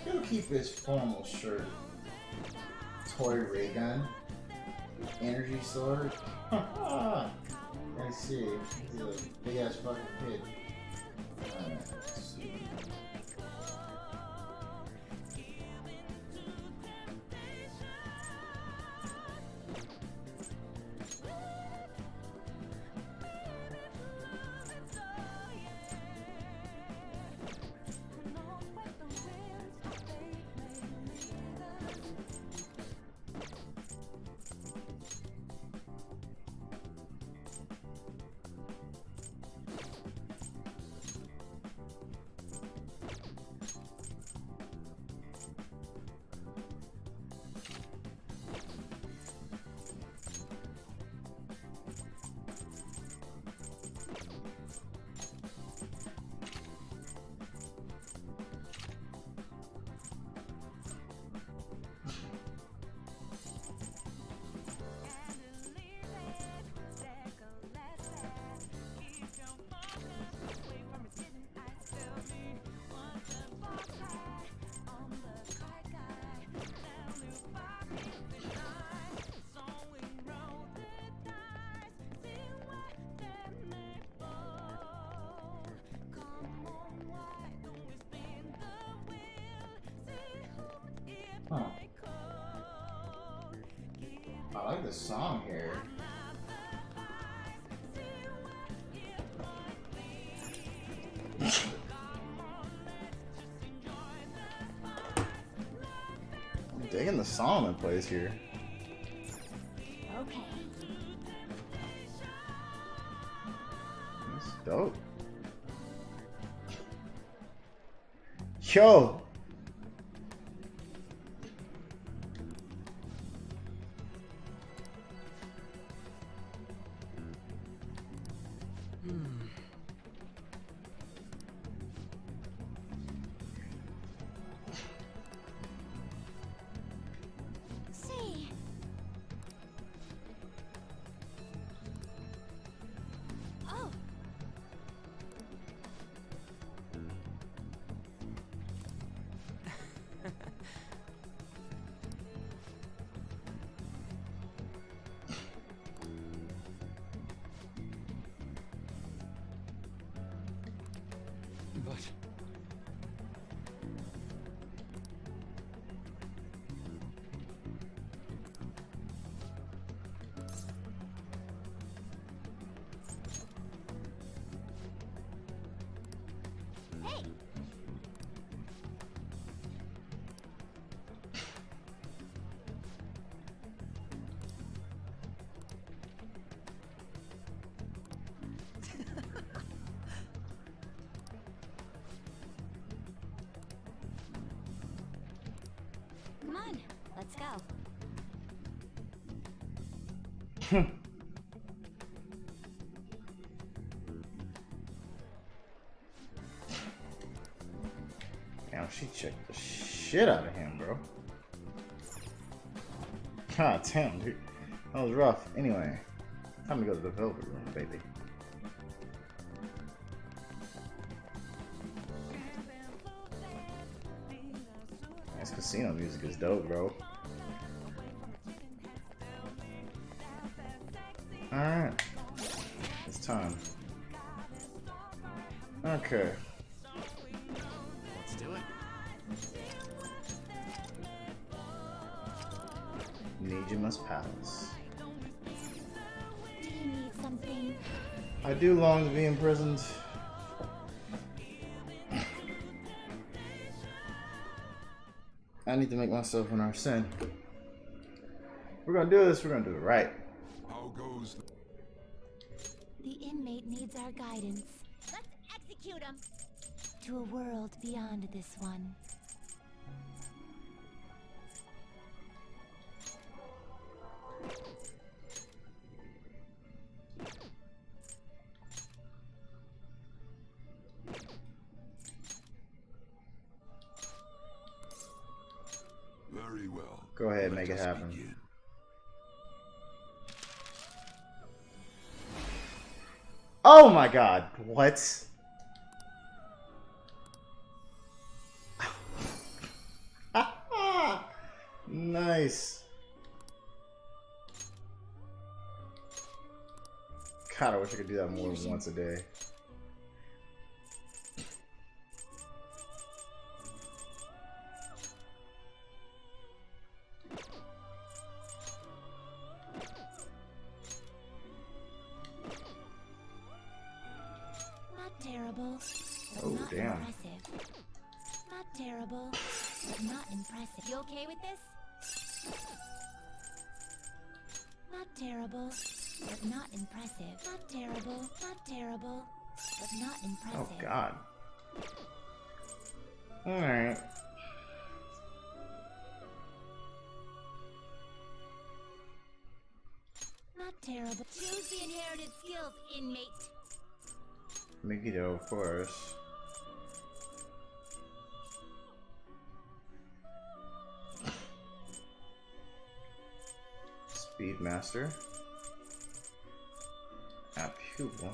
S3: He'll keep his formal shirt. Toy ray gun. Energy sword. I see. He's a big ass fucking kid. Alright, let's see. Huh. I like the song here. I'm digging the song that plays here.
S20: Okay.
S3: That's dope. Yo!
S20: See. Oh.
S22: But
S20: Hey. Come on, let's go.
S3: Damn, she checked the shit out of him, bro. God damn, dude. That was rough. Anyway, time to go to the developer room, baby. This casino music is dope, bro. Alright. It's time. Okay.
S14: Let's do it.
S3: Nejima's Palace.
S20: Do you need something?
S3: I do long to be imprisoned. I need to make myself an arsene. We're gonna do this, we're gonna do it right.
S19: How goes
S20: The inmate needs our guidance. Let's execute him! To a world beyond this one.
S19: very well?
S3: Go ahead,
S19: Let
S3: make it
S19: us
S3: happen.
S19: begin.
S3: Oh my god, what? Nice. God, I wish I could do that more than once a day.
S20: Not terrible, but
S3: Oh,
S20: not
S3: damn.
S20: impressive. Not terrible, but not impressive. You okay with this? Not terrible, but not impressive. Not terrible, but not impressive.
S3: Oh god. Alright.
S20: Not terrible. Choose the inherited skills, inmate.
S3: Megiddo, of course. Speedmaster. App pupil.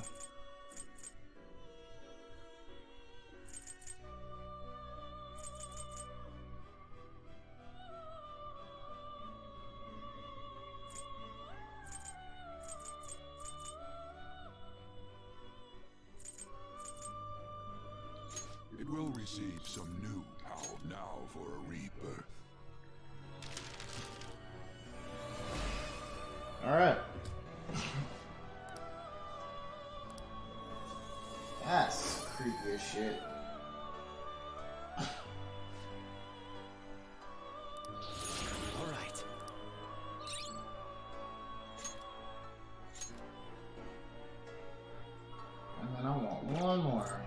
S19: It will receive some new power now for a rebirth.
S3: shit.
S14: All right.
S3: And then I want one more.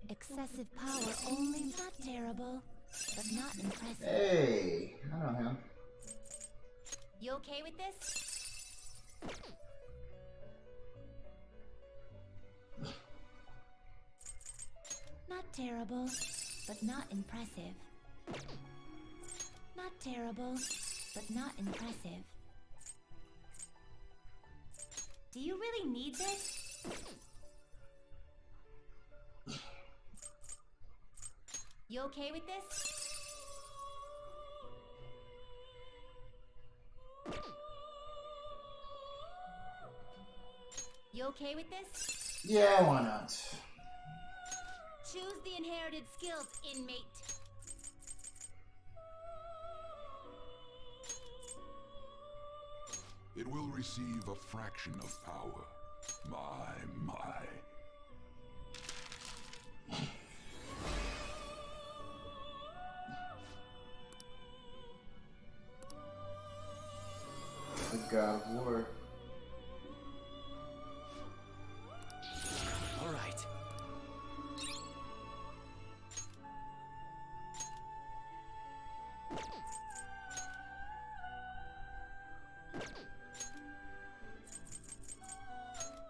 S20: Excessive power only, not terrible, but not impressive.
S3: Hey, I know him.
S20: You okay with this? Not terrible, but not impressive. Not terrible, but not impressive. Do you really need this? You okay with this? You okay with this?
S3: Yeah, why not?
S20: Choose the inherited skills, inmate.
S8: It will receive a fraction of power. My.
S3: The God of War.
S14: All right.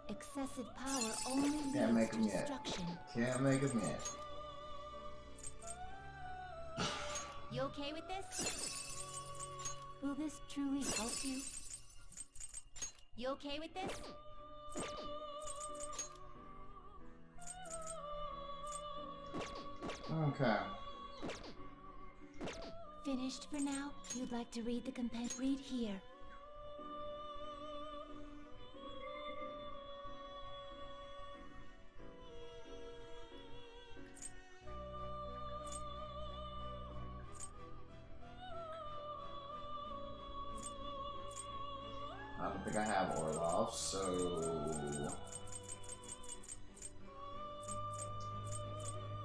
S20: Excessive power only
S3: Can't make
S20: leads to
S3: him yet.
S20: destruction.
S3: Can't make him yet.
S20: You okay with this? Will this truly help you? You okay with this?
S3: Okay.
S20: Finished for now? You'd like to read the compendium? Read here.
S3: I don't think I have Orlov, so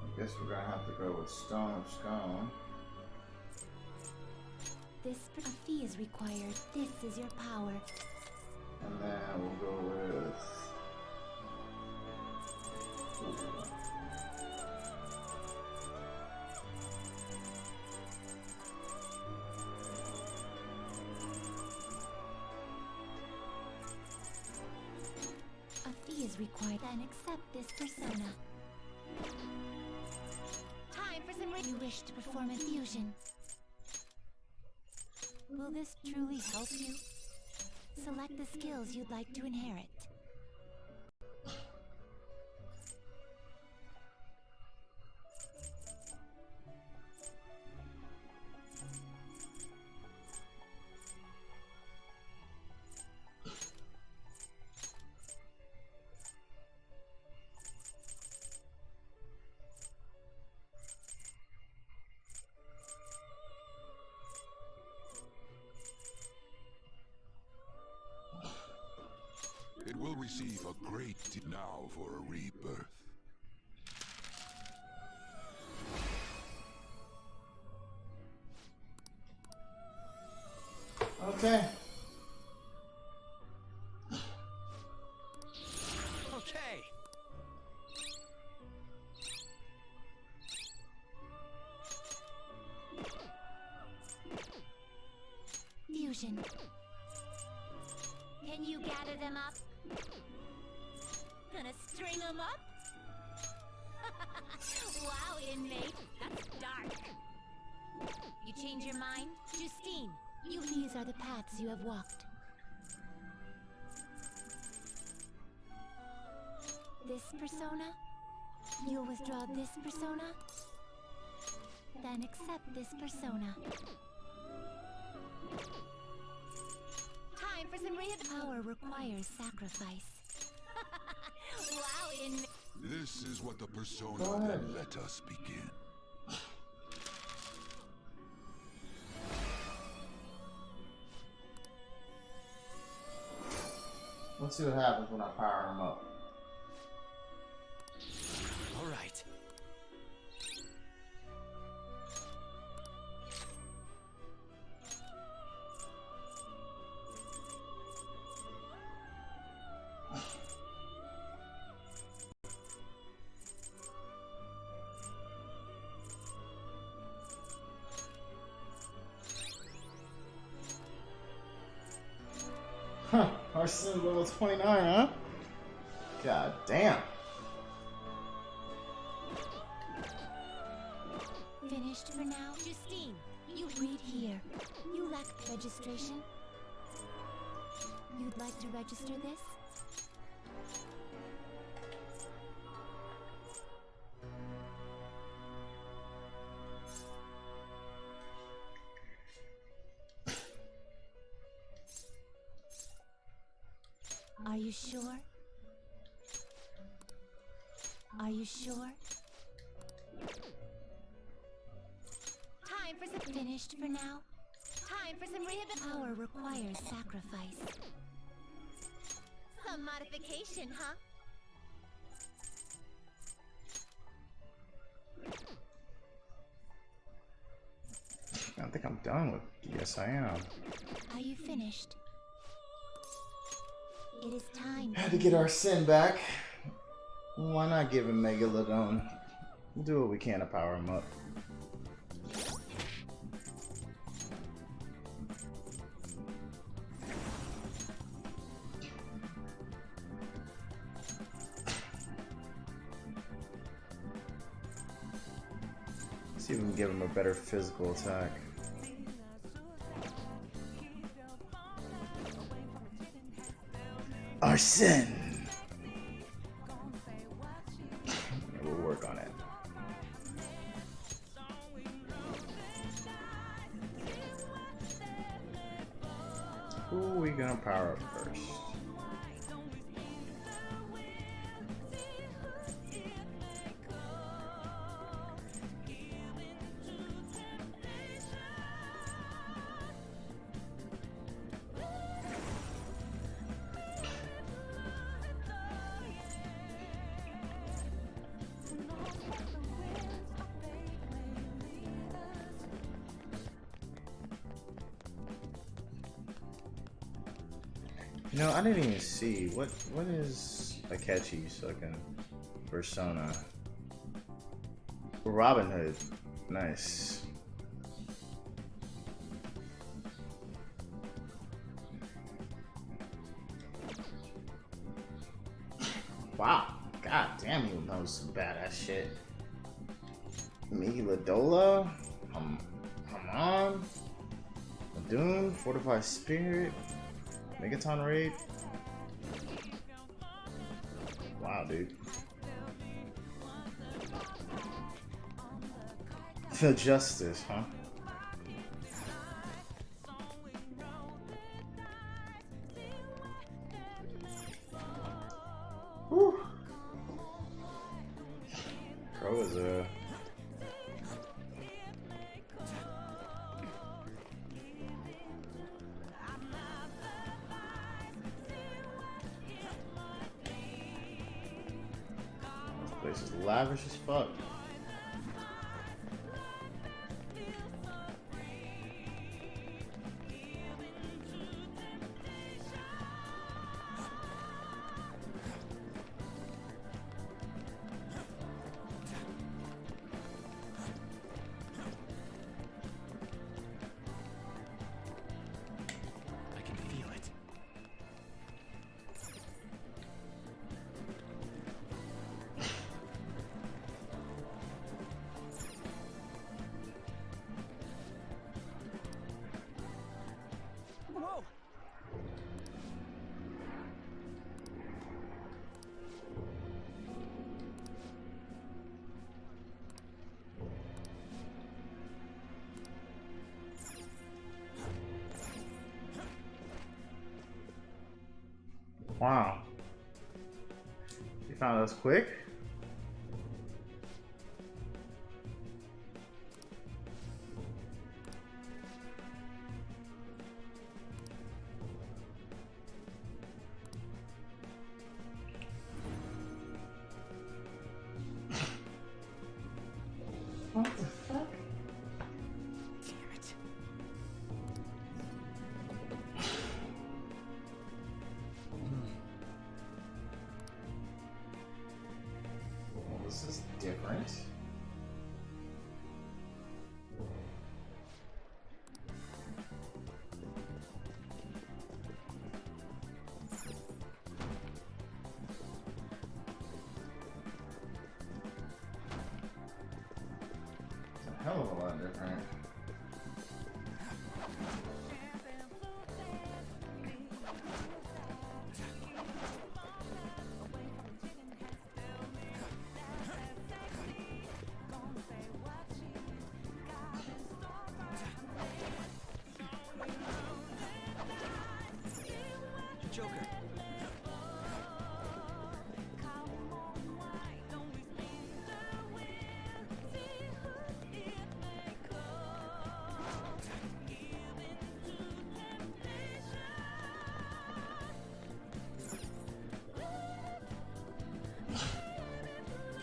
S3: I guess we're gonna have to go with Stone of Scone.
S20: This fee is required. This is your power.
S3: And then we'll go with
S20: A fee is required. Then accept this persona. Time for some. You wish to perform a fusion. Will this truly help you? Select the skills you'd like to inherit.
S8: It will receive a great now for a rebirth.
S3: okay.
S14: Okay.
S20: Fusion. Can you gather them up? Gonna string them up? Wow, inmate, that's dark. You change your mind? Justine, these are the paths you have walked. This persona? You'll withdraw this persona? Then accept this persona. Time for some power requires sacrifice. Wow, in
S8: This is what the persona then let us begin.
S3: Let's see what happens when I power him up.
S22: All right.
S3: Huh, our sin level 29, huh? God damn.
S20: Finished for now? Justine, you read here. You lack registration. You'd like to register this? Are you sure? Are you sure? Time for some finished for now. Time for some rehabilitation. Power requires sacrifice. Some modification, huh?
S3: I think I'm done with. Yes, I am.
S20: Are you finished? It is time.
S3: Had to get our sin back. Why not give him Megalodon? We'll do what we can to power him up. See if we can give him a better physical attack. Our sin! We'll work on it. Who are we gonna power up first? You know, I didn't even see what is Akechi so I can persona. Robin Hood. Nice. Wow. God damn, you know some badass shit. Megalodon? Come on. Doom, Fortified Spirit. Megaton Raid? Wow, dude. The Justice, huh? Whew. Bro is a... This is lavish as fuck.
S22: I can feel it. Whoa!
S3: Wow. You found us quick? What the fuck?
S14: Damn it.
S3: Well, this is different. It's a hell of a lot different.
S14: Joker.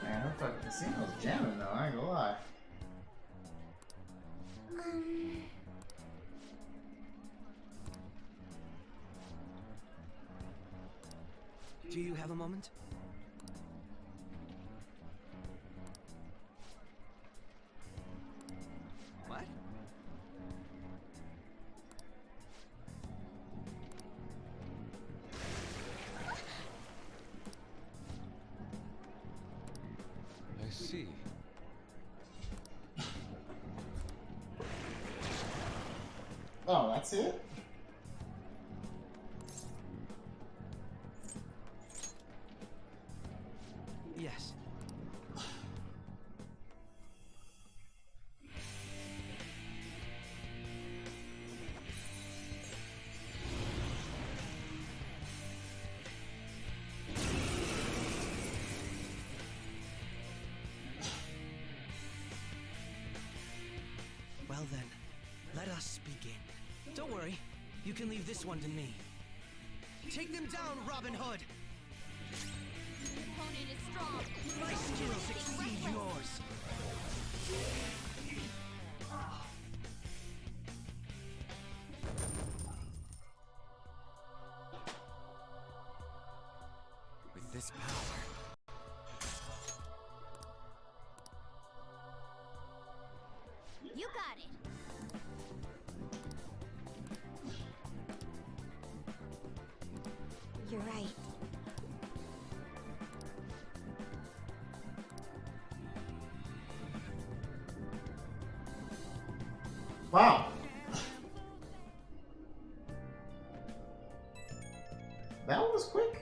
S3: Man, her fucking casino's jamming though, I ain't gonna lie.
S14: Do you have a moment? What?
S12: I see.
S3: Oh, that's it?
S14: Yes. Well then, let us begin. Don't worry, you can leave this one to me. Take them down, Robin Hood!
S2: Your opponent is strong.
S14: My skills exceed yours. With this power,
S20: You got it. You're right.
S3: Wow. That was quick.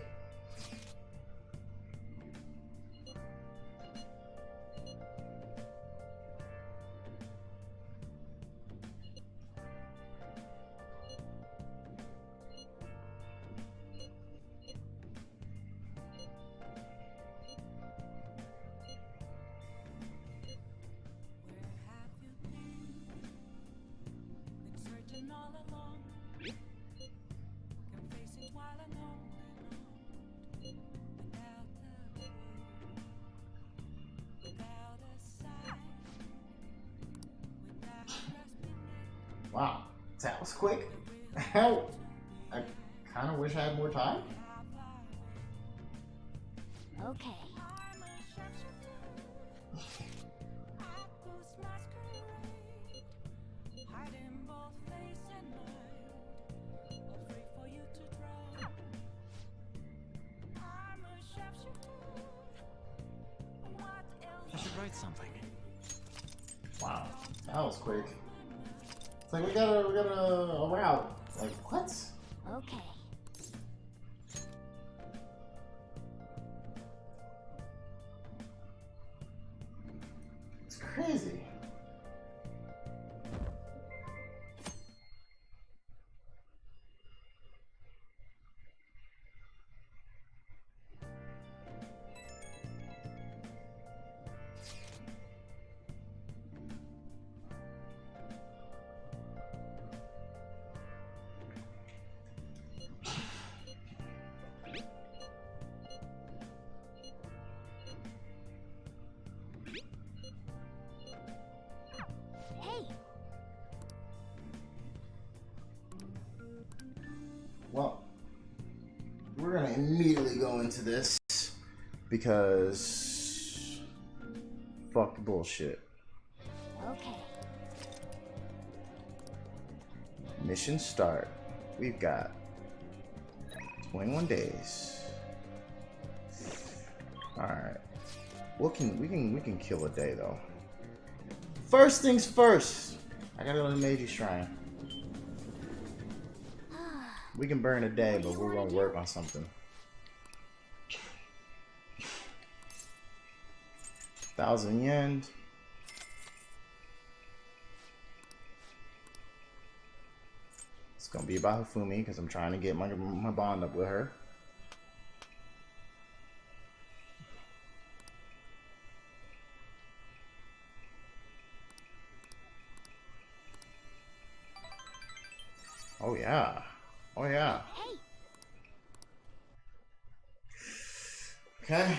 S3: Wow, that was quick. Hell, I kind of wish I had more time.
S20: Okay.
S14: I should write something.
S3: Wow, that was quick. It's like we got a route. Like what?
S20: Okay.
S3: It's crazy. gonna immediately go into this because fuck the bullshit.
S20: Okay.
S3: Mission start. We've got 21 days. All right. We can kill a day though. First things first. I gotta go to the Meiji Shrine. We can burn a day, but we're gonna work on something. 1,000 yen. It's gonna be about Hifumi because I'm trying to get my bond up with her. Oh yeah. Oh yeah. Okay.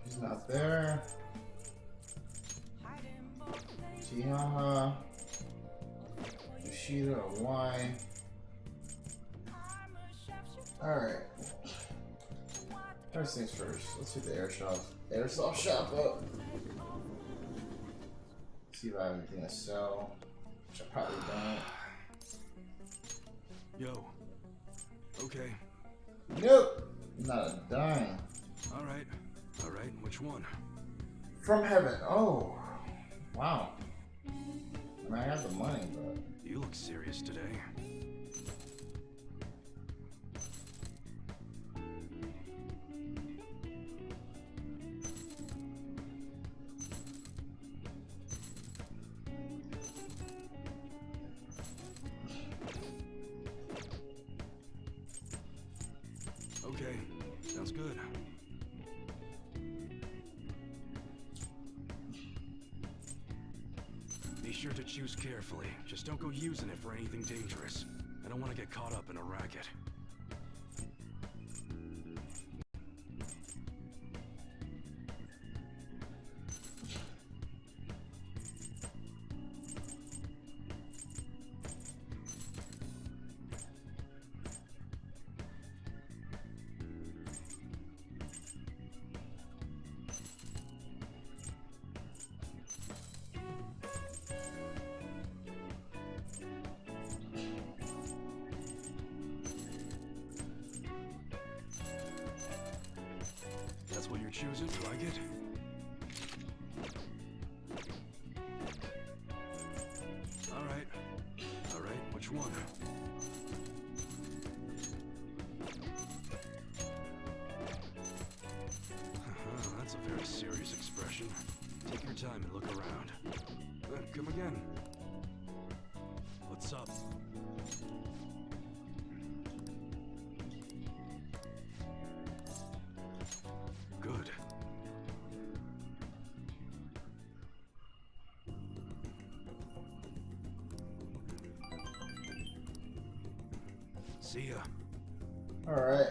S3: He's not there. Chihaha. Yoshida or Y. Alright. First things first. Let's hit the airsoft shop up. See if I have anything to sell. Which I probably don't.
S6: Yo. Okay.
S3: Nope. Not a dime.
S6: Alright. Alright, which one?
S3: From heaven. Oh. Wow. I mean, I have the money, but...
S6: You look serious today. Okay, sounds good. Be sure to choose carefully. Just don't go using it for anything dangerous. I don't want to get caught up in a racket. That's what you're choosing, like it? Alright. Alright, which one? That's a very serious expression. Take your time and look around. Come again. What's up? Good. See ya.
S3: Alright.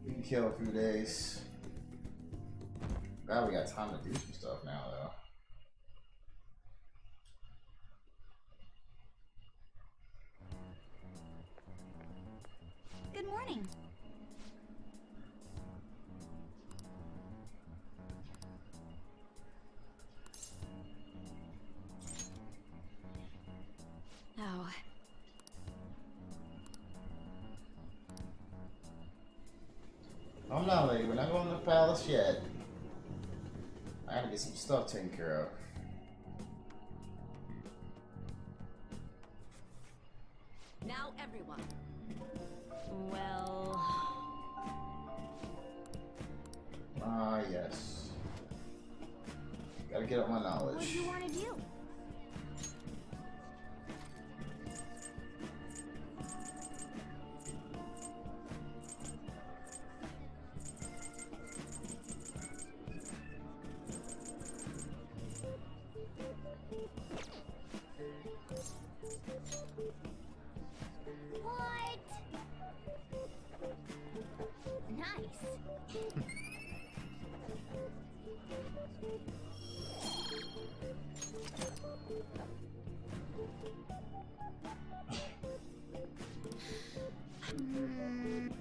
S3: We can kill a few days. Glad we got time to do some stuff now, though.
S20: Good morning.
S7: Oh.
S3: on, lady. We're not going to the palace yet. I gotta get some stuff taken care of.
S7: Now, everyone.
S11: Well...
S3: Ah, yes. Gotta get up my knowledge.
S20: What do you want to do? What? Nice.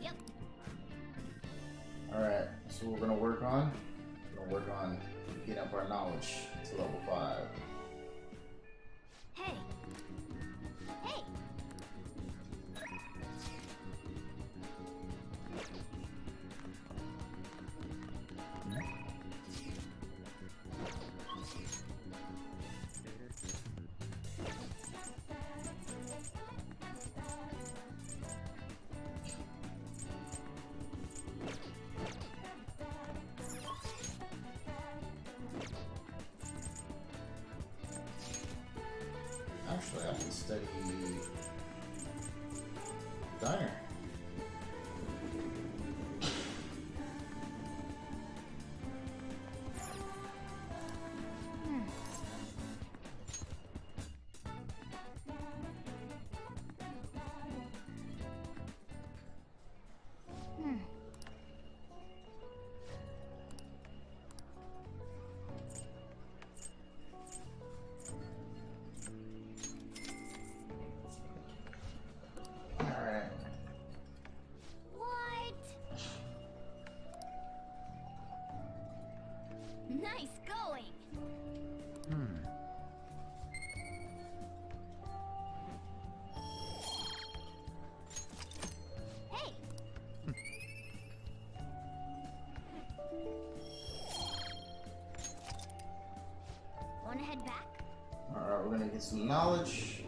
S20: Yep.
S3: Alright, so we're gonna work on? We're gonna work on getting up our knowledge to level 5.
S20: Hey. Hey.
S3: Actually, I can study diner. Alright.
S20: What? Nice going. Hey. Want to head back?
S3: Alright, we're gonna get some knowledge.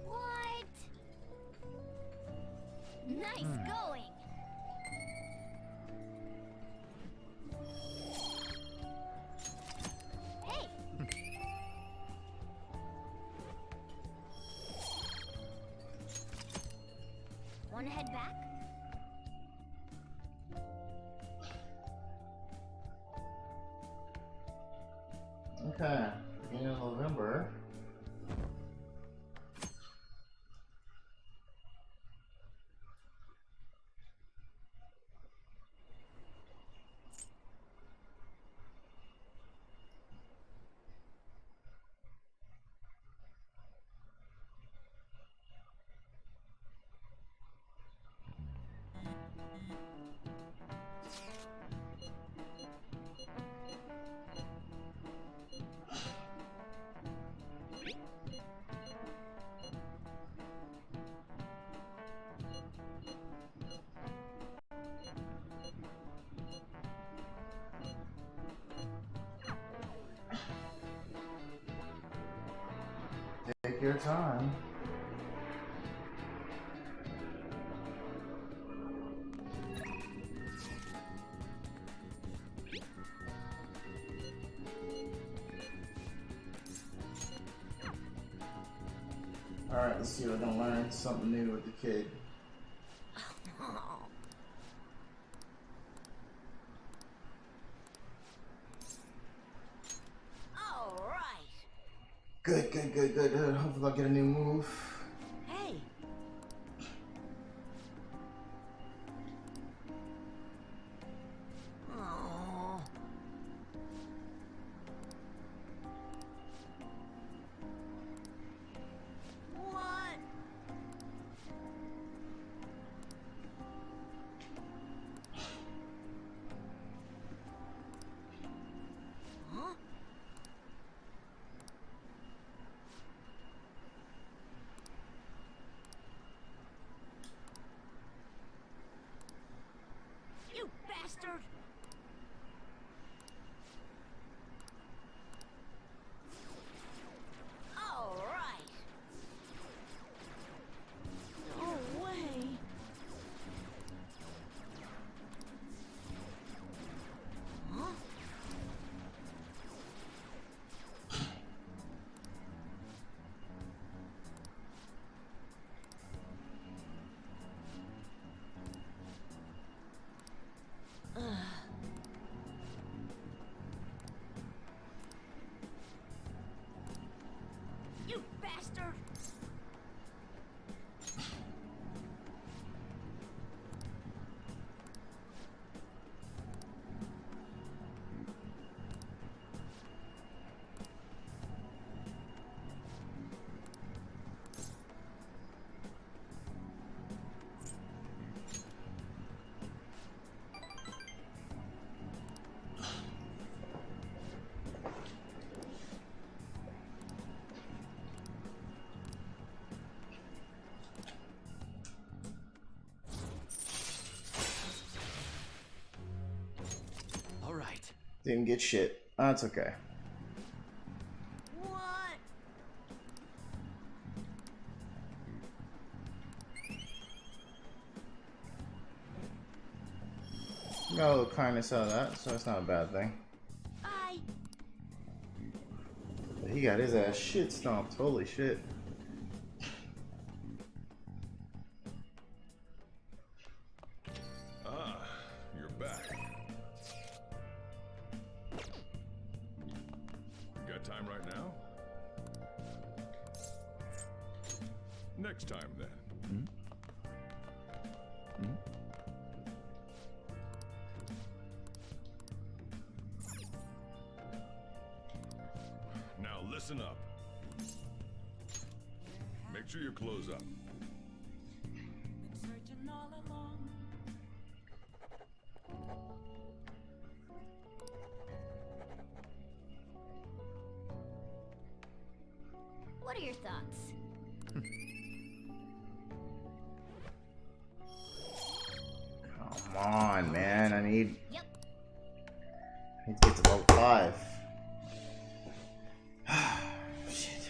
S20: What? Nice going. Hey. Want to head back?
S3: Okay, beginning of November. Take your time. Alright, let's see if I can learn something new with the kid. Good. Hopefully I'll get a new move.
S7: Hey!
S14: Oh.
S7: What?
S14: Huh?
S7: You bastard! All right.
S11: No way.
S14: Huh?
S7: You bastard!
S12: All right.
S3: Didn't get shit. That's okay.
S7: What?
S3: Got a little kindness out of that, so that's not a bad thing.
S7: Bye.
S3: But he got his ass shit stomped. Holy shit.
S19: Ah, you're back. Got time right now? Next time then. Now listen up. Make sure you close up.
S20: What are your thoughts?
S3: Come on, man. I need
S20: Yep.
S3: to get to level 5. Shit.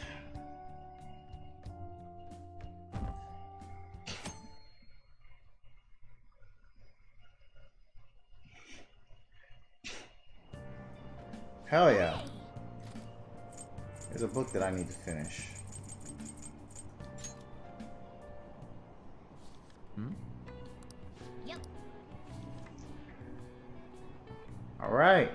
S3: Hell yeah. There's a book that I need to finish.
S20: Yep.
S3: All right.